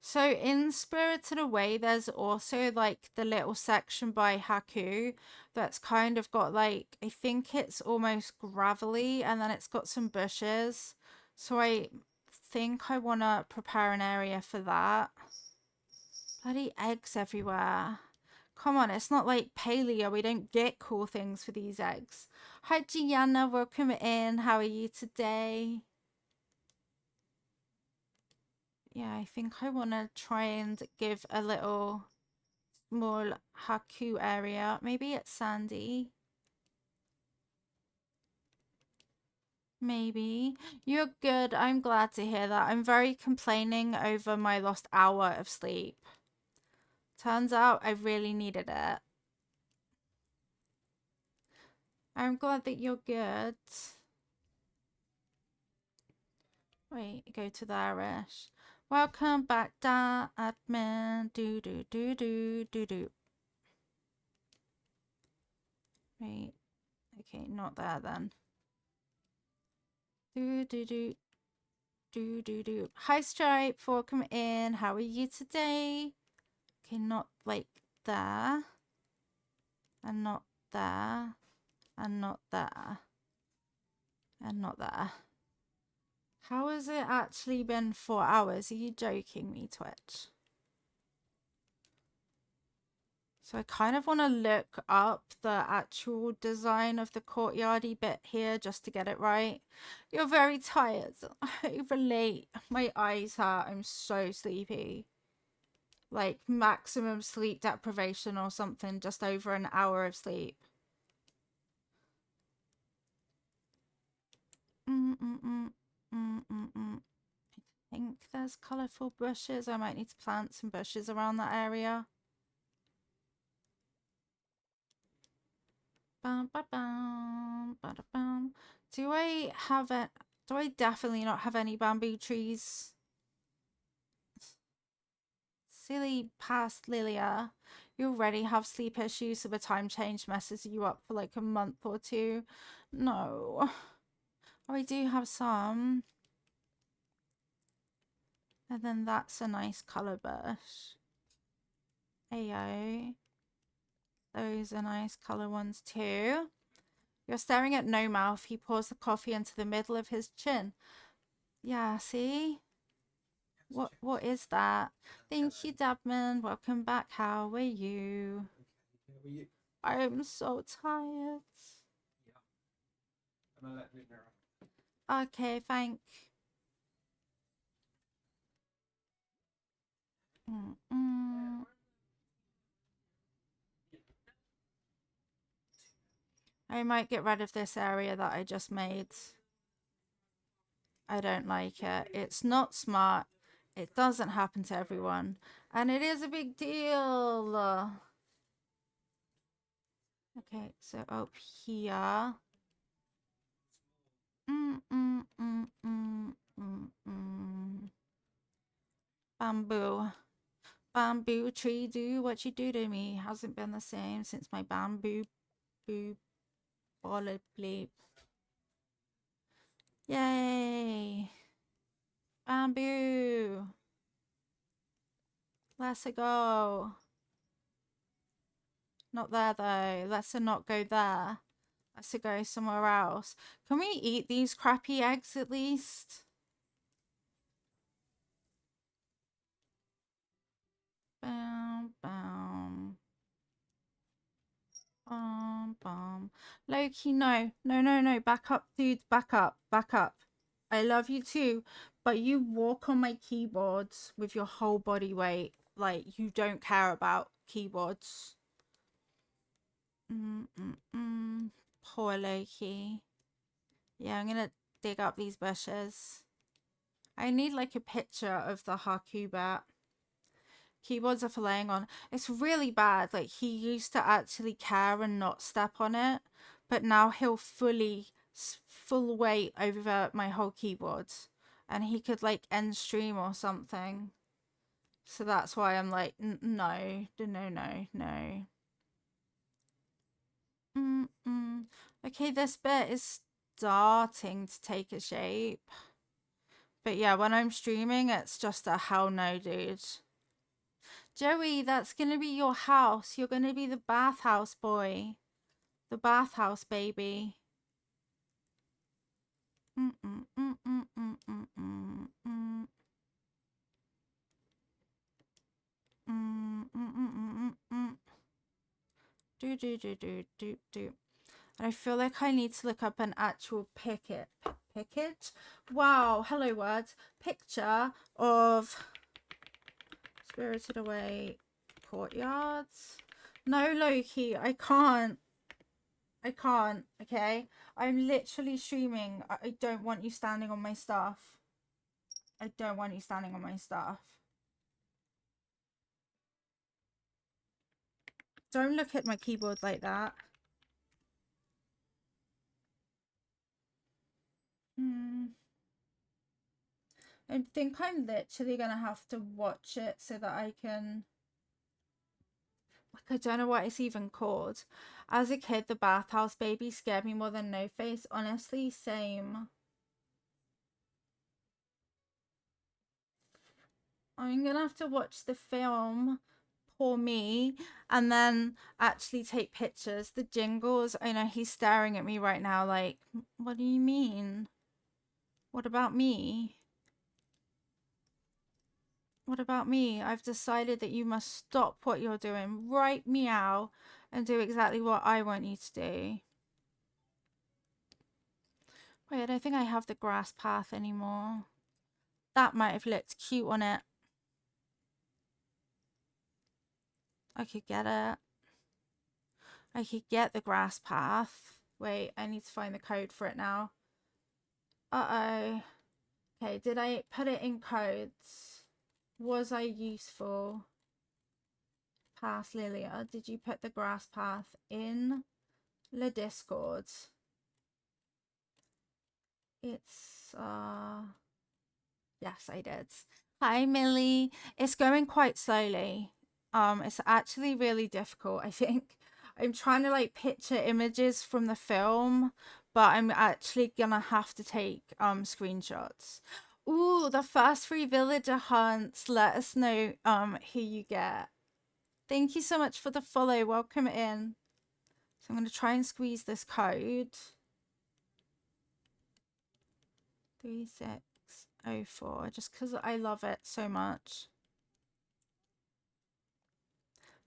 So in Spirited Away, there's also like the little section by Haku that's kind of got like, I think it's almost gravelly and then it's got some bushes. So I think I want to prepare an area for that. Bloody eggs everywhere. Come on, it's not like Paleo. We don't get cool things for these eggs. Hi, Gianna. Welcome in. How are you today? Yeah, I think I want to try and give a little small Haku area. Maybe it's sandy. Maybe. You're good. I'm glad to hear that. I'm very complaining over my lost hour of sleep. Turns out I really needed it. I'm glad that you're good. Wait, go to the Irish. Welcome back, da admin. Do do do do do do. Wait. Okay, not there then. Do do do do do do. Hi Stripe, welcome in. How are you today? Okay, not like there. And not there. And not there. And not there. How has it actually been 4 hours? Are you joking me, Twitch? So I kind of want to look up the actual design of the courtyardy bit here just to get it right. You're very tired. I relate. My eyes hurt. I'm so sleepy. Like maximum sleep deprivation or something. Just over an hour of sleep. I think there's colourful bushes. I might need to plant some bushes around that area. Bum, ba, bum, ba, da, bum. Do I have it? Do I definitely not have any bamboo trees? Silly past Lilia. You already have sleep issues, so the time change messes you up for like a month or two. No. Oh, I do have some. And then that's a nice colour bush. Ayo. Those are nice colour ones too. You're staring at No Mouth. He pours the coffee into the middle of his chin. Yeah, see? What is that? Thank you, Dabman. Welcome back. How are you? I'm so tired. Okay, thank. I might get rid of this area that I just made. I don't like it. It's not smart. It doesn't happen to everyone. And it is a big deal. Okay, so up here. Bamboo. Bamboo tree, do what you do to me. Hasn't been the same since my bamboo boo bullet bleep. Yay! Bamboo! Let's go. Not there though. Let's not go there. Let's go somewhere else. Can we eat these crappy eggs at least? Bam, bam. Loki, no. No, no, no. Back up, dude. Back up. Back up. I love you too, but you walk on my keyboards with your whole body weight. like you don't care about keyboards. Poor Loki. Yeah, I'm gonna dig up these bushes. I need like a picture of the Haku bat. Keyboards are for laying on. It's really bad. Like he used to actually care and not step on it, but now he'll full weight over my whole keyboard, and he could like end stream or something. So that's why I'm like, no, no, no, no. Okay, this bit is starting to take a shape. But yeah, when I'm streaming, it's just a hell no, dude. Joey, that's gonna be your house. You're gonna be the bathhouse boy. The bathhouse baby. Do. And I feel like I need to look up an actual picket. Wow, hello words. Picture of Spirited Away courtyards. No, Loki, I can't. Okay? I'm literally streaming. I don't want you standing on my stuff. I don't want you standing on my stuff. Don't look at my keyboard like that. I think I'm literally gonna have to watch it so that I can, like, I don't know what it's even called. As a kid, the bathhouse baby scared me more than No Face. Honestly, same. I'm gonna have to watch the film, poor me, and then actually take pictures. The jingles, I know he's staring at me right now like, what do you mean? What about me? What about me? I've decided that you must stop what you're doing right meow and do exactly what I want you to do. Wait, I don't think I have the grass path anymore. That might have looked cute on it. I could get it. I could get the grass path. Wait, I need to find the code for it now. Uh-oh. Okay, did I put it in codes? Was I useful? Pass Lilia. Did you put the grass path in the Discord? It's yes, I did. Hi Millie. It's going quite slowly. It's actually really difficult, I think. I'm trying to like picture images from the film, but I'm actually gonna have to take screenshots. Ooh, the first 3 villager hunts. Let us know who you get. Thank you so much for the follow. Welcome in. So I'm gonna try and squeeze this code. 3604, just because I love it so much.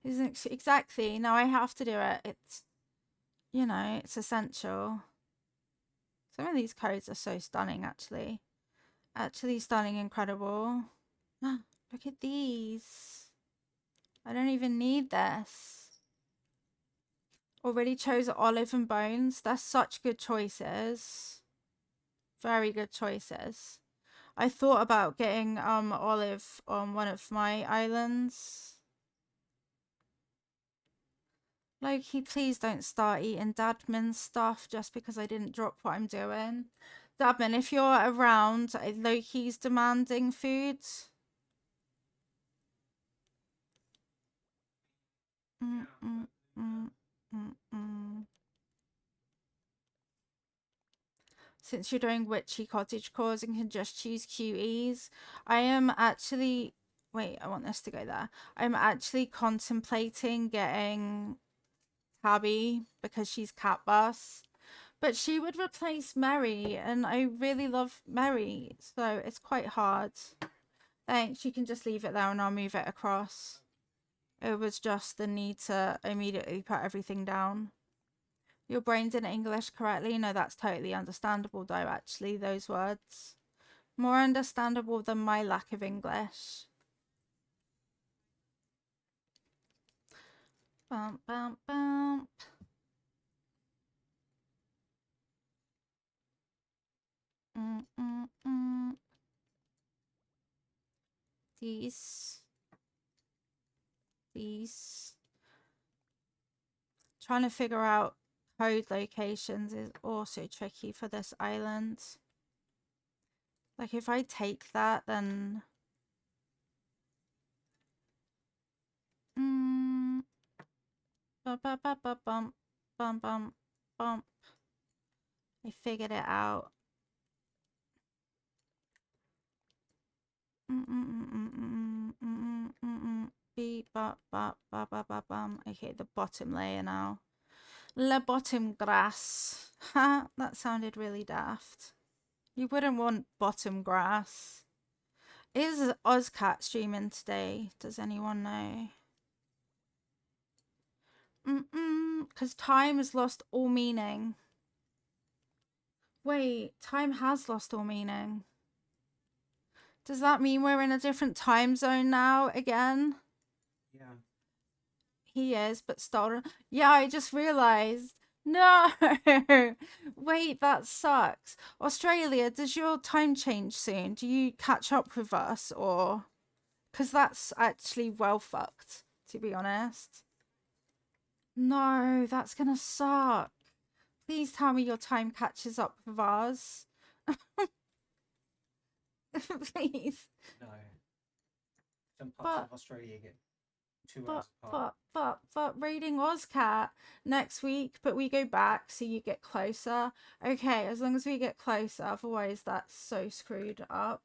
Isn't exactly. Now I have to do it. It's, you know, it's essential. Some of these codes are so stunning, actually. Actually stunning, incredible. Look at these. I don't even need this. Already chose olive and bones. That's such good choices. Very good choices. I thought about getting olive on one of my islands. Loki, please don't start eating Dadman's stuff just because I didn't drop what I'm doing. Dadman, if you're around, Loki's demanding food. Since you're doing witchy cottage cores and can just choose QEs, I am actually... Wait, I want this to go there. I'm actually contemplating getting Tabby because she's cat bus. But she would replace Mary, and I really love Mary, so it's quite hard. Thanks, you can just leave it there and I'll move it across. It was just the need to immediately put everything down. Your brain didn't English correctly? No, that's totally understandable though, actually, those words. More understandable than my lack of English. Bump, bump, bump. Mm, mm, mm. These. Trying to figure out code locations is also tricky for this island. Like if I take that, then bump, bump, bump, bump, bump, bump, bump, bump. I figured it out. Beep, bop, bop, bop, bop, bop, bum. Okay, the bottom layer now. Le bottom grass. Ha, that sounded really daft. You wouldn't want bottom grass. Is Ozcat streaming today? Does anyone know? Because time has lost all meaning. Wait, time has lost all meaning. Does that mean we're in a different time zone now again? Yeah. He is, but stolen. Yeah, I just realized. No! Wait, that sucks. Australia, does your time change soon? Do you catch up with us or... Because that's actually well fucked, to be honest. No, that's gonna suck. Please tell me your time catches up with ours. Please. No. Some parts of Australia get 2 hours apart. But raiding Ozcat next week, but we go back so you get closer. Okay, as long as we get closer, otherwise that's so screwed up.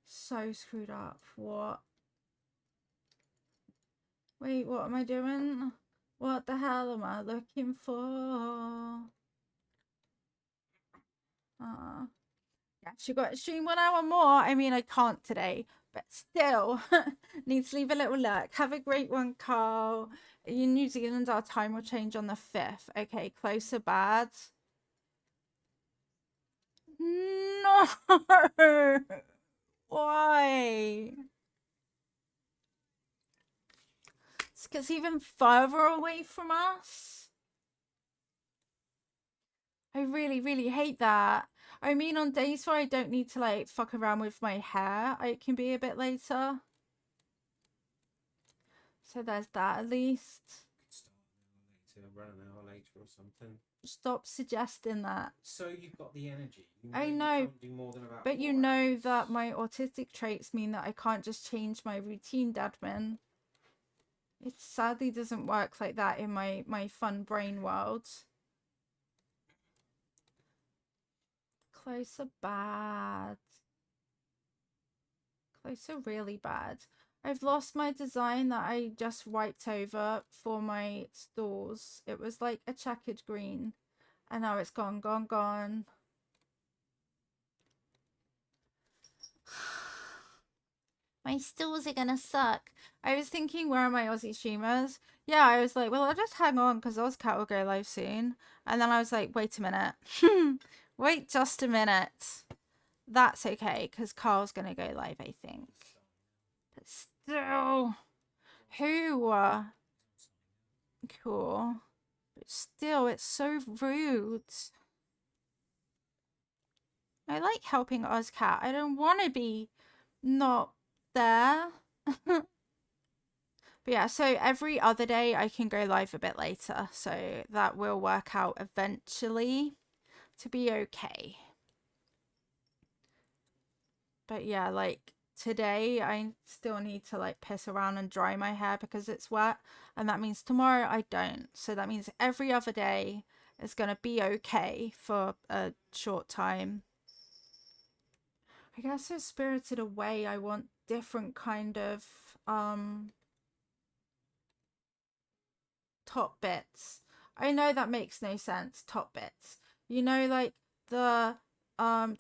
So screwed up. What? Wait, what am I doing? What the hell am I looking for? Yeah, she got to stream 1 hour more. I mean, I can't today, but still need to leave a little look. Have a great one, Carl. In New Zealand, our time will change on the 5th. Okay, closer bad. No! Why? It's even further away from us. I really, really hate that. I mean, on days where I don't need to like fuck around with my hair, it can be a bit later. So there's that at least. Run an hour later or something. Stop suggesting that. So you've got the energy. I know, you can't do more than about but you know that my autistic traits mean that I can't just change my routine, Dadman. It sadly doesn't work like that in my fun brain world. Closer bad. Closer really bad. I've lost my design that I just wiped over for my stores. It was like a checkered green. And now it's gone, gone, gone. My stores are gonna suck. I was thinking, where are my Aussie streamers? Yeah, I was like, well, I'll just hang on because Ozcat will go live soon. And then I was like, wait a minute. Wait just a minute. That's okay because Carl's gonna go live, I think. But still, who? Cool. But still, it's so rude. I like helping Ozcat. I don't want to be not there. But yeah, so every other day I can go live a bit later. So that will work out eventually to be okay. But yeah, like today I still need to like piss around and dry my hair because it's wet. And that means tomorrow I don't. So that means every other day is going to be okay for a short time. I guess for Spirited Away, I want different kind of top bits. I know that makes no sense. Top bits. You know, like the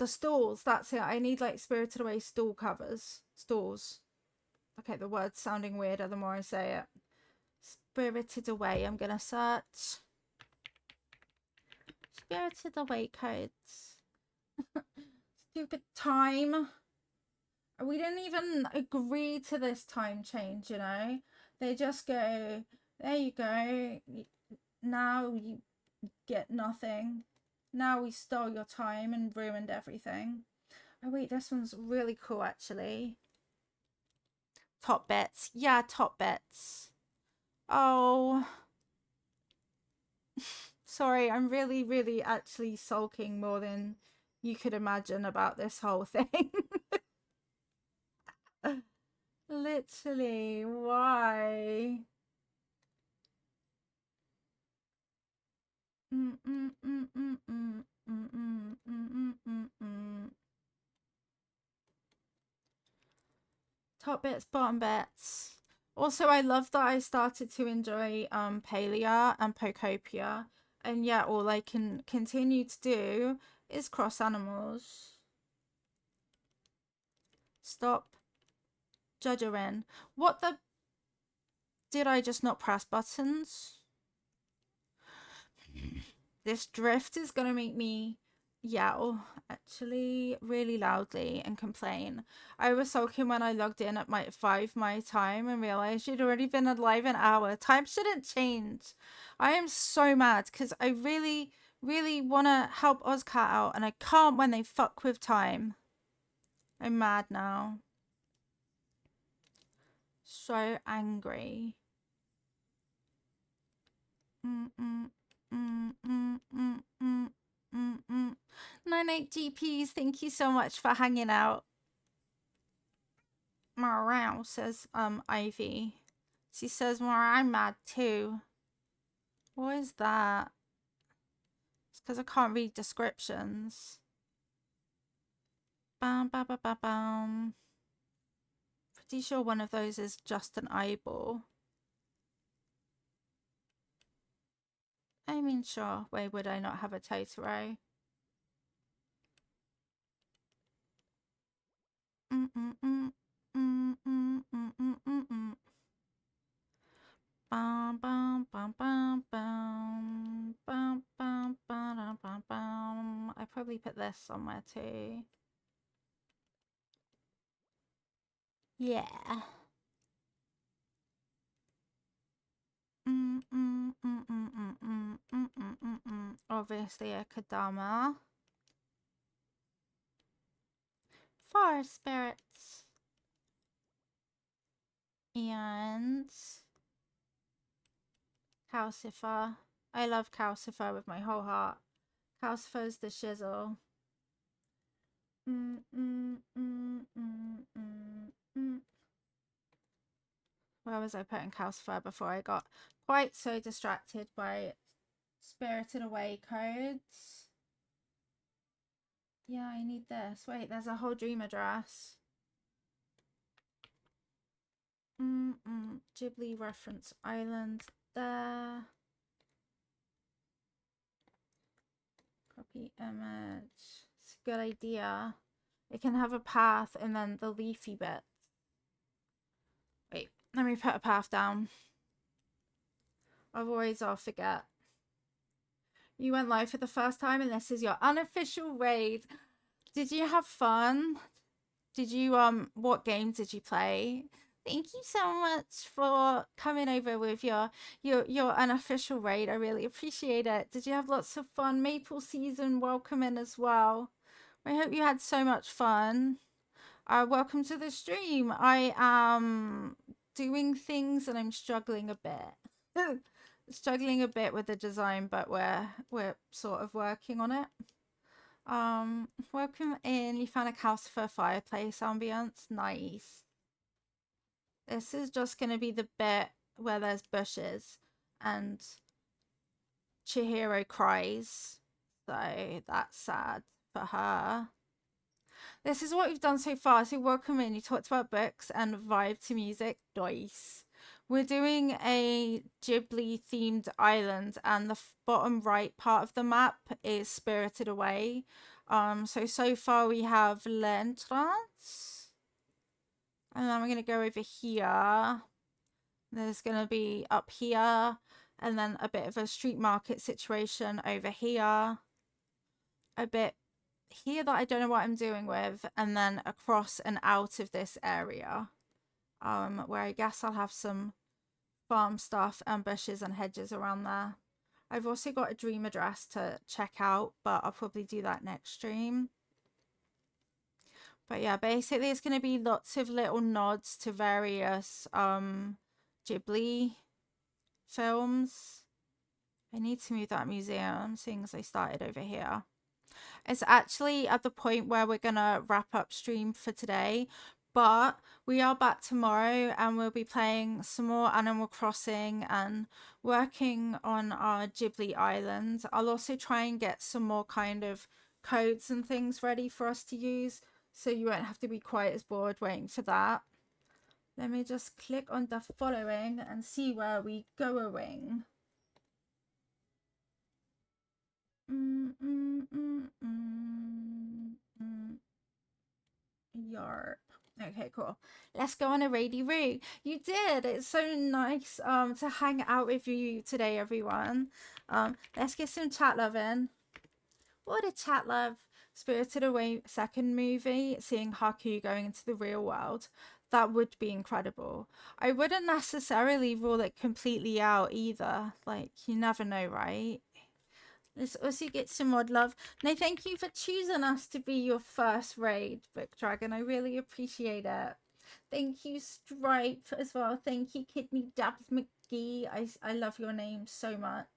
stalls. That's it. I need like Spirited Away stall covers. Stalls. Okay, the word's sounding weirder the more I say it. Spirited Away. I'm gonna search Spirited Away codes. Stupid time. We didn't even agree to this time change, you know? They just go, there you go. Now you get nothing. Now we stole your time and ruined everything. Oh wait, this one's really cool actually. Top bets. Yeah, top bets. Oh. Sorry, I'm really, really actually sulking more than you could imagine about this whole thing. Literally, why? Top bits, bottom bets. Also, I love that I started to enjoy Palea and Pocopia, and yet all I can continue to do is cross animals. Stop judging. What the? Did I just not press buttons? This drift is gonna make me yell actually really loudly and complain. I was sulking when I logged in at my 5 my time and realized you'd already been alive an hour. Time shouldn't change. I am so mad because I really, really want to help Ozcat out and I can't when they fuck with time. I'm mad now. So angry. Mm-mm. 98 GPs, thank you so much for hanging out. Morale, says Ivy. She says, well, I'm mad too. What is that? It's because I can't read descriptions. Bam, bam, bam, bam, bam. Pretty sure one of those is just an eyeball. I mean, sure. Why would I not have a Totoro? Bum, bum, bum, bum, bum, bum, bum, bum, bum, bum. I probably put this somewhere too. Yeah. Obviously a Kadama. Forest spirits. And Calcifer. I love Calcifer with my whole heart. Calcifer's the shizzle. Where was I putting Calcifer before I got quite so distracted by Spirited Away codes? Yeah, I need this. Wait, there's a whole dream address. Ghibli reference island there. Copy image. It's a good idea. It can have a path and then the leafy bit. Wait, let me put a path down. Otherwise I'll forget. You went live for the first time and this is your unofficial raid. Did you have fun? Did you what game did you play? Thank you so much for coming over with your unofficial raid. I really appreciate it. Did you have lots of fun? Maple season, welcome in as well. I hope you had so much fun. Welcome to the stream. I am doing things and I'm struggling a bit. Struggling a bit with the design, but we're sort of working on it. Welcome in. You found a Calcifer fireplace ambience. Nice. This is just going to be the bit where there's bushes and Chihiro cries. So that's sad for her. This is what we've done so far. So welcome in. You talked about books and vibe to music. Nice. We're doing a Ghibli themed island and the bottom right part of the map is Spirited Away. So far we have L'Entrance. And then we're going to go over here. There's going to be up here. And then a bit of a street market situation over here. A bit here that I don't know what I'm doing with. And then across and out of this area. Where I guess I'll have some farm stuff and bushes and hedges around there. I've also got a dream address to check out, but I'll probably do that next stream. But yeah, basically it's going to be lots of little nods to various Ghibli films. I need to move that museum, seeing as I started over here. It's actually at the point where we're gonna wrap up stream for today, but we are back tomorrow and we'll be playing some more Animal Crossing and working on our Ghibli Island. I'll also try and get some more kind of codes and things ready for us to use, so you won't have to be quite as bored waiting for that. Let me just click on the following and see where we going. Yarp. Okay, cool. Let's go on a rainy route. You did. It's so nice to hang out with you today, everyone. Let's get some chat love in. What a chat love. Spirited Away second movie, seeing Haku going into the real world. That would be incredible. I wouldn't necessarily rule it completely out either. Like, you never know, right? Let's also get some mod love. No, thank you for choosing us to be your first raid, Book Dragon. I really appreciate it. Thank you, Stripe, as well. Thank you, Kidney Dabs McGee. I love your name so much.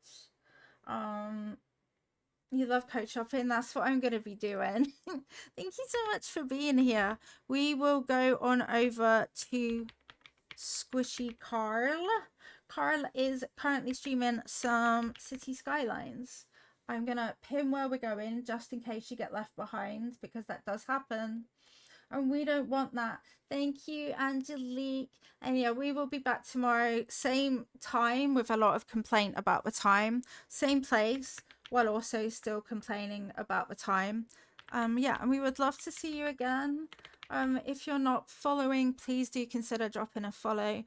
You love coat shopping. That's what I'm going to be doing. Thank you so much for being here. We will go on over to Squishy Carl. Carl is currently streaming some City Skylines. I'm going to pin where we're going just in case you get left behind, because that does happen. And we don't want that. Thank you, Angelique. And yeah, we will be back tomorrow, same time, with a lot of complaint about the time. Same place, while also still complaining about the time. Yeah, and we would love to see you again. If you're not following, please do consider dropping a follow.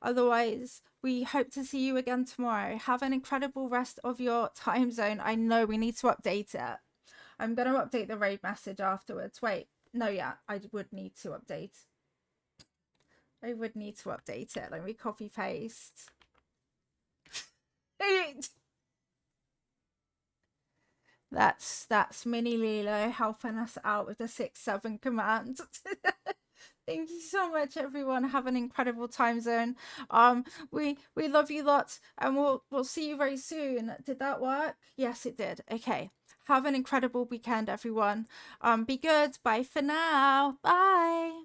Otherwise, we hope to see you again tomorrow. Have an incredible rest of your time zone. I know we need to update it. I'm going to update the raid message afterwards. Wait, no, yeah, I would need to update. I would need to update it. Let me copy paste. That's Mini Lilo helping us out with the 6-7 command. Thank you so much, everyone. Have an incredible time zone. We love you lots, and we'll see you very soon. Did that work? Yes, it did. Okay. Have an incredible weekend, everyone. Be good. Bye for now. Bye.